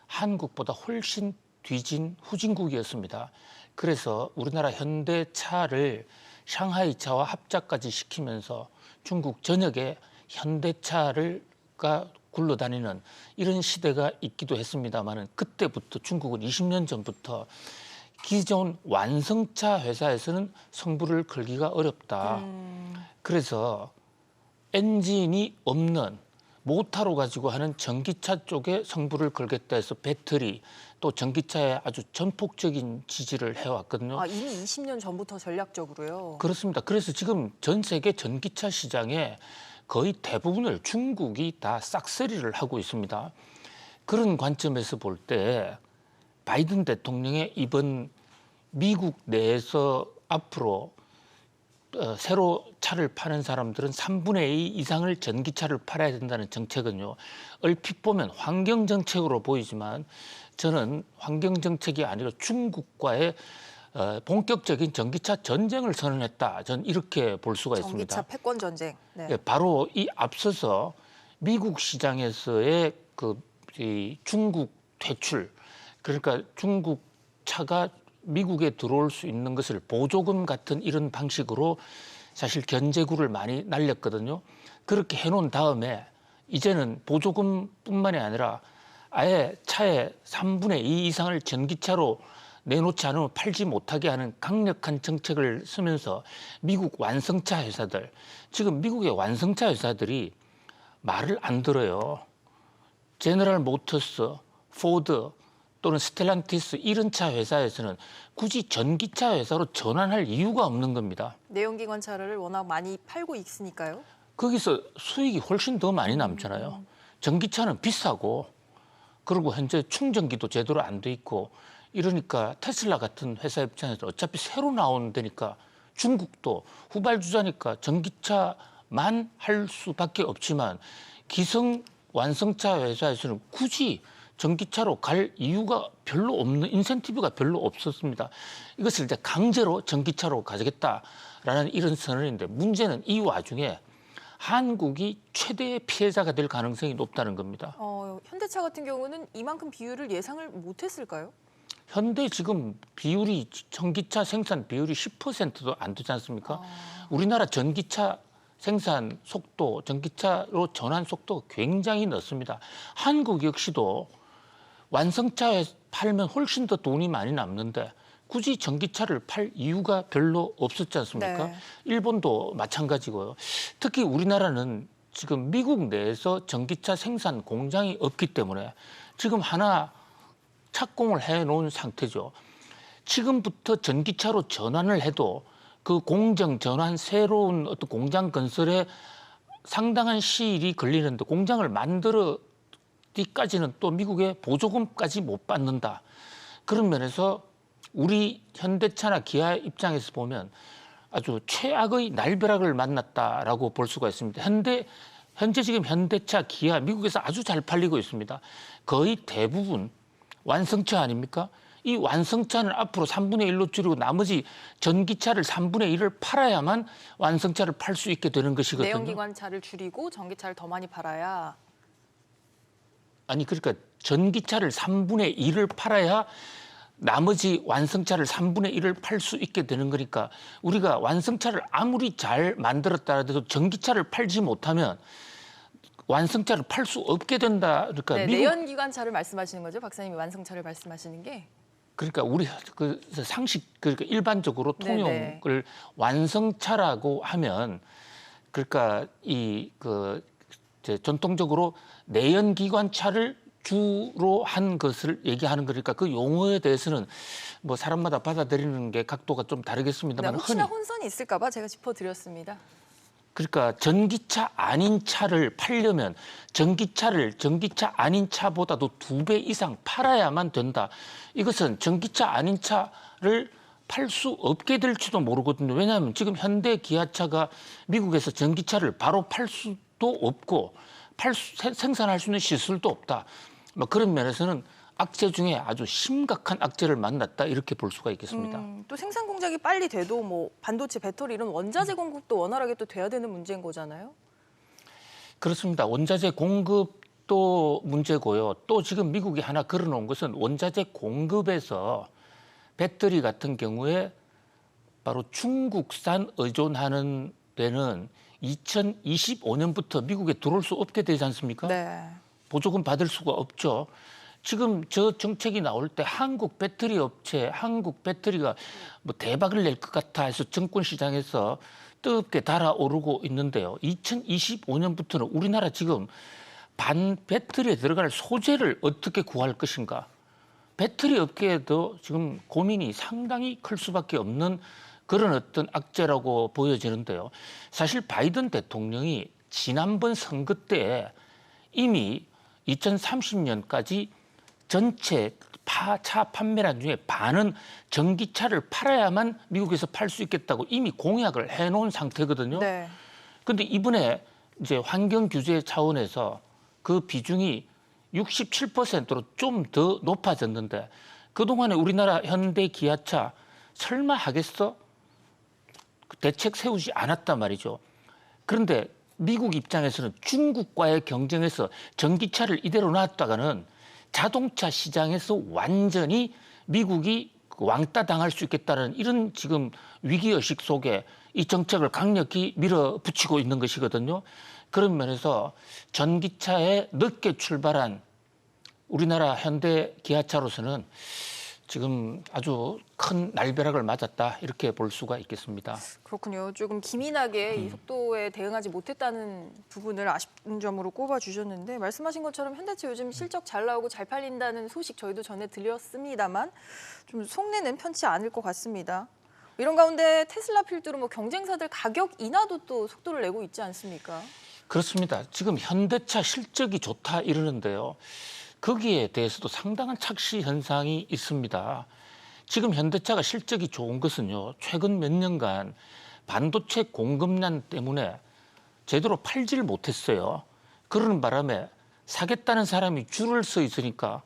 한국보다 훨씬 뒤진 후진국이었습니다. 그래서 우리나라 현대차를 샹하이차와 합작까지 시키면서 중국 전역에 현대차가 굴러다니는 이런 시대가 있기도 했습니다만 그때부터 중국은 20년 전부터 기존 완성차 회사에서는 성부를 걸기가 어렵다. 그래서 엔진이 없는 모터로 가지고 하는 전기차 쪽에 성부를 걸겠다 해서 배터리 또 전기차에 아주 전폭적인 지지를 해왔거든요. 이미 20년 전부터 전략적으로요? 그렇습니다. 그래서 지금 전 세계 전기차 시장에 거의 대부분을 중국이 다 싹쓸이를 하고 있습니다. 그런 관점에서 볼 때 바이든 대통령의 이번 미국 내에서 앞으로 새로 차를 파는 사람들은 3분의 2 이상을 전기차를 팔아야 된다는 정책은요. 얼핏 보면 환경정책으로 보이지만 저는 환경정책이 아니라 중국과의 본격적인 전기차 전쟁을 선언했다. 저는 이렇게 볼 수가 있습니다. 전기차 패권 전쟁. 네. 바로 이 앞서서 미국 시장에서의 이 중국 퇴출, 그러니까 중국 차가 미국에 들어올 수 있는 것을 보조금 같은 이런 방식으로 사실 견제구를 많이 날렸거든요. 그렇게 해놓은 다음에 이제는 보조금뿐만이 아니라 아예 차의 3분의 2 이상을 전기차로 내놓지 않으면 팔지 못하게 하는 강력한 정책을 쓰면서 미국 완성차 회사들, 지금 미국의 완성차 회사들이 말을 안 들어요. 제너럴 모터스, 포드 또는 스텔란티스 이런 차 회사에서는 굳이 전기차 회사로 전환할 이유가 없는 겁니다. 내연기관차를 워낙 많이 팔고 있으니까요. 거기서 수익이 훨씬 더 많이 남잖아요. 전기차는 비싸고 그리고 현재 충전기도 제대로 안 돼 있고 이러니까 테슬라 같은 회사 입장에서 어차피 새로 나오는 데니까 중국도 후발주자니까 전기차만 할 수밖에 없지만 기성 완성차 회사에서는 굳이 전기차로 갈 이유가 별로 없는 인센티브가 별로 없었습니다. 이것을 이제 강제로 전기차로 가져겠다라는 이런 선언인데 문제는 이 와중에 한국이 최대의 피해자가 될 가능성이 높다는 겁니다. 현대차 같은 경우는 이만큼 비율을 예상을 못했을까요? 현대 지금 비율이 전기차 생산 비율이 10%도 안 되지 않습니까? 우리나라 전기차 생산 속도, 전기차로 전환 속도 굉장히 늦습니다. 한국 역시도 완성차에 팔면 훨씬 더 돈이 많이 남는데 굳이 전기차를 팔 이유가 별로 없었지 않습니까? 네. 일본도 마찬가지고요. 특히 우리나라는 지금 미국 내에서 전기차 생산 공장이 없기 때문에 지금 하나 착공을 해놓은 상태죠. 지금부터 전기차로 전환을 해도 그 공정 전환 새로운 어떤 공장 건설에 상당한 시일이 걸리는데 공장을 만들어기까지는 또 미국의 보조금까지 못 받는다. 그런 면에서 우리 현대차나 기아 입장에서 보면 아주 최악의 날벼락을 만났다라고 볼 수가 있습니다. 현재 지금 현대차, 기아 미국에서 아주 잘 팔리고 있습니다. 거의 대부분 완성차 아닙니까? 이 완성차는 앞으로 3분의 1로 줄이고 나머지 전기차를 3분의 1을 팔아야만 완성차를 팔 수 있게 되는 것이거든요. 내연기관차를 줄이고 전기차를 더 많이 팔아야. 아니 그러니까 전기차를 3분의 1을 팔아야 나머지 완성차를 3분의 1을 팔 수 있게 되는 거니까 우리가 완성차를 아무리 잘 만들었다 해도 전기차를 팔지 못하면 완성차를 팔 수 없게 된다. 그러니까 네, 미국 내연기관차를 말씀하시는 거죠? 박사님이 완성차를 말씀하시는 게. 그러니까 우리 그 상식 그러니까 일반적으로 통용을 네네. 완성차라고 하면 그러니까 전통적으로 내연기관차를 주로 한 것을 얘기하는 거니까 그 용어에 대해서는 뭐 사람마다 받아들이는 게 각도가 좀 다르겠습니다만 네, 혹시나 혼선이 있을까 봐 제가 짚어드렸습니다. 그러니까 전기차 아닌 차를 팔려면 전기차 아닌 차보다도 2배 이상 팔아야만 된다. 이것은 전기차 아닌 차를 팔 수 없게 될지도 모르거든요. 왜냐하면 지금 현대 기아차가 미국에서 전기차를 바로 팔 수도 없고 생산할 수 있는 시설도 없다. 뭐 그런 면에서는 악재 중에 아주 심각한 악재를 만났다 이렇게 볼 수가 있겠습니다. 또 생산 공작이 빨리 돼도 뭐 반도체, 배터리 이런 원자재 공급도 원활하게 또 돼야 되는 문제인 거잖아요. 그렇습니다. 원자재 공급도 문제고요. 또 지금 미국이 하나 걸어놓은 것은 원자재 공급에서 배터리 같은 경우에 바로 중국산 의존하는 데는 2025년부터 미국에 들어올 수 없게 되지 않습니까? 네. 보조금 받을 수가 없죠. 지금 저 정책이 나올 때 한국 배터리 업체, 한국 배터리가 뭐 대박을 낼 것 같아 해서 증권 시장에서 뜨겁게 달아오르고 있는데요. 2025년부터는 우리나라 지금 반 배터리에 들어갈 소재를 어떻게 구할 것인가. 배터리 업계에도 지금 고민이 상당히 클 수밖에 없는 그런 어떤 악재라고 보여지는데요. 사실 바이든 대통령이 지난번 선거 때 이미 2030년까지 전체 차 판매량 중에 반은 전기차를 팔아야만 미국에서 팔 수 있겠다고 이미 공약을 해놓은 상태거든요. 네. 근데 이번에 이제 환경 규제 차원에서 그 비중이 67%로 좀 더 높아졌는데 그동안에 우리나라 현대 기아차 설마 하겠어? 대책 세우지 않았단 말이죠. 그런데 미국 입장에서는 중국과의 경쟁에서 전기차를 이대로 놔뒀다가는 자동차 시장에서 완전히 미국이 왕따 당할 수 있겠다는 이런 지금 위기의식 속에 이 정책을 강력히 밀어붙이고 있는 것이거든요. 그런 면에서 전기차에 늦게 출발한 우리나라 현대 기아차로서는 지금 아주 큰 날벼락을 맞았다 이렇게 볼 수가 있겠습니다. 그렇군요. 조금 기민하게 이 속도에 대응하지 못했다는 부분을 아쉬운 점으로 꼽아주셨는데 말씀하신 것처럼 현대차 요즘 실적 잘 나오고 잘 팔린다는 소식 저희도 전해 드렸습니다만 좀 속내는 편치 않을 것 같습니다. 이런 가운데 테슬라 필두로 뭐 경쟁사들 가격 인하도 또 속도를 내고 있지 않습니까? 그렇습니다. 지금 현대차 실적이 좋다 이러는데요. 거기에 대해서도 상당한 착시 현상이 있습니다. 지금 현대차가 실적이 좋은 것은요. 최근 몇 년간 반도체 공급난 때문에 제대로 팔지를 못했어요. 그러는 바람에 사겠다는 사람이 줄을 서 있으니까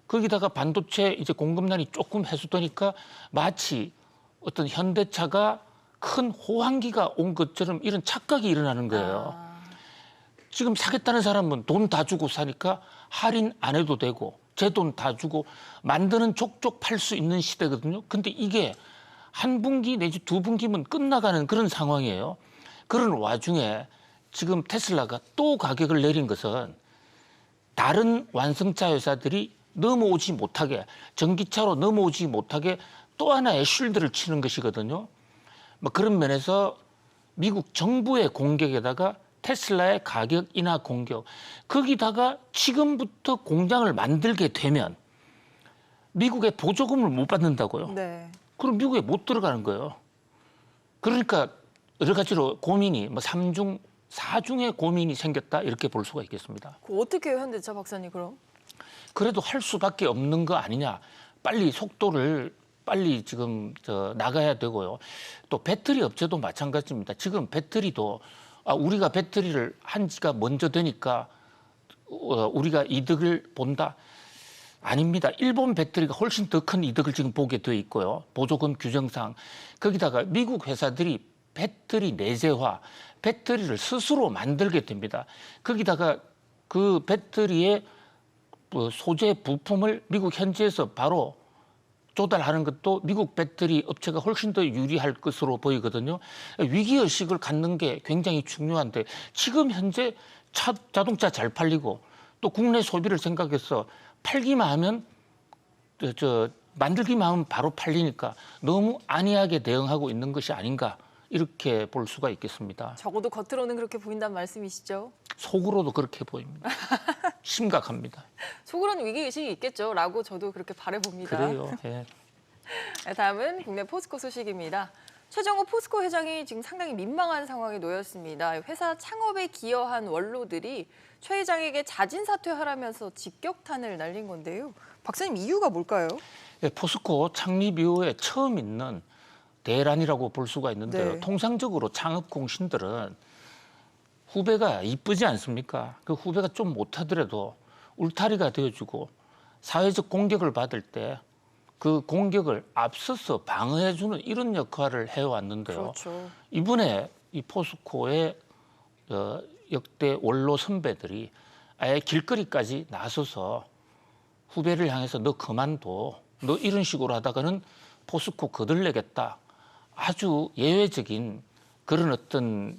거기다가 반도체 이제 공급난이 조금 해소되니까 마치 어떤 현대차가 큰 호황기가 온 것처럼 이런 착각이 일어나는 거예요. 지금 사겠다는 사람은 돈 다 주고 사니까 할인 안 해도 되고 제 돈 다 주고 만드는 족족 팔 수 있는 시대거든요. 근데 이게 한 분기 내지 두 분기면 끝나가는 그런 상황이에요. 그런 와중에 지금 테슬라가 또 가격을 내린 것은 다른 완성차 회사들이 넘어오지 못하게 전기차로 넘어오지 못하게 또 하나의 쉴드를 치는 것이거든요. 뭐 그런 면에서 미국 정부의 공격에다가 테슬라의 가격 인하 공격, 거기다가 지금부터 공장을 만들게 되면 미국의 보조금을 못 받는다고요. 네. 그럼 미국에 못 들어가는 거예요. 그러니까 여러 가지로 고민이 뭐 3중, 4중의 고민이 생겼다 이렇게 볼 수가 있겠습니다. 어떻게 해요, 현대차 박사님 그럼? 그래도 할 수밖에 없는 거 아니냐. 빨리 속도를 빨리 지금 나가야 되고요. 또 배터리 업체도 마찬가지입니다. 지금 배터리도 우리가 배터리를 한 지가 먼저 되니까 우리가 이득을 본다. 아닙니다. 일본 배터리가 훨씬 더 큰 이득을 지금 보게 돼 있고요. 보조금 규정상. 거기다가 미국 회사들이 배터리 내재화, 배터리를 스스로 만들게 됩니다. 거기다가 그 배터리의 소재 부품을 미국 현지에서 바로 조달하는 것도 미국 배터리 업체가 훨씬 더 유리할 것으로 보이거든요. 위기의식을 갖는 게 굉장히 중요한데 지금 현재 자동차 잘 팔리고 또 국내 소비를 생각해서 팔기만 하면 만들기만 하면 바로 팔리니까 너무 안이하게 대응하고 있는 것이 아닌가 이렇게 볼 수가 있겠습니다. 적어도 겉으로는 그렇게 보인다는 말씀이시죠? 속으로도 그렇게 보입니다. 심각합니다. 속으로는 위기의식이 있겠죠 라고 저도 그렇게 바라봅니다. 그래요. 예. 다음은 국내 포스코 소식입니다. 최정호 포스코 회장이 지금 상당히 민망한 상황에 놓였습니다. 회사 창업에 기여한 원로들이 최 회장에게 자진 사퇴하라면서 직격탄을 날린 건데요. 박사님 이유가 뭘까요? 예, 포스코 창립 이후에 처음 있는 대란이라고 볼 수가 있는데요. 네. 통상적으로 창업 공신들은 후배가 이쁘지 않습니까? 그 후배가 좀 못하더라도 울타리가 되어주고 사회적 공격을 받을 때 그 공격을 앞서서 방어해주는 이런 역할을 해왔는데요. 그렇죠. 이번에 이 포스코의 역대 원로 선배들이 아예 길거리까지 나서서 후배를 향해서 너 그만둬. 너 이런 식으로 하다가는 포스코 거들내겠다. 아주 예외적인 그런 어떤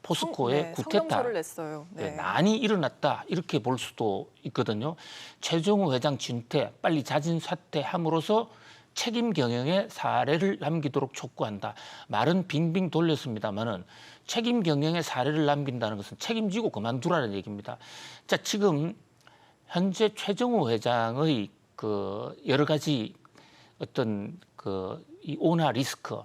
포스코의 구태타, 성명서를 냈어요. 네. 난이 일어났다 이렇게 볼 수도 있거든요. 최정호 회장 진퇴 빨리 자진 사퇴함으로써 책임 경영에 사례를 남기도록 촉구한다. 말은 빙빙 돌렸습니다만은 책임 경영에 사례를 남긴다는 것은 책임지고 그만두라는 얘기입니다. 자, 지금 현재 최정호 회장의 그 여러 가지 어떤 이 오나 리스크.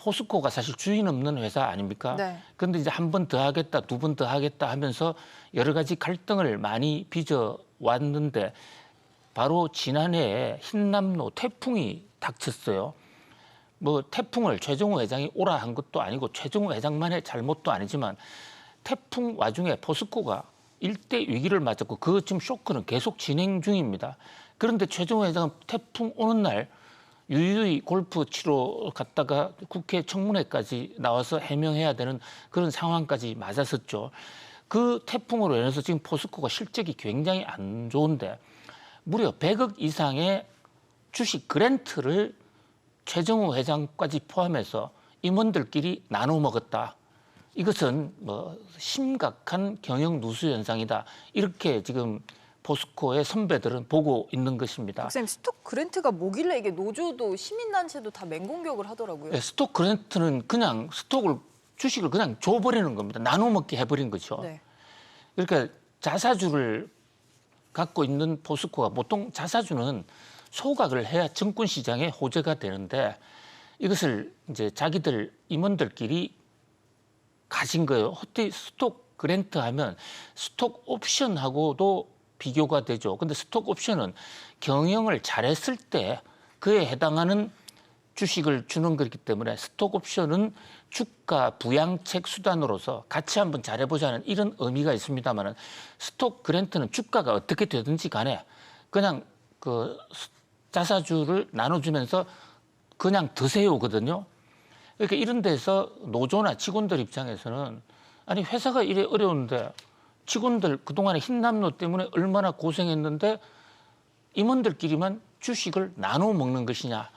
포스코가 사실 주인 없는 회사 아닙니까? 네. 그런데 이제 한 번 더 하겠다, 두 번 더 하겠다 하면서 여러 가지 갈등을 많이 빚어왔는데 바로 지난해에 흰남노 태풍이 닥쳤어요. 뭐 태풍을 최정호 회장이 오라 한 것도 아니고 최정호 회장만의 잘못도 아니지만 태풍 와중에 포스코가 일대 위기를 맞았고 그 지금 쇼크는 계속 진행 중입니다. 그런데 최정호 회장은 태풍 오는 날 유유히 골프 치러 갔다가 국회 청문회까지 나와서 해명해야 되는 그런 상황까지 맞았었죠. 그 태풍으로 인해서 지금 포스코가 실적이 굉장히 안 좋은데 무려 100억 이상의 주식 그랜트를 최정호 회장까지 포함해서 임원들끼리 나눠 먹었다. 이것은 뭐 심각한 경영 누수 현상이다. 이렇게 지금 포스코의 선배들은 보고 있는 것입니다. 박사님, 스톡 그랜트가 뭐길래 이게 노조도 시민단체도 다 맹공격을 하더라고요. 네, 스톡 그랜트는 그냥 주식을 그냥 줘버리는 겁니다. 나눠 먹게 해버린 거죠. 네. 그러니까 자사주를 갖고 있는 포스코가 보통 자사주는 소각을 해야 증권 시장에 호재가 되는데 이것을 이제 자기들 임원들끼리 가진 거예요. 어떻게 스톡 그랜트 하면 스톡 옵션하고도 비교가 되죠. 근데 스톡 옵션은 경영을 잘했을 때 그에 해당하는 주식을 주는 거기 때문에 스톡 옵션은 주가 부양책 수단으로서 같이 한번 잘해보자는 이런 의미가 있습니다만 스톡 그랜트는 주가가 어떻게 되든지 간에 그냥 그 자사주를 나눠주면서 그냥 드세요거든요. 그러니까 이런 데서 노조나 직원들 입장에서는 아니 회사가 이래 어려운데 직원들 그동안에 흰남노 때문에 얼마나 고생했는데 임원들끼리만 주식을 나눠 먹는 것이냐.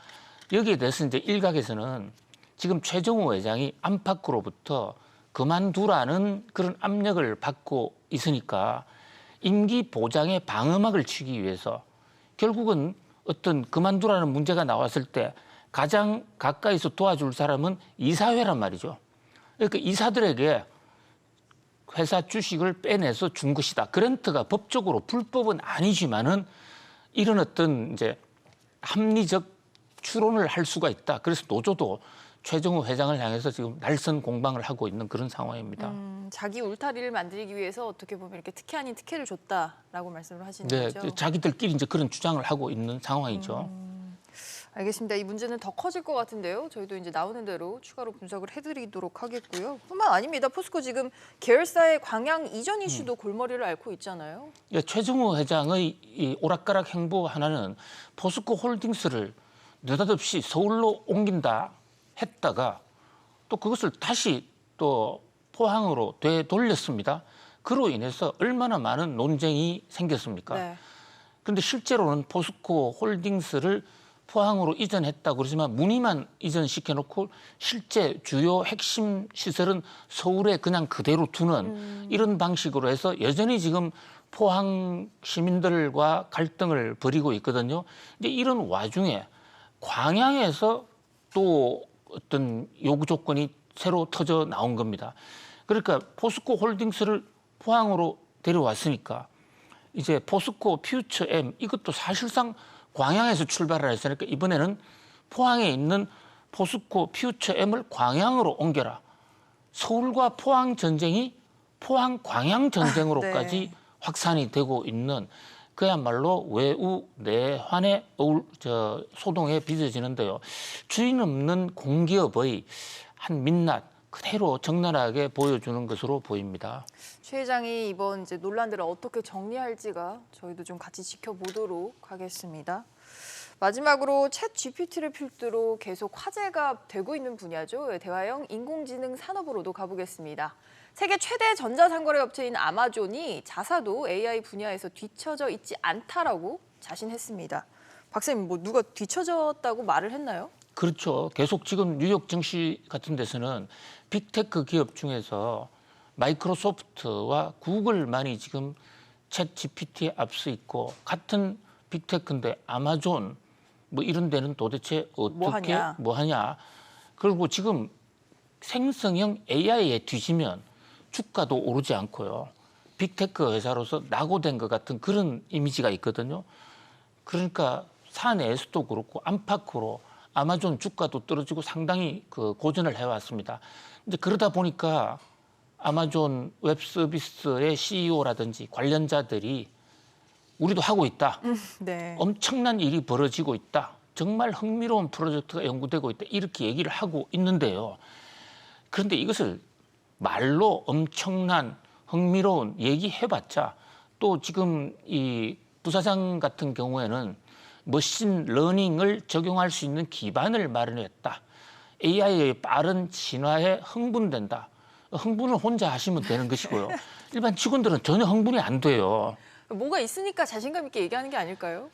여기에 대해서 이제 일각에서는 지금 최정우 회장이 안팎으로부터 그만두라는 그런 압력을 받고 있으니까 임기 보장에 방어막을 치기 위해서 결국은 어떤 그만두라는 문제가 나왔을 때 가장 가까이서 도와줄 사람은 이사회란 말이죠. 그러니까 이사들에게 회사 주식을 빼내서 준 것이다. 그랜트가 법적으로 불법은 아니지만은 이런 어떤 이제 합리적 추론을 할 수가 있다. 그래서 노조도 최정우 회장을 향해서 지금 날선 공방을 하고 있는 그런 상황입니다. 자기 울타리를 만들기 위해서 어떻게 보면 이렇게 특혜 아닌 특혜를 줬다라고 말씀을 하시는 네, 거죠? 자기들끼리 이제 그런 주장을 하고 있는 상황이죠. 알겠습니다. 이 문제는 더 커질 것 같은데요. 저희도 이제 나오는 대로 추가로 분석을 해드리도록 하겠고요. 뿐만 아닙니다. 포스코 지금 계열사의 광양 이전 이슈도 골머리를 앓고 있잖아요. 예, 최정우 회장의 이 오락가락 행보 하나는 포스코 홀딩스를 느닷없이 서울로 옮긴다 했다가 또 그것을 다시 또 포항으로 되돌렸습니다. 그로 인해서 얼마나 많은 논쟁이 생겼습니까? 네. 그런데 실제로는 포스코 홀딩스를 포항으로 이전했다고 그러지만 문의만 이전시켜놓고 실제 주요 핵심 시설은 서울에 그냥 그대로 두는 이런 방식으로 해서 여전히 지금 포항 시민들과 갈등을 벌이고 있거든요. 근데 이런 와중에 광양에서 또 어떤 요구 조건이 새로 터져 나온 겁니다. 그러니까 포스코 홀딩스를 포항으로 데려왔으니까 이제 포스코 퓨처 M 이것도 사실상 광양에서 출발을 했으니까 이번에는 포항에 있는 포스코 퓨처 M을 광양으로 옮겨라. 서울과 포항 전쟁이 포항 광양 전쟁으로까지 네. 확산이 되고 있는 그야말로 외우 내환의 소동에 빚어지는데요. 주인 없는 공기업의 한 민낯 그대로 적나라하게 보여주는 것으로 보입니다. 최 회장이 이번 이제 논란들을 어떻게 정리할지가 저희도 좀 같이 지켜보도록 하겠습니다. 마지막으로 챗 GPT를 필두로 계속 화제가 되고 있는 분야죠. 대화형 인공지능 산업으로도 가보겠습니다. 세계 최대 전자상거래 업체인 아마존이 자사도 AI 분야에서 뒤처져 있지 않다라고 자신했습니다. 박사님, 뭐 누가 뒤처졌다고 말을 했나요? 그렇죠. 계속 지금 뉴욕 증시 같은 데서는 빅테크 기업 중에서 마이크로소프트와 구글만이 지금 챗 GPT에 앞서 있고 같은 빅테크인데 아마존 뭐 이런 데는 도대체 어떻게 뭐 하냐. 그리고 지금 생성형 AI에 뒤지면 주가도 오르지 않고요. 빅테크 회사로서 낙오된 것 같은 그런 이미지가 있거든요. 그러니까 사내에서도 그렇고 안팎으로 아마존 주가도 떨어지고 상당히 그 고전을 해왔습니다. 이제 그러다 보니까 아마존 웹 서비스의 CEO라든지 관련자들이 우리도 하고 있다. 네. 엄청난 일이 벌어지고 있다. 정말 흥미로운 프로젝트가 연구되고 있다. 이렇게 얘기를 하고 있는데요. 그런데 이것을 말로 엄청난 흥미로운 얘기해봤자 또 지금 이 부사장 같은 경우에는 머신 러닝을 적용할 수 있는 기반을 마련했다. AI의 빠른 진화에 흥분된다. 흥분을 혼자 하시면 되는 것이고요. 일반 직원들은 전혀 흥분이 안 돼요. 뭐가 있으니까 자신감 있게 얘기하는 게 아닐까요?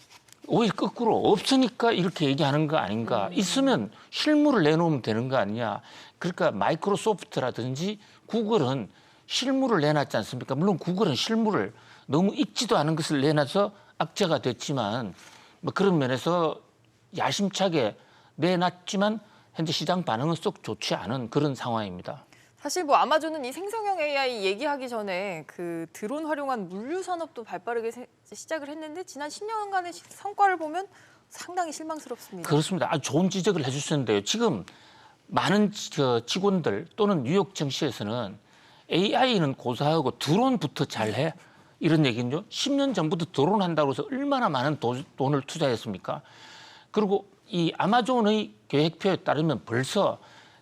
오히려 거꾸로 없으니까 이렇게 얘기하는 거 아닌가. 있으면 실물을 내놓으면 되는 거 아니냐. 그러니까 마이크로소프트라든지 구글은 실물을 내놨지 않습니까? 물론 구글은 실물을 너무 익지도 않은 것을 내놔서 악재가 됐지만 뭐 그런 면에서 야심차게 내놨지만 현재 시장 반응은 썩 좋지 않은 그런 상황입니다. 사실 뭐 아마존은 이 생성형 AI 얘기하기 전에 그 드론 활용한 물류 산업도 발빠르게 시작을 했는데 지난 10년간의 성과를 보면 상당히 실망스럽습니다. 그렇습니다. 아주 좋은 지적을 해주셨는데요. 지금 많은 직원들 또는 뉴욕 증시에서는 AI는 고사하고 드론부터 잘해 이런 얘기는요. 10년 전부터 드론 한다고 해서 얼마나 많은 돈을 투자했습니까? 그리고 이 아마존의 계획표에 따르면 벌써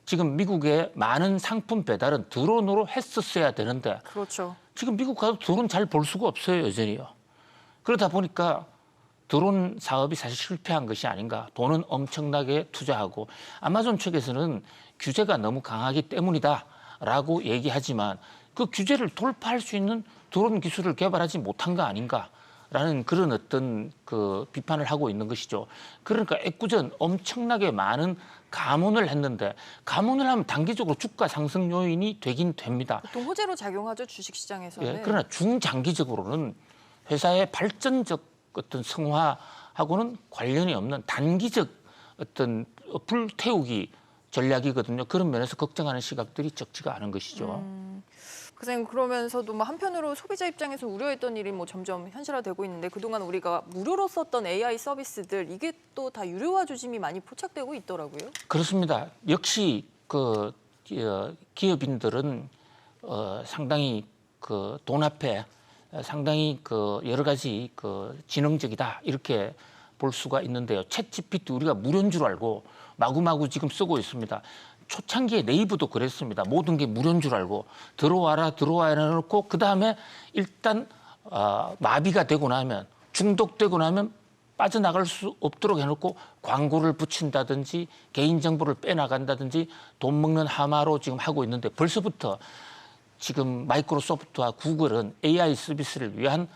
지금 미국의 많은 상품 배달은 드론으로 했었어야 되는데 그렇죠. 지금 미국 가도 드론 잘 볼 수가 없어요, 여전히요. 그러다 보니까 드론 사업이 사실 실패한 것이 아닌가. 돈은 엄청나게 투자하고 아마존 측에서는 규제가 너무 강하기 때문이다라고 얘기하지만 그 규제를 돌파할 수 있는 드론 기술을 개발하지 못한 거 아닌가라는 그런 어떤 그 비판을 하고 있는 것이죠. 그러니까 애꿎은 엄청나게 많은 감원을 했는데 감원을 하면 단기적으로 주가 상승 요인이 되긴 됩니다. 보통 호재로 작용하죠, 주식시장에서는. 예, 그러나 중장기적으로는 회사의 발전적 어떤 성화하고는 관련이 없는 단기적 어떤 불태우기 전략이거든요. 그런 면에서 걱정하는 시각들이 적지가 않은 것이죠. 선생님 그러면서도 뭐 한편으로 소비자 입장에서 우려했던 일이 뭐 점점 현실화되고 있는데 그동안 우리가 무료로 썼던 AI 서비스들 이게 또 다 유료화 조짐이 많이 포착되고 있더라고요. 그렇습니다. 역시 그 기업인들은 상당히 그 돈 앞에 상당히 그 여러 가지 그 지능적이다 이렇게 볼 수가 있는데요. 챗GPT 우리가 무료인 줄 알고 마구마구 지금 쓰고 있습니다. 초창기에 네이버도 그랬습니다. 모든 게 무료인 줄 알고 들어와라 해놓고 그다음에 일단 마비가 되고 나면 중독되고 나면 빠져나갈 수 없도록 해놓고 광고를 붙인다든지 개인정보를 빼나간다든지 돈 먹는 하마로 지금 하고 있는데 벌써부터 지금 마이크로소프트와 구글은 AI 서비스를 위한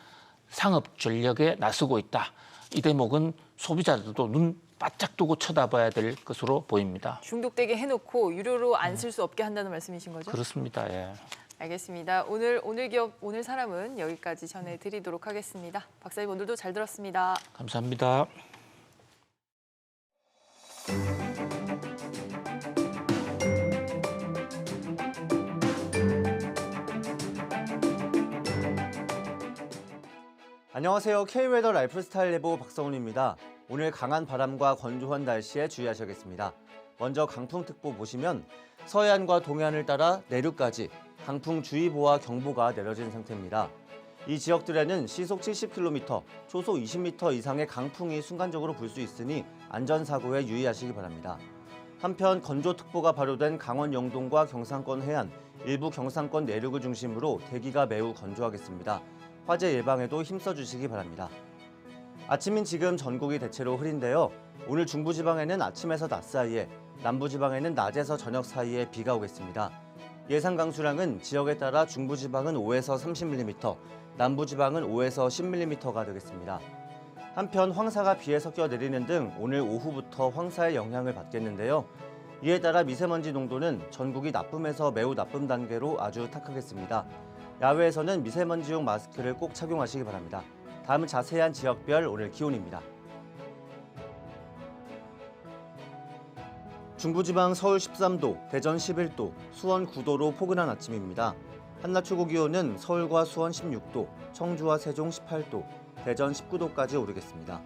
상업 전략에 나서고 있다. 이 대목은 소비자들도 눈 바짝 두고 쳐다봐야 될 것으로 보입니다. 중독되게 해놓고 유료로 안 쓸 수 없게 한다는 말씀이신 거죠? 그렇습니다. 예. 알겠습니다. 오늘 기업, 오늘 사람은 여기까지 전해드리도록 하겠습니다. 박사님 오늘도 잘 들었습니다. 감사합니다. 안녕하세요. K웨더 라이프스타일 예보 박성훈입니다. 오늘 강한 바람과 건조한 날씨에 주의하셔야겠습니다. 먼저 강풍특보 보시면 서해안과 동해안을 따라 내륙까지 강풍주의보와 경보가 내려진 상태입니다. 이 지역들에는 시속 70km, 초속 20m 이상의 강풍이 순간적으로 불 수 있으니 안전사고에 유의하시기 바랍니다. 한편 건조특보가 발효된 강원 영동과 경상권 해안, 일부 경상권 내륙을 중심으로 대기가 매우 건조하겠습니다. 화재 예방에도 힘써주시기 바랍니다. 아침인 지금 전국이 대체로 흐린데요. 오늘 중부지방에는 아침에서 낮 사이에, 남부지방에는 낮에서 저녁 사이에 비가 오겠습니다. 예상 강수량은 지역에 따라 중부지방은 5에서 30mm, 남부지방은 5에서 10mm가 되겠습니다. 한편 황사가 비에 섞여 내리는 등 오늘 오후부터 황사의 영향을 받겠는데요. 이에 따라 미세먼지 농도는 전국이 나쁨에서 매우 나쁨 단계로 아주 탁하겠습니다. 야외에서는 미세먼지용 마스크를 꼭 착용하시기 바랍니다. 다음은 자세한 지역별 오늘 기온입니다. 중부지방 서울 13도, 대전 11도, 수원 9도로 포근한 아침입니다. 한낮 최고 기온은 서울과 수원 16도, 청주와 세종 18도, 대전 19도까지 오르겠습니다.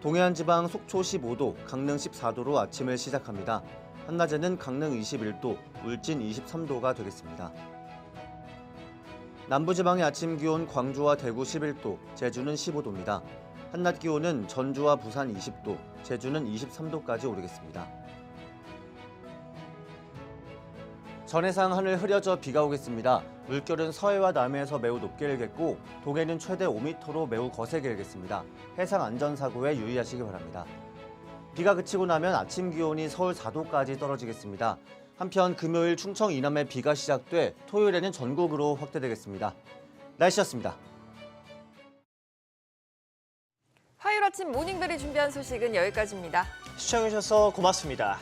동해안 지방 속초 15도, 강릉 14도로 아침을 시작합니다. 한낮에는 강릉 21도, 울진 23도가 되겠습니다. 남부지방의 아침 기온 광주와 대구 11도, 제주는 15도입니다. 한낮 기온은 전주와 부산 20도, 제주는 23도까지 오르겠습니다. 전해상 하늘 흐려져 비가 오겠습니다. 물결은 서해와 남해에서 매우 높게 일겠고 동해는 최대 5m로 매우 거세게 일겠습니다. 해상 안전사고에 유의하시기 바랍니다. 비가 그치고 나면 아침 기온이 서울 4도까지 떨어지겠습니다. 한편 금요일 충청 이남에 비가 시작돼 토요일에는 전국으로 확대되겠습니다. 날씨였습니다. 화요일 아침 모닝벨이 준비한 소식은 여기까지입니다. 시청해주셔서 고맙습니다.